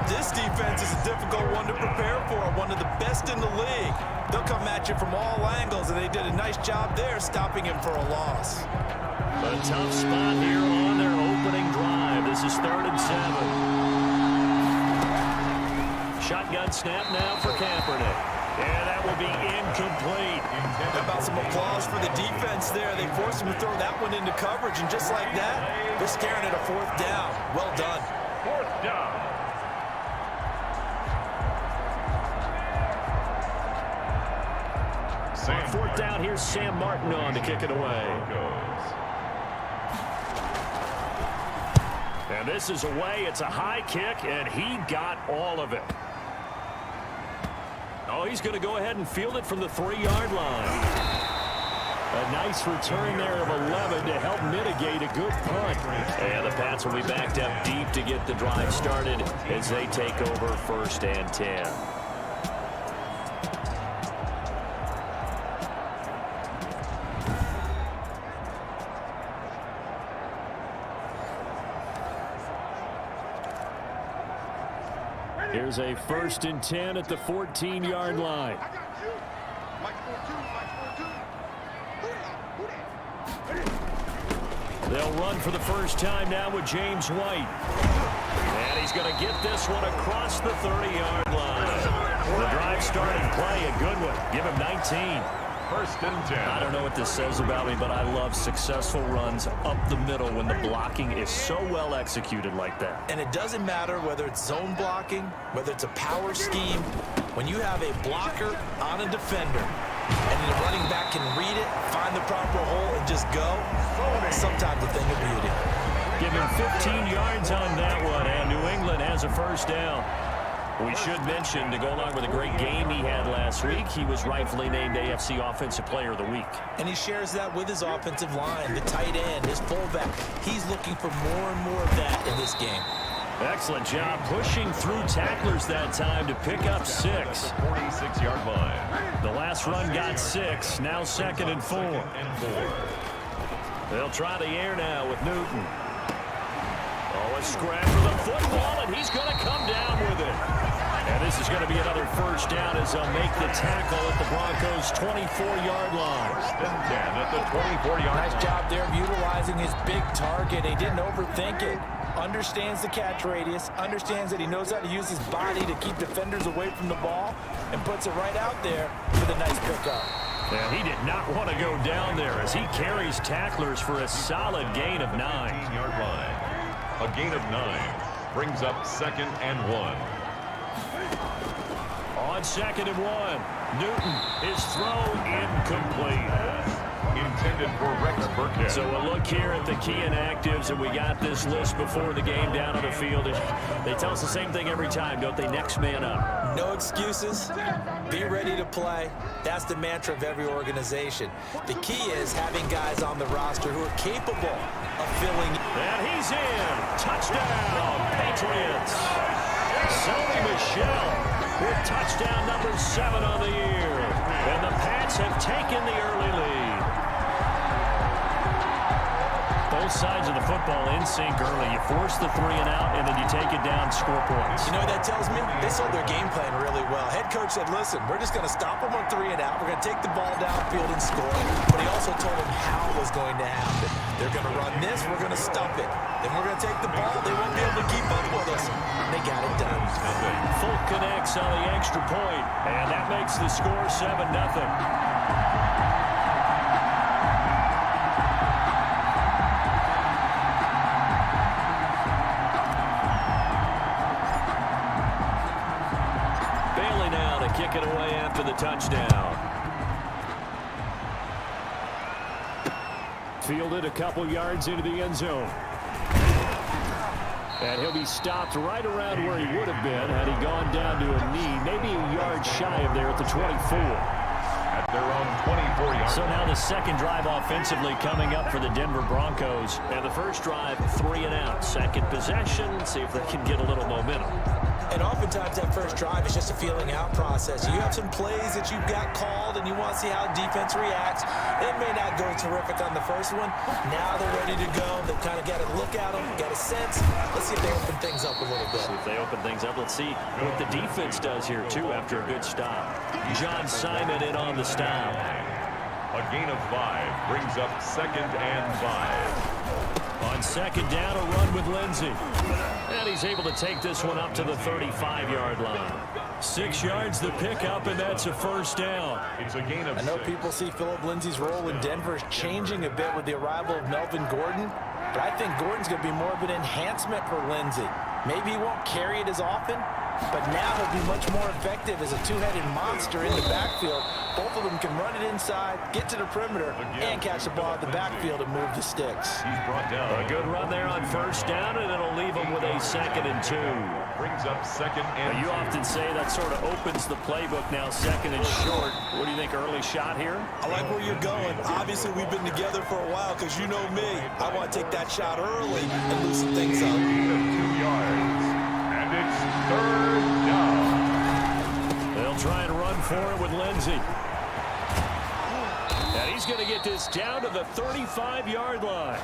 This defense is a difficult one to prepare for, one of the best in the league. They'll come at you from all angles, and they did a nice job there stopping him for a loss. A tough spot here on their opening drive. This is 3rd and 7. Shotgun snap now for Kaepernick. And that will be incomplete. How about some applause for the defense there? They forced him to throw that one into coverage, and just like that, they're staring at a 4th down. Well done. 4th down. On 4th down, here's Sam Martin on to kick it away. And this is away. It's a high kick, and he got all of it. Oh, he's going to go ahead and field it from the 3-yard line. A nice return there of 11 to help mitigate a good punt. And the Pats will be backed up deep to get the drive started as they take over 1st and 10. Here's a 1st and 10 at the 14-yard line. They'll run for the first time now with James White. And he's going to get this one across the 30-yard line. The drive starting play, a good one. Give him 19. 1st and 10. I don't know what this says about me, but I love successful runs up the middle when the blocking is so well executed like that. And it doesn't matter whether it's zone blocking, whether it's a power scheme. When you have a blocker on a defender and the running back can read it, find the proper hole, and just go, sometimes a thing of beauty. Give him 15 yards on that one, and New England has a 1st down. We should mention, to go along with a great game he had last week, he was rightfully named AFC Offensive Player of the Week. And he shares that with his offensive line, the tight end, his fullback. He's looking for more and more of that in this game. Excellent job pushing through tacklers that time to pick up 6. 46-yard line. The last run got 6, now 2nd and 4. They'll try the air now with Newton. Oh, a scrap for the football, and he's going to come down with it. And this is going to be another 1st down as they'll make the tackle at the Broncos' 24-yard line. 1st and 10 at the 24-yard line. Nice job there of utilizing his big target. He didn't overthink it. Understands the catch radius, understands that he knows how to use his body to keep defenders away from the ball, and puts it right out there with a nice pickup. And he did not want to go down there as he carries tacklers for a solid gain of 9. 15-yard line. A gain of 9 brings up 2nd and 1. On 2nd and 1, Newton, his throw incomplete. Intended for Rex Burkhead. So a look here at the key inactives, and we got this list before the game down on the field. They tell us the same thing every time, don't they? Next man up. No excuses. Be ready to play. That's the mantra of every organization. The key is having guys on the roster who are capable of filling. And he's in. Touchdown, Patriots. Sony Michel with touchdown number 7 on the year. And the Pats have taken the early lead. Both sides of the football in sync early. You force the 3 and out, and then you take it down, score points. You know what that tells me? They sold their game plan really well. Head coach said, listen, we're just going to stop them on 3 and out. We're going to take the ball downfield and score. But he also told them how it was going to happen. They're going to run this. We're going to stop it. Then we're going to take the ball. They won't be able to keep up with us. And they got it done. Full connects on the extra point, and that makes the score 7-0. Kick it away after the touchdown. Fielded a couple yards into the end zone. And he'll be stopped right around where he would have been had he gone down to a knee, maybe a yard shy of there at the 24. At their own 24-yard. So now the second drive offensively coming up for the Denver Broncos. And the first drive, 3 and out. Second possession, see if they can get a little momentum. And oftentimes that first drive is just a feeling out process. You have some plays that you've got called and you want to see how defense reacts. It may not go terrific on the first one. Now they're ready to go. They've kind of got to look at them, got a sense. Let's see if they open things up a little bit. See if they open things up. Let's see what the defense does here, too, after a good stop. John Simon in on the stop. A gain of 5 brings up 2nd and 5. On second down, a run with Lindsey. And he's able to take this one up to the 35-yard line. 6 yards the pickup, and that's a first down. It's a gain of 6. I know people see Philip Lindsay's role in Denver is changing a bit with the arrival of Melvin Gordon, but I think Gordon's going to be more of an enhancement for Lindsay. Maybe he won't carry it as often, but now he'll be much more effective as a two-headed monster in the backfield. Both of them can run it inside, get to the perimeter, and catch the ball at the backfield and move the sticks. He's brought down. A good run there on first down, and it'll leave him with a 2nd and 2. Brings up 2nd and 2. You often say that sort of opens the playbook now, 2nd and short. What do you think, early shot here? I like where you're going. Obviously, we've been together for a while because you know me. I want to take that shot early and loosen things up. 2 yards. And it's 3rd down. They'll try and run for it with Lindsey. And he's going to get this down to the 35-yard line.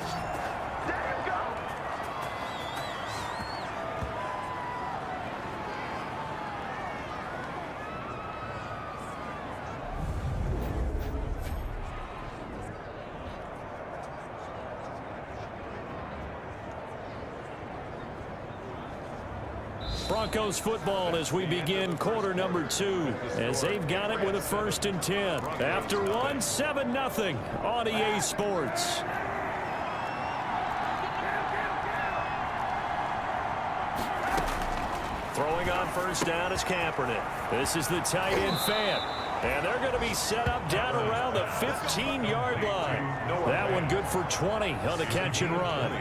Broncos football as we begin quarter number 2, as they've got it with a 1st and 10. After 1, 7-0 on EA Sports. Throwing on first down is Kaepernick. This is the tight end fan. And they're going to be set up down around the 15-yard line. That one good for 20 on the catch and run.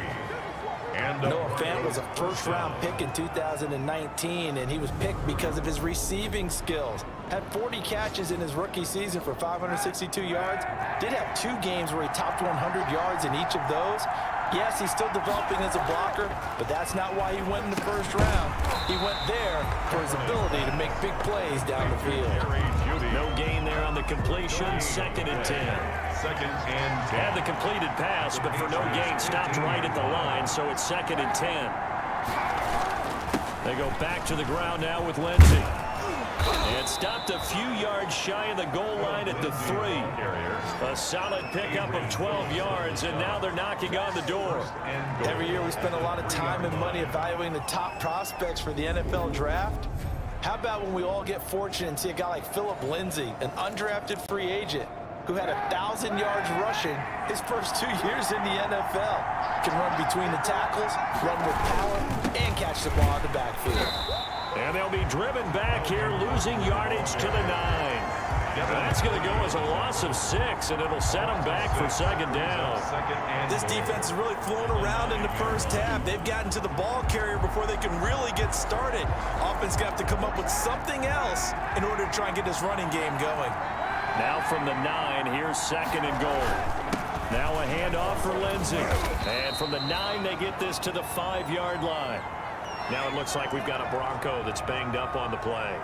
Noah Fant was a first-round pick in 2019, and he was picked because of his receiving skills. Had 40 catches in his rookie season for 562 yards. Did have 2 games where he topped 100 yards in each of those. Yes, he's still developing as a blocker, but that's not why he went in the first round. He went there for his ability to make big plays down the field. No gain there on the completion, 2nd and 10. 2nd and 10. Had the completed pass, but for no gain, stopped right at the line, so it's 2nd and 10. They go back to the ground now with Lindsey. And stopped a few yards shy of the goal line at the 3. A solid pickup of 12 yards, and now they're knocking on the door. Every year we spend a lot of time and money evaluating the top prospects for the NFL draft. How about when we all get fortunate and see a guy like Philip Lindsay, an undrafted free agent, who had 1,000 yards rushing his first 2 years in the NFL. Can run between the tackles, run with power, and catch the ball in the backfield. And they'll be driven back here, losing yardage to the 9. That's going to go as a loss of 6, and it'll set them back for 2nd down. This defense has really flown around in the first half. They've gotten to the ball carrier before they can really get started. Offense got to come up with something else in order to try and get this running game going. Now from the 9, here's 2nd and goal. Now a handoff for Lindsey. And from the 9, they get this to the 5-yard line. Now it looks like we've got a Bronco that's banged up on the play.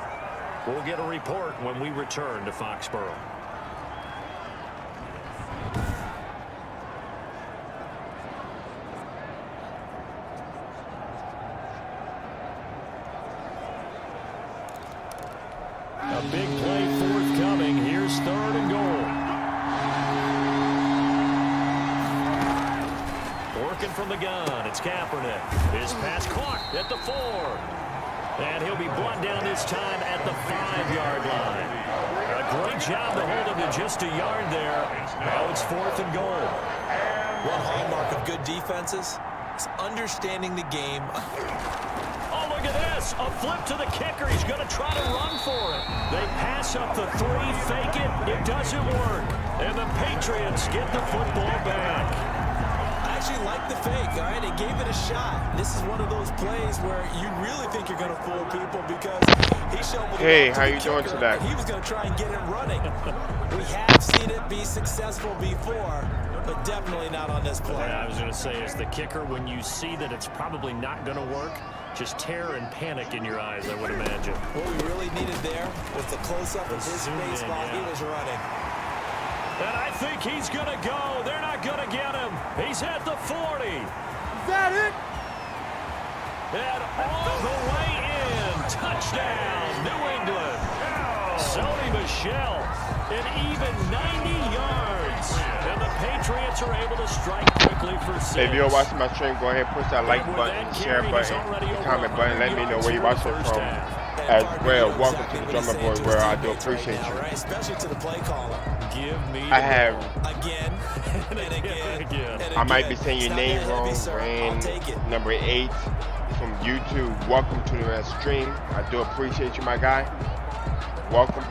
We'll get a report when we return to Foxborough. A big play forthcoming. Here's 3rd and goal. Working from the gun, it's Kaepernick. His pass caught at the 4. And he'll be brought down this time at the 5-yard line. A great job to hold him to just a yard there. Now it's 4th and goal. One hallmark of good defenses is understanding the game. Oh, look at this. A flip to the kicker. He's going to try to run for it. They pass up the 3, fake it. It doesn't work. And the Patriots get the football back. I actually like the fake, all right? They gave it a shot. This is one of those plays where you really think you're going to fool people because he shoveled Hey, it how you doing today? He was going to try and get it running. We have seen it be successful before, but definitely not on this play. Yeah, I was going to say, as the kicker, when you see that it's probably not going to work, just terror and panic in your eyes, I would imagine. What we really needed there was the close-up of his face while he was running. And I think he's going to go. They're not going to get him. He's at the 40. Is that it? And all the way in. Touchdown, New England. Sony Michel, an even 90 yards. And the Patriots are able to strike quickly for 6. If you're watching my stream, go ahead and push that like button, share button, comment button. Let me know where you're watching from as well. Welcome to the Drummer Boy World. I do appreciate you. Especially to the play caller. I have again and again. I might be saying your name wrong. Rand number 8 from YouTube. Welcome to the stream. I do appreciate you, my guy. Welcome.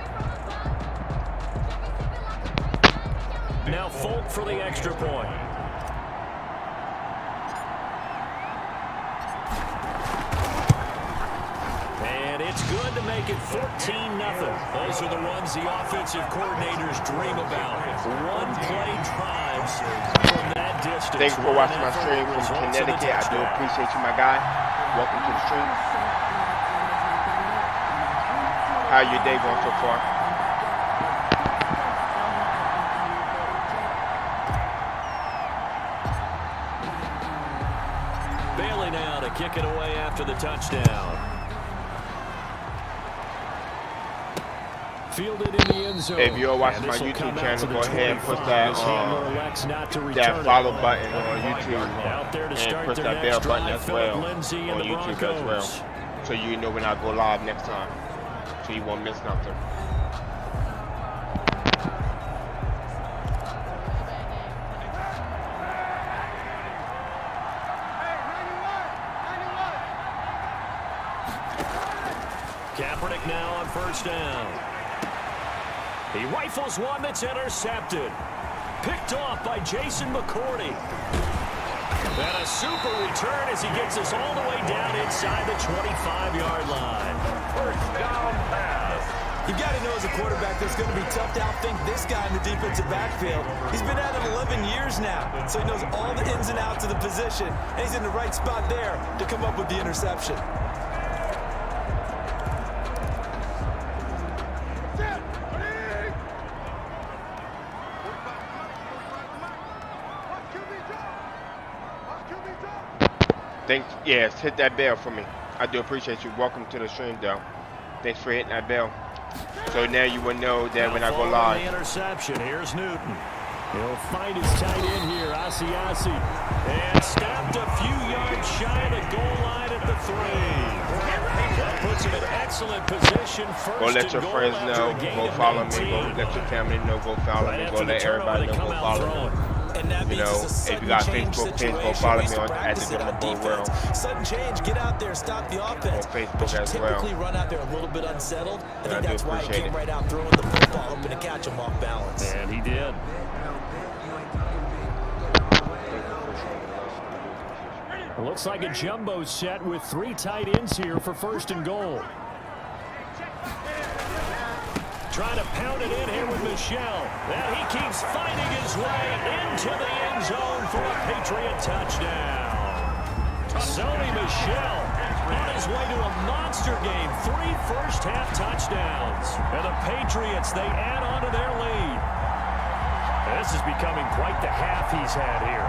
Now Folk for the extra point. And it's good to make it 14-0. Those are the ones the offensive coordinators dream about. One-play drives from that distance. Thanks for watching my stream from Connecticut. I do appreciate you, my guy. Welcome to the stream. How your day going so far? Bailey now to kick it away after the touchdown. Fielded in the end zone. If you're watching my YouTube channel, go ahead and push that follow button on YouTube and push that bell button as well on YouTube as well, so you know when I go live next time, so you won't miss nothing. Kaepernick now on first down. He rifles one that's intercepted. Picked off by Jason McCourty. And a super return as he gets us all the way down inside the 25-yard line. First down pass. You got to know as a quarterback that it's going to be tough to outthink this guy in the defensive backfield. He's been at it 11 years now, so he knows all the ins and outs of the position, and he's in the right spot there to come up with the interception. Yes, hit that bell for me. I do appreciate you. Welcome to the stream, though. Thanks for hitting that bell. So now you will know that when I go live. The interception. Here's Newton. He'll find his tight end here, Asiasi. And stopped a few yards shy of the goal line at the 3. That puts him in excellent position. Go let your friends know. Go follow me. Go let your family know. Go follow me. Go let everybody know. Go follow me. You know, if you got Facebook page, go follow me at the Drummer Boy World. Sudden change, get out there, stop the offense. On Facebook as well. Typically run out there a little bit unsettled. I think that's why he came right out throwing the football, hoping to catch him off balance. And he did. It looks like a jumbo set with 3 tight ends here for first and goal. Trying to pound it in here with Michel. And he keeps fighting his way into the end zone for a Patriot touchdown. Sony Michel on his way to a monster game. 3 first-half touchdowns. And the Patriots, they add on to their lead. This is becoming quite the half he's had here.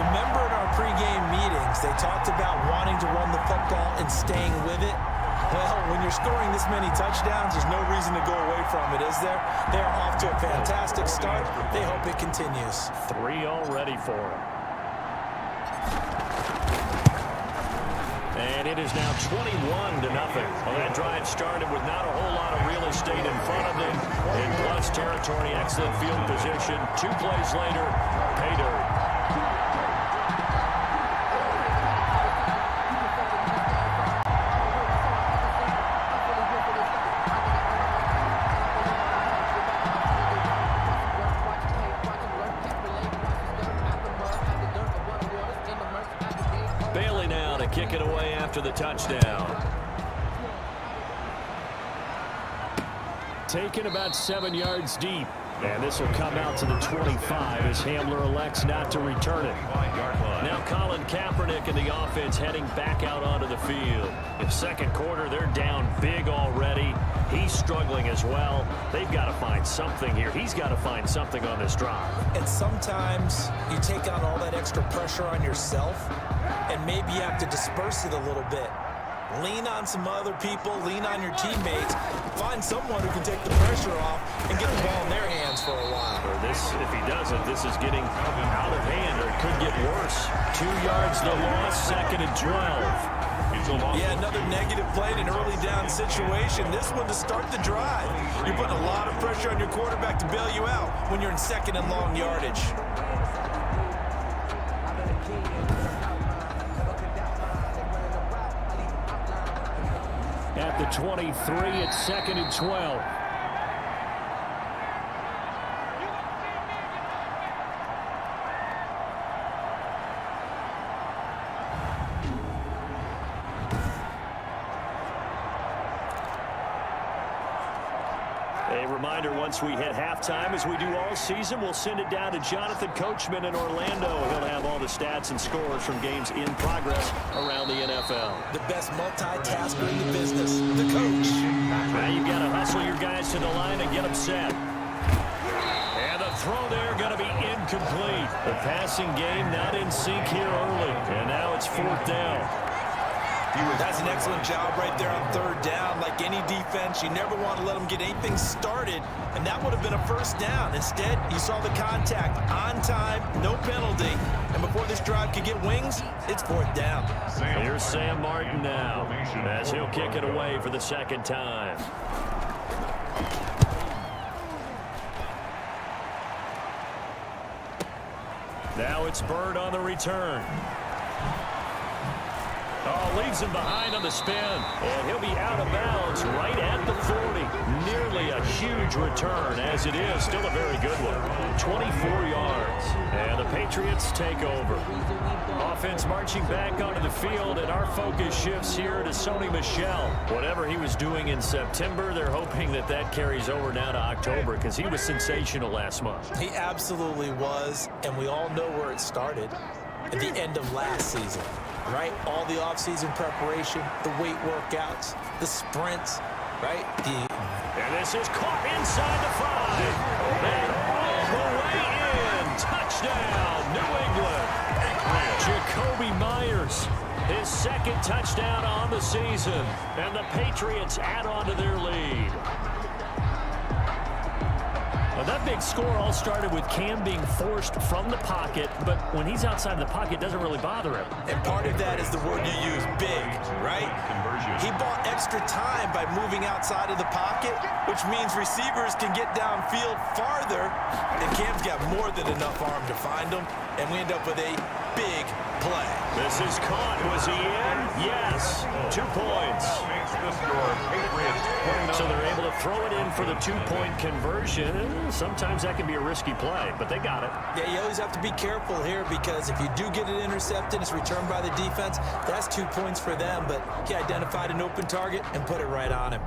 Remember in our pregame meetings, they talked about wanting to run the football and staying with it. Well, when you're scoring this many touchdowns, there's no reason to go away from it, is there? They're off to a fantastic start. They hope it continues. 3 already for them. And it is now 21-0. Well, that drive started with not a whole lot of real estate in front of them. In plus territory, excellent field position. 2 plays later, pay dirt. Kick it away after the touchdown. Taken about 7 yards deep. And this will come out to the 25 as Hamler elects not to return it. Now Colin Kaepernick and the offense heading back out onto the field. In second quarter, they're down big already. He's struggling as well. They've got to find something here. He's got to find something on this drive. And sometimes you take on all that extra pressure on yourself, and maybe you have to disperse it a little bit. Lean on some other people. Lean on your teammates. Find someone who can take the pressure off and get the ball in their hands for a while. Or this, if he doesn't, this is getting out of hand, or it could get worse. 2 yards the loss, 2nd and 12. Yeah, another negative play in an early down situation. This one to start the drive. You're putting a lot of pressure on your quarterback to bail you out when you're in 2nd and long yardage. At the 23, it's 2nd and 12. A reminder, once we hit halftime, as we do all season, we'll send it down to Jonathan Coachman in Orlando. He'll have all the stats and scores from games in progress around the NFL. The best multitasker in the business, the coach. Now you've got to hustle your guys to the line and get them set. And the throw there going to be incomplete. The passing game not in sync here early. And now it's 4th down. That's an excellent job right there on 3rd down. Like any defense, you never want to let them get anything started, and that would have been a 1st down. Instead, you saw the contact on time, no penalty, and before this drive could get wings, it's 4th down. Here's Sam Martin now, as he'll kick it away for the 2nd time. Now it's Bird on the return. Oh, leaves him behind on the spin, and he'll be out of bounds right at the 40. Nearly a huge return, as it is still a very good one. 24 yards, and the Patriots take over. Offense marching back onto the field, and our focus shifts here to Sony Michel. Whatever he was doing in September, they're hoping that that carries over now to October, because he was sensational last month. He absolutely was, and we all know where it started at the end of last season. Right? All the offseason preparation, the weight workouts, the sprints, right? And this is caught inside the 5. And all the way in. Touchdown, New England. Jacoby Myers, his 2nd touchdown on the season. And the Patriots add on to their lead. Well, that big score all started with Cam being forced from the pocket, but when he's outside of the pocket, it doesn't really bother him. And part of that is the word you use, big, right? He bought extra time by moving outside of the pocket, which means receivers can get downfield farther, and Cam's got more than enough arm to find them, and we end up with a big play. This is caught. Was he in? Yes. 2 points. So they're able to throw it in for the 2-point conversion. Sometimes that can be a risky play, but they got it. Yeah, you always have to be careful here, because if you do get it intercepted, it's returned by the defense, that's 2 points for them, but he identified an open target and put it right on him.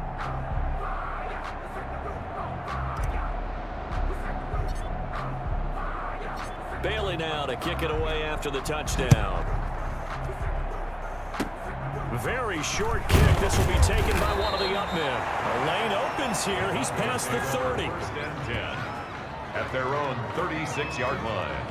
Bailey now to kick it away after the touchdown. Very short kick. This will be taken by one of the up men. A lane opens here. He's past the 30. At their own 36-yard line.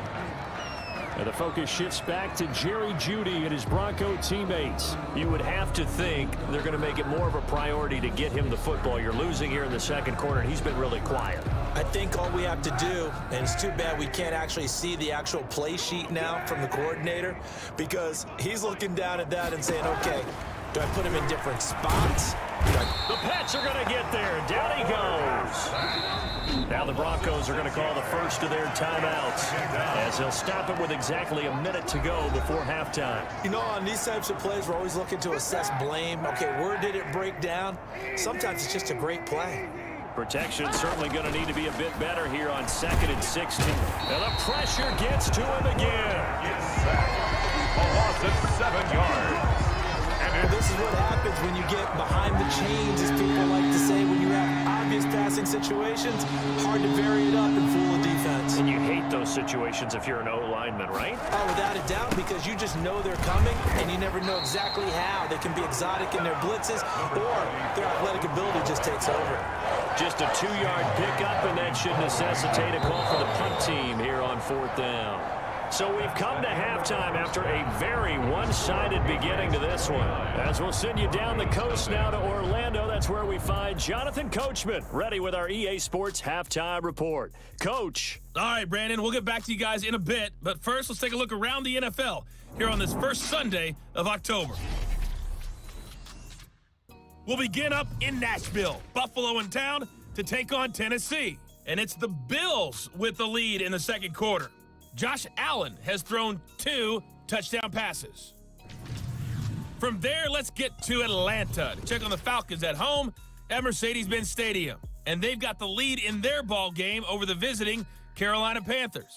And the focus shifts back to Jerry Jeudy and his Bronco teammates. You would have to think they're going to make it more of a priority to get him the football. You're losing here in the 2nd quarter, and he's been really quiet. I think all we have to do, and it's too bad we can't actually see the actual play sheet now from the coordinator, because he's looking down at that and saying, okay, do I put him in different spots? The Pats are going to get there. Down he goes. Now the Broncos are going to call the first of their timeouts, as they'll stop it with exactly a minute to go before halftime. You know, on these types of plays, we're always looking to assess blame. Okay, where did it break down? Sometimes it's just a great play. Protection certainly going to need to be a bit better here on 2nd and 16. And the pressure gets to him again. A loss of 7 yards. Well, this is what happens when you get behind the chains, as people like to say, when you have obvious passing situations. Hard to vary it up and fool a defense. And you hate those situations if you're an O-lineman, right? Oh, without a doubt, because you just know they're coming, and you never know exactly how. They can be exotic in their blitzes, or their athletic ability just takes over. Just a 2-yard pickup, and that should necessitate a call for the punt team here on 4th down. So we've come to halftime after a very one-sided beginning to this one. As we'll send you down the coast now to Orlando, that's where we find Jonathan Coachman, ready with our EA Sports Halftime Report. Coach. All right, Brandon, we'll get back to you guys in a bit. But first, let's take a look around the NFL here on this first Sunday of October. We'll begin up in Nashville. Buffalo in town to take on Tennessee. And it's the Bills with the lead in the second quarter. Josh Allen has thrown 2 touchdown passes. From there, let's get to Atlanta to check on the Falcons at home at Mercedes-Benz Stadium. And they've got the lead in their ball game over the visiting Carolina Panthers.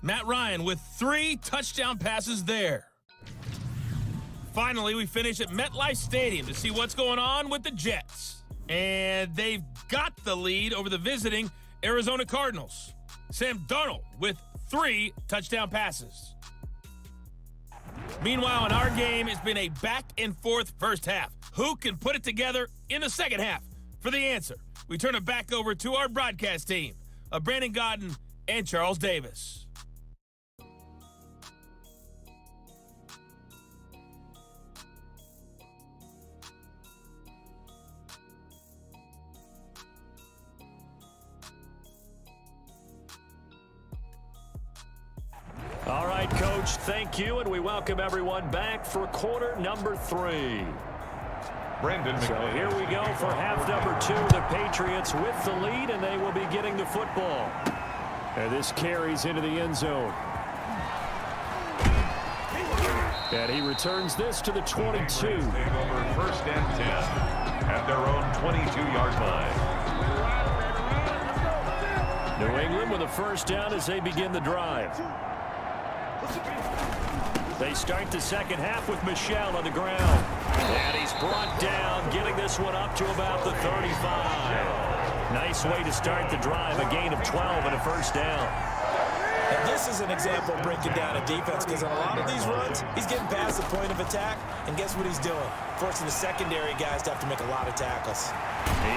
Matt Ryan with 3 touchdown passes there. Finally, we finish at MetLife Stadium to see what's going on with the Jets. And they've got the lead over the visiting Arizona Cardinals. Sam Darnold with 3 touchdown passes. Meanwhile, in our game, it's been a back-and-forth first half. Who can put it together in the second half? For the answer, we turn it back over to our broadcast team of Brandon Godden and Charles Davis. All right, Coach, thank you, and we welcome everyone back for quarter number 3. Brandon So here we go for half number 2. The Patriots with the lead, and they will be getting the football. And this carries into the end zone. And he returns this to the 22. Take over first and 10 at their own 22-yard line. New England with a first down as they begin the drive. They start the second half with Michel on the ground. And he's brought down, getting this one up to about the 35. Nice way to start the drive, a gain of 12 and a first down. And this is an example of breaking down a defense, because on a lot of these runs, he's getting past the point of attack, and guess what he's doing? Forcing the secondary guys to have to make a lot of tackles.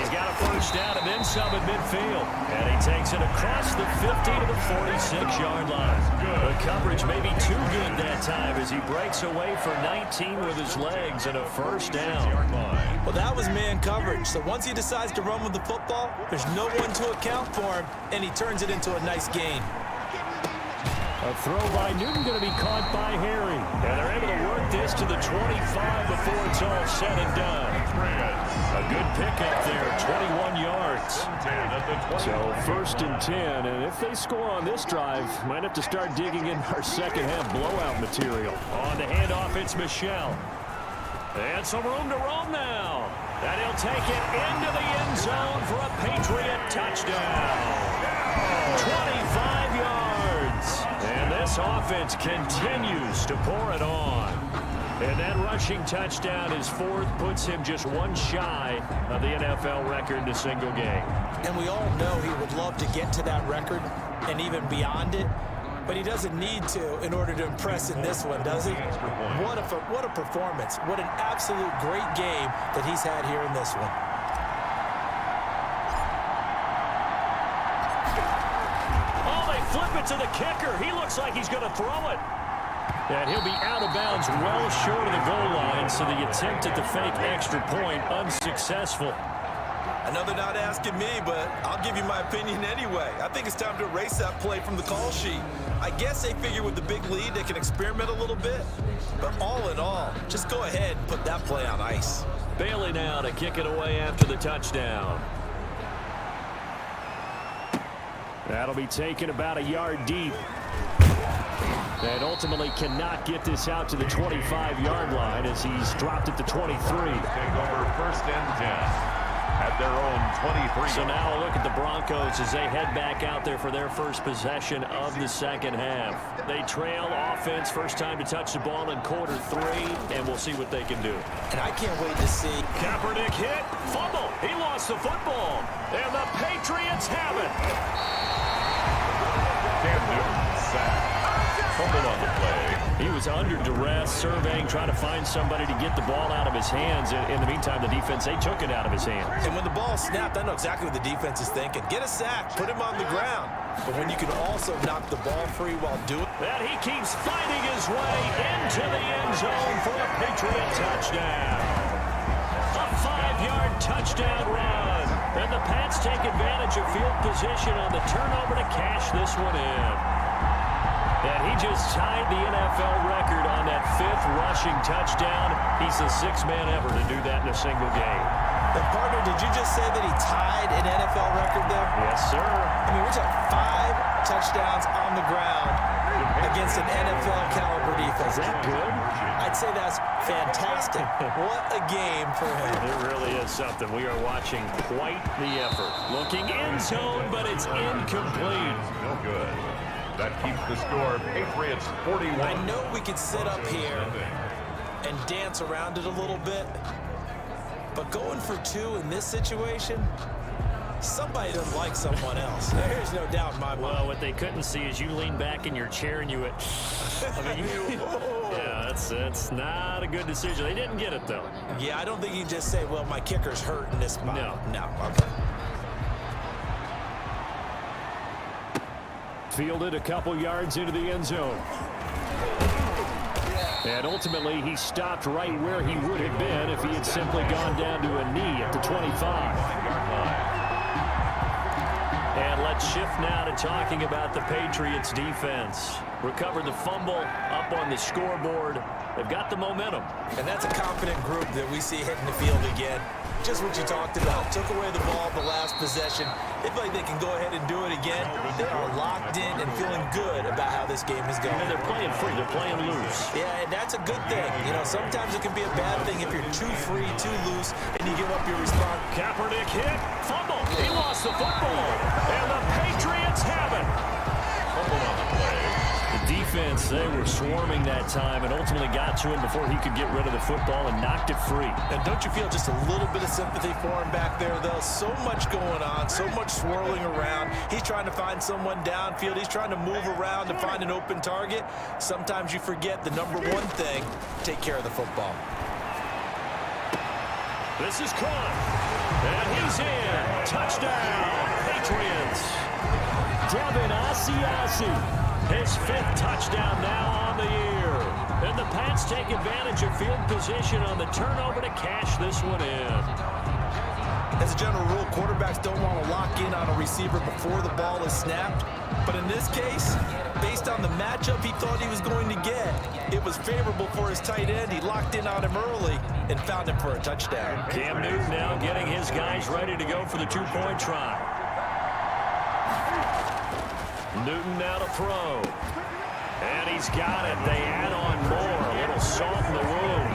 He's got a first down and then some at midfield. And he takes it across the 50 to the 46-yard line. The coverage may be too good that time as he breaks away for 19 with his legs and a first down. Well, that was man coverage. So once he decides to run with the football, there's no one to account for him, and he turns it into a nice gain. A throw by Newton going to be caught by Harry. And they're able to work this to the 25 before it's all said and done. A good pickup there, 21 yards. So first and 10, and if they score on this drive, might have to start digging in our second half blowout material. On the handoff, it's Michel. And some room to roam now. And he'll take it into the end zone for a Patriot touchdown. 25 yards. And this offense continues to pour it on. And that rushing touchdown, his 4th, puts him just one shy of the NFL record in a single game. And we all know he would love to get to that record and even beyond it, but he doesn't need to in order to impress in this one, does he? What a performance. What an absolute great game that he's had here in this one. Flip it to the kicker. He looks like he's going to throw it. And he'll be out of bounds well short of the goal line, so the attempt at the fake extra point unsuccessful. I know they're not asking me, but I'll give you my opinion anyway. I think it's time to erase that play from the call sheet. I guess they figure with the big lead they can experiment a little bit. But all in all, just go ahead and put that play on ice. Bailey now to kick it away after the touchdown. That'll be taken about a yard deep. And ultimately cannot get this out to the 25-yard line as he's dropped at the 23. Take over first and 10 at their own 23. So now a look at the Broncos as they head back out there for their first possession of the second half. They trail offense, first time to touch the ball in quarter 3, and we'll see what they can do. And I can't wait to see. Kaepernick hit, fumble. He lost the football, and the Patriots have it. Cam Newton sacked. Fumble on the play. He was under duress, surveying, trying to find somebody to get the ball out of his hands. In the meantime, the defense, they took it out of his hands. And when the ball snapped, I know exactly what the defense is thinking. Get a sack, put him on the ground. But when you can also knock the ball free while doing that, he keeps finding his way into the end zone for a Patriot touchdown. A 5-yard touchdown run. And the Pats take advantage of field position on the turnover to cash this one in. And he just tied the NFL record on that 5th rushing touchdown. He's the 6th man ever to do that in a single game. And partner, did you just say that he tied an NFL record there? Yes, sir. I mean, we're talking 5 touchdowns on the ground against an NFL caliber defense. Is that good? I'd say that's fantastic. What a game for him. It really is something. We are watching quite the effort. Looking end zone, but it's incomplete. No good. That keeps the score. Patriots 41. I know we could sit up here and dance around it a little bit, but going for 2 in this situation, somebody doesn't like someone else. There's no doubt in my mind. Well, what they couldn't see is you lean back in your chair and you went, I mean, yeah, that's not a good decision. They didn't get it, though. Yeah, I don't think you can just say, well, my kicker's hurt in this spot. No. Okay. Fielded a couple yards into the end zone. And ultimately, he stopped right where he would have been if he had simply gone down to a knee at the 25. And let's shift now to talking about the Patriots defense. Recovered the fumble, up on the scoreboard. They've got the momentum. And that's a confident group that we see hitting the field again. Just what you talked about. Took away the ball the last possession. They feel like they can go ahead and do it again. They are locked in and feeling good about how this game is going. And they're playing free. They're playing loose. Yeah, and that's a good thing. You know, sometimes it can be a bad thing if you're too free, too loose, and you give up your response. Kaepernick hit. Fumble. He lost the football. And the Patriots have it. Fumble on the play. The defense, they were swarming that time and ultimately got to him before he could get rid of the football and knocked it free. And don't you feel just a little bit of sympathy for him back there, though? So much going on, so much swirling around. He's trying to find someone downfield. He's trying to move around to find an open target. Sometimes you forget the number one thing, take care of the football. This is caught. And he's in. Touchdown, Patriots. Devin Asiasi. His 5th touchdown now on the year. And the Pats take advantage of field position on the turnover to cash this one in. As a general rule, quarterbacks don't want to lock in on a receiver before the ball is snapped. But in this case, based on the matchup he thought he was going to get, it was favorable for his tight end. He locked in on him early and found him for a touchdown. Cam Newton now getting his guys ready to go for the 2-point try. Newton now to throw. And he's got it. They add on more. A little salt in the wound.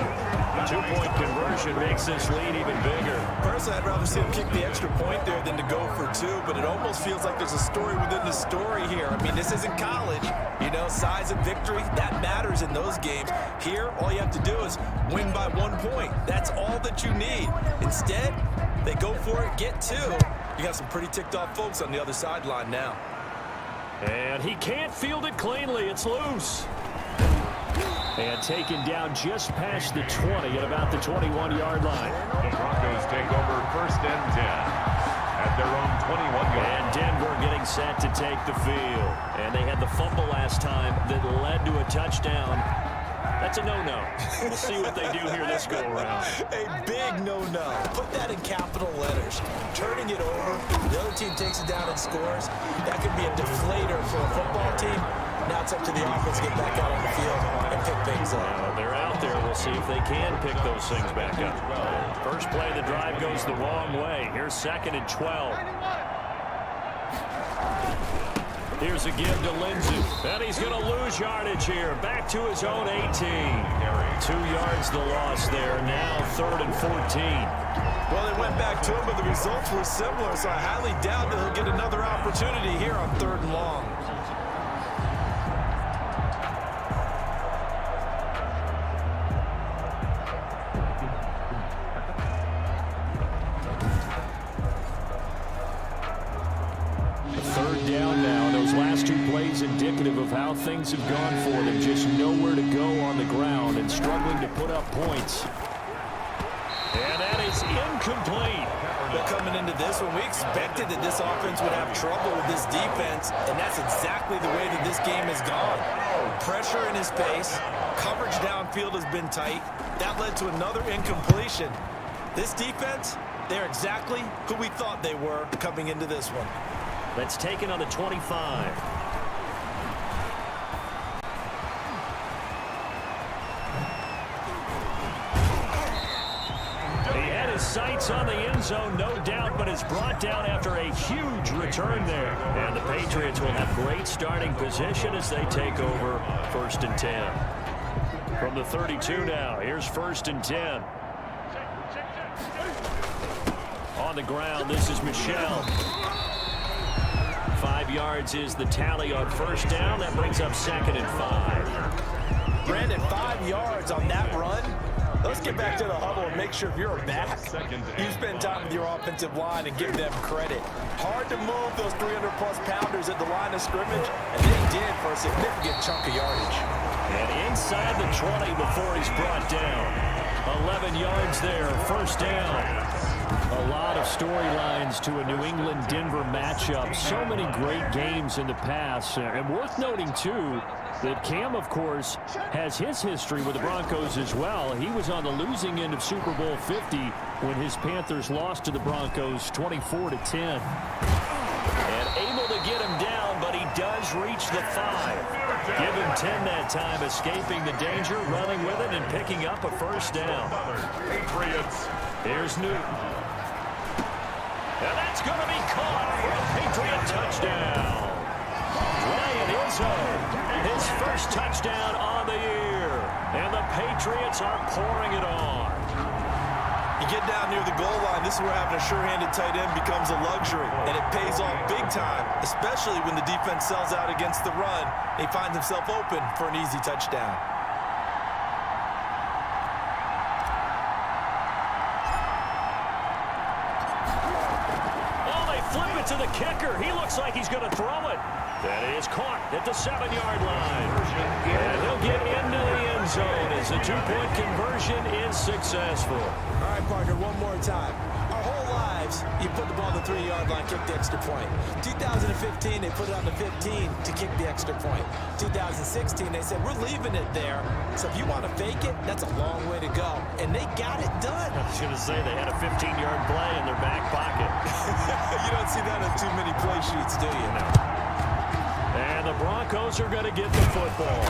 The 2-point conversion makes this lead even bigger. Personally, I'd rather see him kick the extra point there than to go for 2, but it almost feels like there's a story within the story here. I mean, this isn't college. You know, size of victory, that matters in those games. Here, all you have to do is win by 1 point. That's all that you need. Instead, they go for it, get 2. You got some pretty ticked off folks on the other sideline now. And he can't field it cleanly. It's loose. And taken down just past the 20 at about the 21-yard line. The Broncos take over 1st and 10 at their own 21-yard line. And Denver getting set to take the field. And they had the fumble last time that led to a touchdown. That's a no-no. We'll see what they do here this go-around. A big no-no. Put that in capital letters. Turning it over, the other team takes it down and scores. That could be a deflator for a football team. Now it's up to the offense to get back out on the field and pick things up. They're out there. We'll see if they can pick those things back up. First play of the drive goes the wrong way. Here's 2nd and 12. Here's a give to Lindsey. And he's going to lose yardage here. Back to his own 18. 2 yards the loss there. Now 3rd and 14. Well, they went back to him, but the results were similar, so I highly doubt that he'll get another opportunity here on 3rd and long. plays indicative of how things have gone for them. Just nowhere to go on the ground and struggling to put up points. And that is incomplete. Well, coming into this one, we expected that this offense would have trouble with this defense, and that's exactly the way that this game has gone. Pressure in his face, coverage downfield has been tight. That led to another incompletion. This defense, they're exactly who we thought they were coming into this one. That's taken on the 25. Sights on the end zone, no doubt, but is brought down after a huge return there. And the Patriots will have great starting position as they take over 1st and 10. From the 32 now, here's 1st and 10. On the ground, this is Michel. 5 yards is the tally on 1st down. That brings up 2nd and 5. Brandon, 5 yards on that run. Let's get back to the huddle and make sure if you're a back, you spend time with your offensive line and give them credit. Hard to move those 300-plus pounders at the line of scrimmage, and they did for a significant chunk of yardage. And inside the 20 before he's brought down. 11 yards there, 1st down. A lot of storylines to a New England-Denver matchup. So many great games in the past. And worth noting, too, that Cam, of course, has his history with the Broncos as well. He was on the losing end of Super Bowl 50 when his Panthers lost to the Broncos 24-10. And able to get him down, but he does reach the 5. Give him 10 that time, escaping the danger, running with it, and picking up a 1st down. Patriots. Here's Newton. And that's going to be caught for a Patriot touchdown. Ryan Izzo, his 1st touchdown on the year. And the Patriots are pouring it on. You get down near the goal line, this is where having a sure-handed tight end becomes a luxury. And it pays off big time, especially when the defense sells out against the run. And he finds himself open for an easy touchdown. Flip it to the kicker. He looks like he's going to throw it. That is caught at the 7-yard line. And he'll get into the end zone as the 2-point conversion is successful. All right, partner, one more time. Our whole lives, you put the ball on the 3-yard line, kick the extra point. 2015, they put it on the 15 to kick the extra point. 2016, they said, we're leaving it there. So if you want to fake it, that's a long way to go. And they got it done. I was going to say they had a 15-yard play in their back pocket. You don't see that on too many play sheets, do you? No. And the Broncos are going to get the football.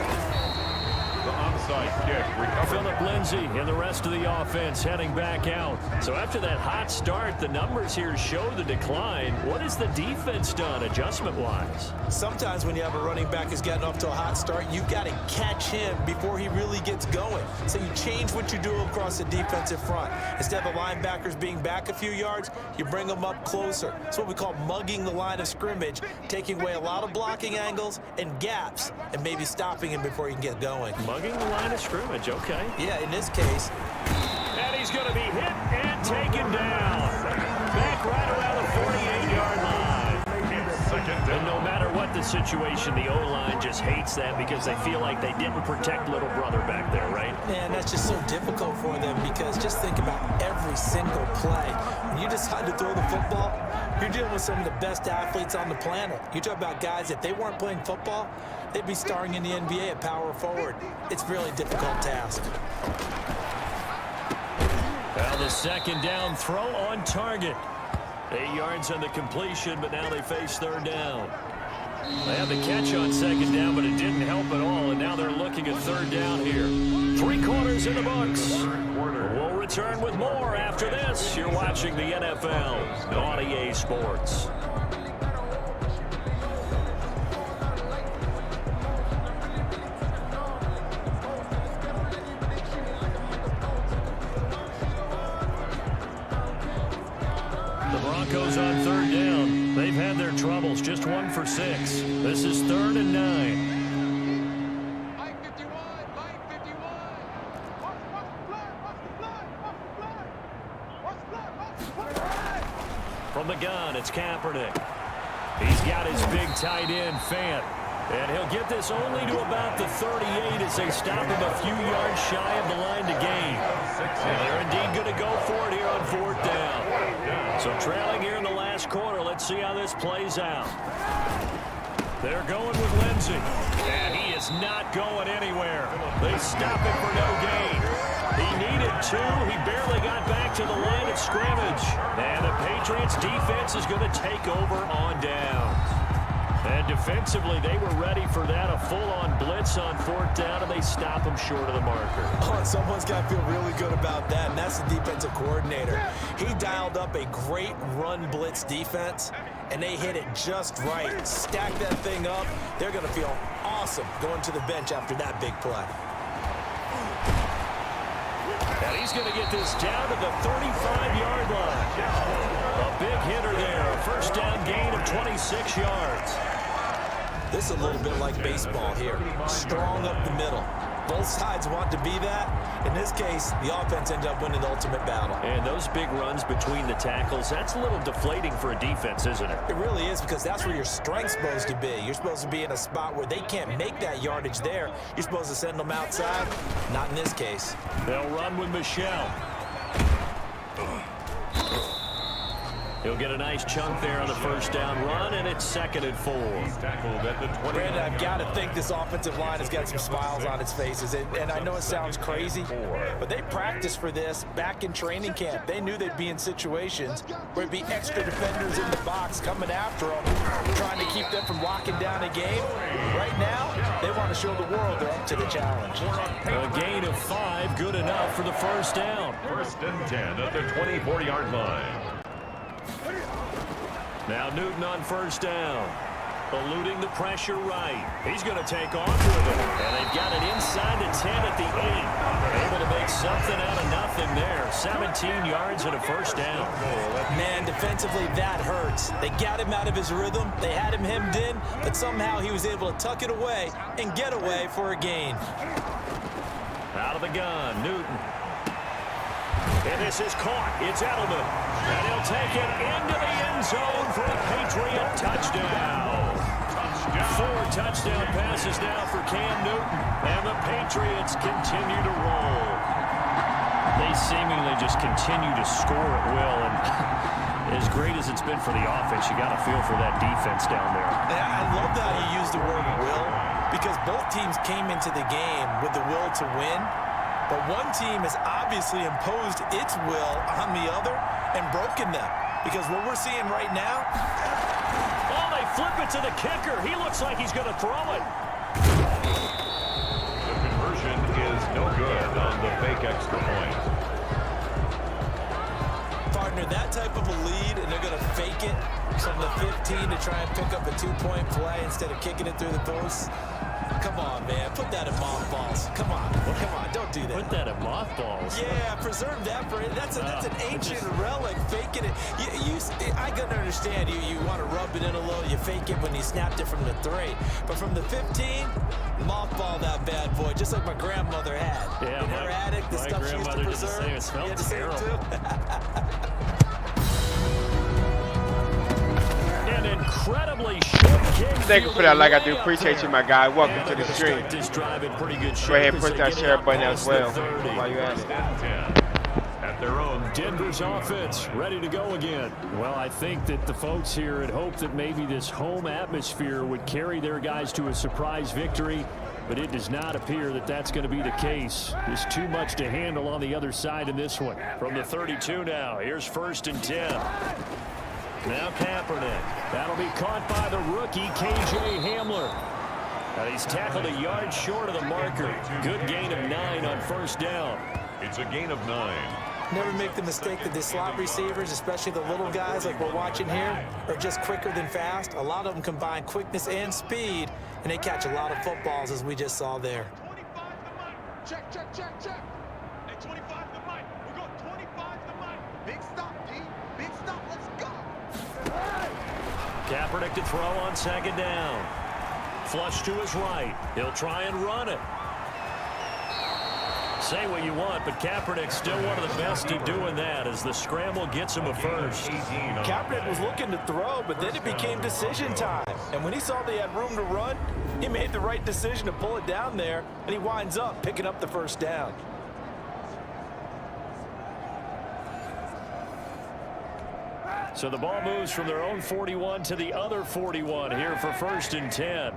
The onside kick recovered. Philip Lindsay and the rest of the offense heading back out. So after that hot start, the numbers here show the decline. What has the defense done adjustment-wise? Sometimes when you have a running back who's getting off to a hot start, you've got to catch him before he really gets going. So you change what you do across the defensive front. Instead of the linebackers being back a few yards, you bring them up closer. It's what we call mugging the line of scrimmage, taking away a lot of blocking angles and gaps, and maybe stopping him before he can get going. Mugging the line of scrimmage, okay. Yeah, in this case. And he's going to be hit and taken down. Back right around the 48-yard line. And no matter what the situation, the O-line just hates that because they feel like they didn't protect little brother back there, right? Man, that's just so difficult for them because just think about every single play. When you decide to throw the football, you're dealing with some of the best athletes on the planet. You talk about guys, if they weren't playing football, they'd be starring in the NBA at power forward. It's a really difficult task. Well, the 2nd down throw on target. 8 yards on the completion, but now they face 3rd down. They had the catch on 2nd down, but it didn't help at all, and now they're looking at 3rd down here. 3 quarters in the books. We'll return with more after this. You're watching the NFL on EA Sports. Broncos on 3rd down. They've had their troubles, just 1 for 6. This is 3rd and 9. From the gun, it's Kaepernick. He's got his big tight end, Fant. And he'll get this only to about the 38 as they stop him a few yards shy of the line to gain. And they're indeed going to go for it here on 4th down. So trailing here in the last quarter. Let's see how this plays out. They're going with Lindsey. And he is not going anywhere. They stop him for no gain. He needed 2. He barely got back to the line of scrimmage. And the Patriots defense is going to take over on downs. And defensively, they were ready for that, a full-on blitz on 4th down, and they stop him short of the marker. Oh, and someone's got to feel really good about that, and that's the defensive coordinator. He dialed up a great run blitz defense, and they hit it just right. Stack that thing up. They're going to feel awesome going to the bench after that big play. And he's going to get this down to the 35-yard line. A big hitter there. A first down gain of 26 yards. This is a little bit like baseball here. Strong up the middle. Both sides want to be that. In this case, the offense ended up winning the ultimate battle. And those big runs between the tackles, that's a little deflating for a defense, isn't it? It really is, because that's where your strength's supposed to be. You're supposed to be in a spot where they can't make that yardage there. You're supposed to send them outside. Not in this case. They'll run with Michelle. He'll get a nice chunk there on the first down run, and it's 2nd and 4. Brandon, I've got to think this offensive line has got some smiles on its faces. And I know it sounds crazy, but they practiced for this back in training camp. They knew they'd be in situations where it'd be extra defenders in the box coming after them, trying to keep them from locking down a game. Right now, they want to show the world they're up to the challenge. A gain of 5, good enough for the first down. 1st and 10 at the 24-yard line. Now Newton on first down. Eluding the pressure right. He's going to take off with it. And they've got it inside the 10 at the 8. Able to make something out of nothing there. 17 yards and a first down. Man, defensively, that hurts. They got him out of his rhythm. They had him hemmed in, but somehow he was able to tuck it away and get away for a gain. Out of the gun, Newton. And this is caught. It's Edelman. And he'll take it into the end zone for a Patriot touchdown. 4 touchdown passes now for Cam Newton. And the Patriots continue to roll. They seemingly just continue to score at will. And as great as it's been for the offense, you got to feel for that defense down there. And I love that you use the word will, because both teams came into the game with the will to win. But one team has obviously imposed its will on the other and broken them. Because what we're seeing right now... Oh, they flip it to the kicker. He looks like he's going to throw it. The conversion is no good on the fake extra point. Partner, that type of a lead, and they're going to fake it from the 15 to try and pick up a 2-point play instead of kicking it through the post. Come on, man. Put that in mothballs. Come on. Come on. Don't do that. Put that in mothballs. Yeah, preserve that for it. That's an ancient relic. Faking it. I can understand you want to rub it in a little. You fake it when you snapped it from the 3. But from the 15, mothball that bad boy, just like my grandmother had. Yeah, in her attic, the stuff she used to preserve. It smelled terrible. An incredibly short kick. Thank you for that, like I do. Appreciate you, my guy. Welcome to the stream. Go ahead and push that share button as well while you're at it. At their own Denver's offense ready to go again. Well, I think that the folks here had hoped that maybe this home atmosphere would carry their guys to a surprise victory, but it does not appear that that's going to be the case. There's too much to handle on the other side in this one. From the 32 now, here's 1st and 10. Now Kaepernick. That'll be caught by the rookie, K.J. Hamler. And he's tackled a yard short of the marker. Good gain of 9 on first down. It's a gain of 9. Never make the mistake that the slot receivers, especially the little guys like we're watching here, are just quicker than fast. A lot of them combine quickness and speed, and they catch a lot of footballs, as we just saw there. 25 the mic. Check, check, check, check. Hey, 25 the mic. We got 25 the mic. Big stop, D. Big stop. Let's go. Kaepernick to throw on 2nd down. Flush to his right. He'll try and run it. Say what you want, but Kaepernick's still one of the best at doing that as the scramble gets him a first. Kaepernick was looking to throw, but then it became decision time. And when he saw they had room to run, he made the right decision to pull it down there, and he winds up picking up the first down. So the ball moves from their own 41 to the other 41 here for 1st and 10.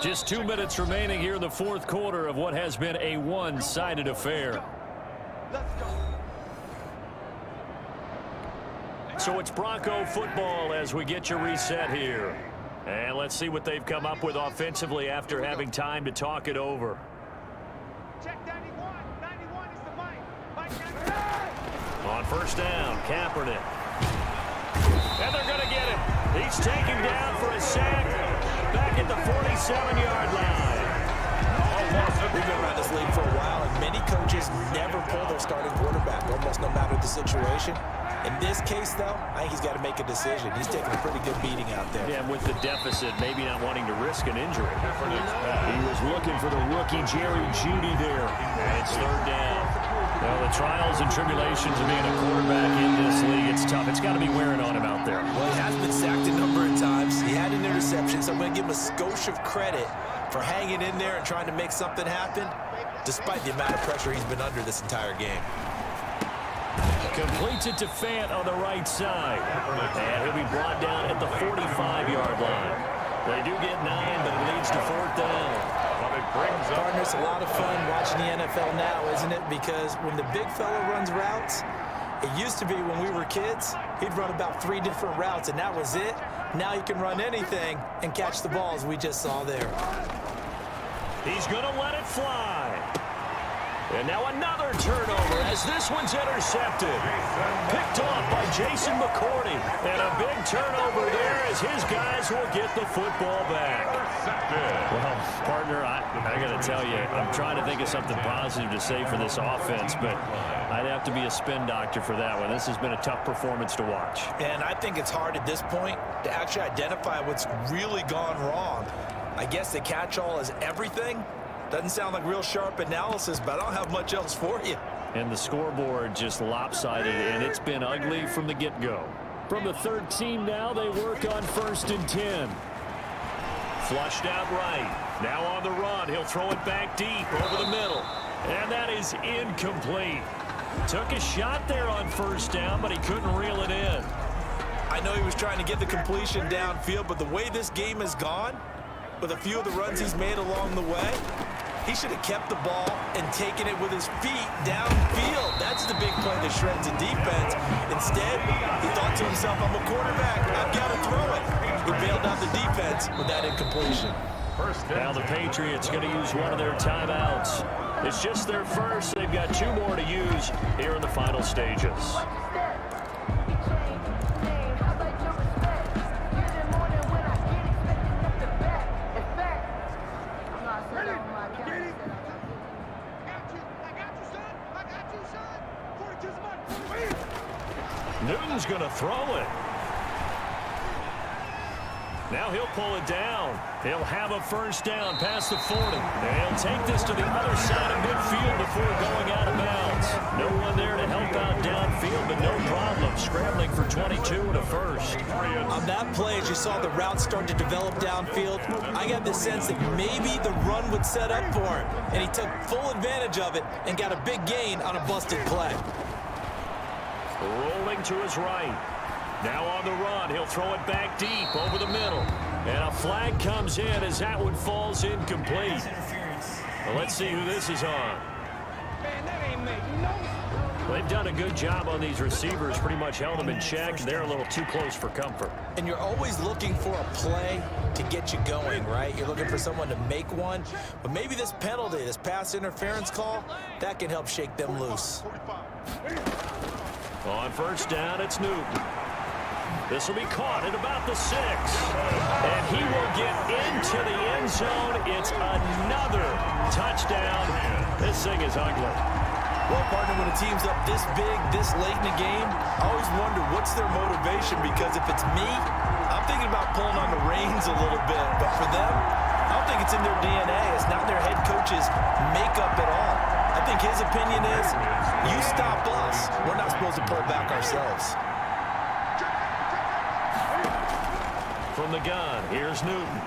Just 2 minutes remaining here in the 4th quarter of what has been a one-sided affair. So it's Bronco football as we get you reset here. And let's see what they've come up with offensively after having time to talk it over. Check 91. 91 is the mic. On 1st down, Kaepernick. And they're going to get him. He's taken down for a sack back at the 47-yard line. We've been around this league for a while, and many coaches never pull their starting quarterback, almost no matter the situation. In this case, though, I think he's got to make a decision. He's taking a pretty good beating out there. Yeah, with the deficit, maybe not wanting to risk an injury. He was looking for the rookie Jerry Jeudy there. And it's 3rd down. Well, the trials and tribulations of being a quarterback in this league, it's tough. It's got to be wearing on him out there. Well, he has been sacked a number of times. He had an interception, so I'm going to give him a skosh of credit for hanging in there and trying to make something happen, despite the amount of pressure he's been under this entire game. Completes it to Fant on the right side. And he'll be brought down at the 45-yard line. They do get 9, but it leads to 4th down. Partner, it's a lot of fun watching the NFL now, isn't it? Because when the big fella runs routes, it used to be when we were kids, he'd run about 3 different routes, and that was it. Now he can run anything and catch the balls we just saw there. He's going to let it fly. And now another turnover as this one's intercepted. Picked off by Jason McCourty. And a big turnover there as his guys will get the football back. Well, partner, I got to tell you, I'm trying to think of something positive to say for this offense, but I'd have to be a spin doctor for that one. This has been a tough performance to watch. And I think it's hard at this point to actually identify what's really gone wrong. I guess the catch-all is everything. Doesn't sound like real sharp analysis, but I don't have much else for you. And the scoreboard just lopsided, and it's been ugly from the get-go. From the 13 now, they work on 1st and 10. Flushed out right. Now on the run. He'll throw it back deep over the middle. And that is incomplete. Took a shot there on 1st down, but he couldn't reel it in. I know he was trying to get the completion downfield, but the way this game has gone, with a few of the runs he's made along the way, he should have kept the ball and taken it with his feet downfield. That's the big play that shreds the defense. Instead, he thought to himself, I'm a quarterback. I've got to throw it. He bailed out the defense with that incompletion. Now the Patriots going to use one of their timeouts. It's just their first. They've got 2 more to use here in the final stages. Newton's going to throw it. Now he'll pull it down. He'll have a 1st down past the 40. And he'll take this to the other side of midfield before going out of bounds. No one there to help out downfield, but no problem. Scrambling for 22 and a 1st. On that play, as you saw the route start to develop downfield, I got the sense that maybe the run would set up for him. And he took full advantage of it and got a big gain on a busted play. Rolling to his right. Now on the run, he'll throw it back deep over the middle. And a flag comes in as that one falls incomplete. Well, let's see who this is on. They've done a good job on these receivers, pretty much held them in check. They're a little too close for comfort. And you're always looking for a play to get you going, right? You're looking for someone to make one. But maybe this penalty, this pass interference call, that can help shake them loose. On 1st down, it's Newton. This will be caught at about the 6. And he will get into the end zone. It's another touchdown. This thing is ugly. Well, partner, when a team's up this big, this late in the game, I always wonder what's their motivation, because if it's me, I'm thinking about pulling on the reins a little bit. But for them, I don't think it's in their DNA. It's not their head coach's makeup at all. I think his opinion is, you stop us, we're not supposed to pull back ourselves. from the gun. Here's Newton.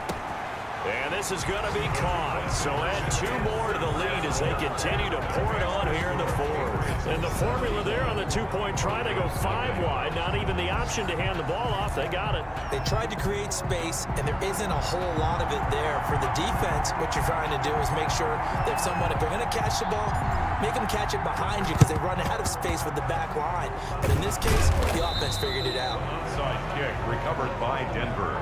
And this is going to be caught. So add 2 more to the lead as they continue to pour it on here in the fourth. And the formula there on the 2-point try, they go 5 wide. Not even the option to hand the ball off. They got it. They tried to create space, and there isn't a whole lot of it there. For the defense, what you're trying to do is make sure that if they're going to catch the ball, make them catch it behind you because they run out of space with the back line. But in this case, the offense figured it out. Onside kick recovered by Denver.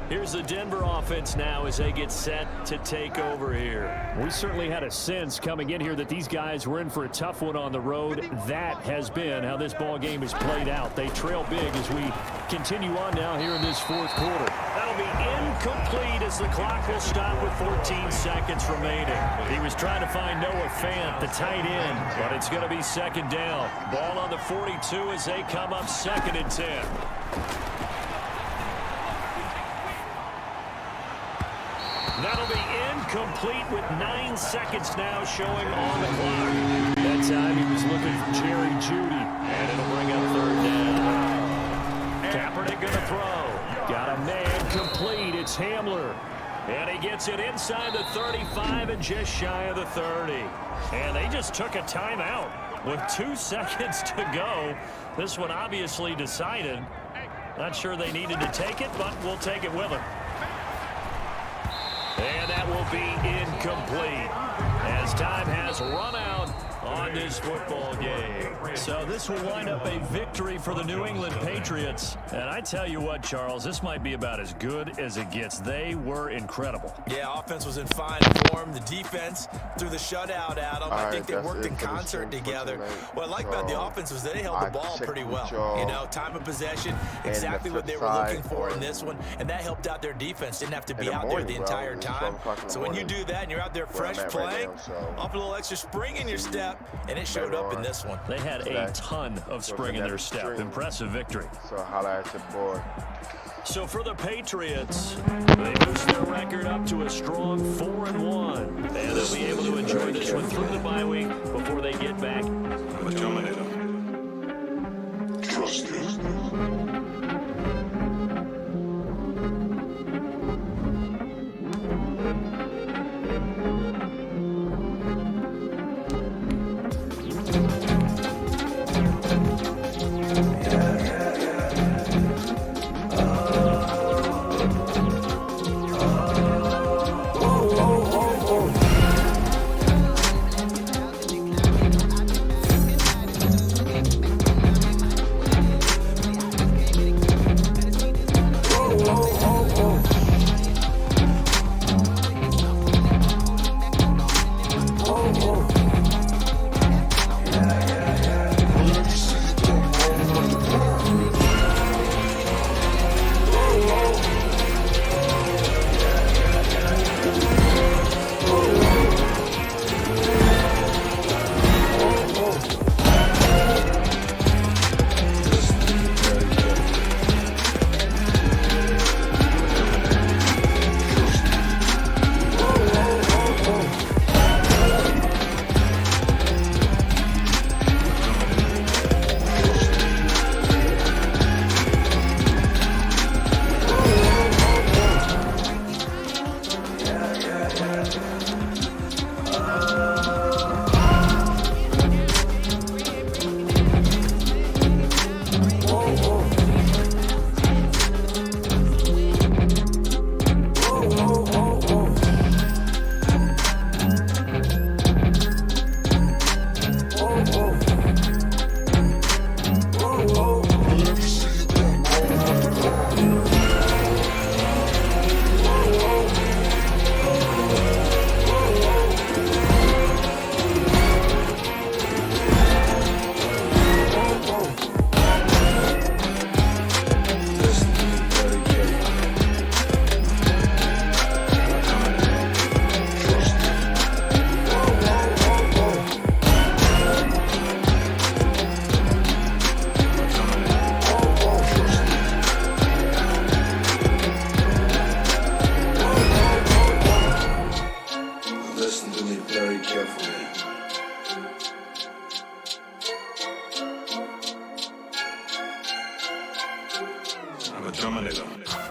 Here's the Denver offense now as they get set to take over here. We certainly had a sense coming in here that these guys were in for a tough one on the road. That has been how this ball game has played out. They trail big as we continue on now here in this fourth quarter. That'll be incomplete as the clock will stop with 14 seconds remaining. He was trying to find Noah Fant, the tight end, but it's going to be second down. Ball on the 42 as they come up 2nd and 10. That'll be incomplete with 9 seconds now showing on the clock. That time he was looking for Jerry Jeudy. And it'll bring up 3rd down. Kaepernick going to throw. Got a man complete. It's Hamler. And he gets it inside the 35 and just shy of the 30. And they just took a timeout with 2 seconds to go. This one obviously decided. Not sure they needed to take it, but we'll take it with them. And that will be incomplete as time has run out on this football game. So this will wind up a victory for the New England Patriots. And I tell you what, Charles, this might be about as good as it gets. They were incredible. Yeah, offense was in fine form. The defense threw the shutout at them. I think they worked in concert together. What I like about the offense was they held the ball pretty well. You know, time of possession, exactly what they were looking for in this one. And that helped out their defense. Didn't have to be out there the entire time. So when you do that and you're out there fresh playing, off a little extra spring in your step, and it showed up in this one. They had a ton of spring in their step. Impressive victory. So holla at your boy. So for the Patriots, they boost their record up to a strong 4-1. And they'll be able to enjoy this one through the bye week before they get back. Trust me. Terminator.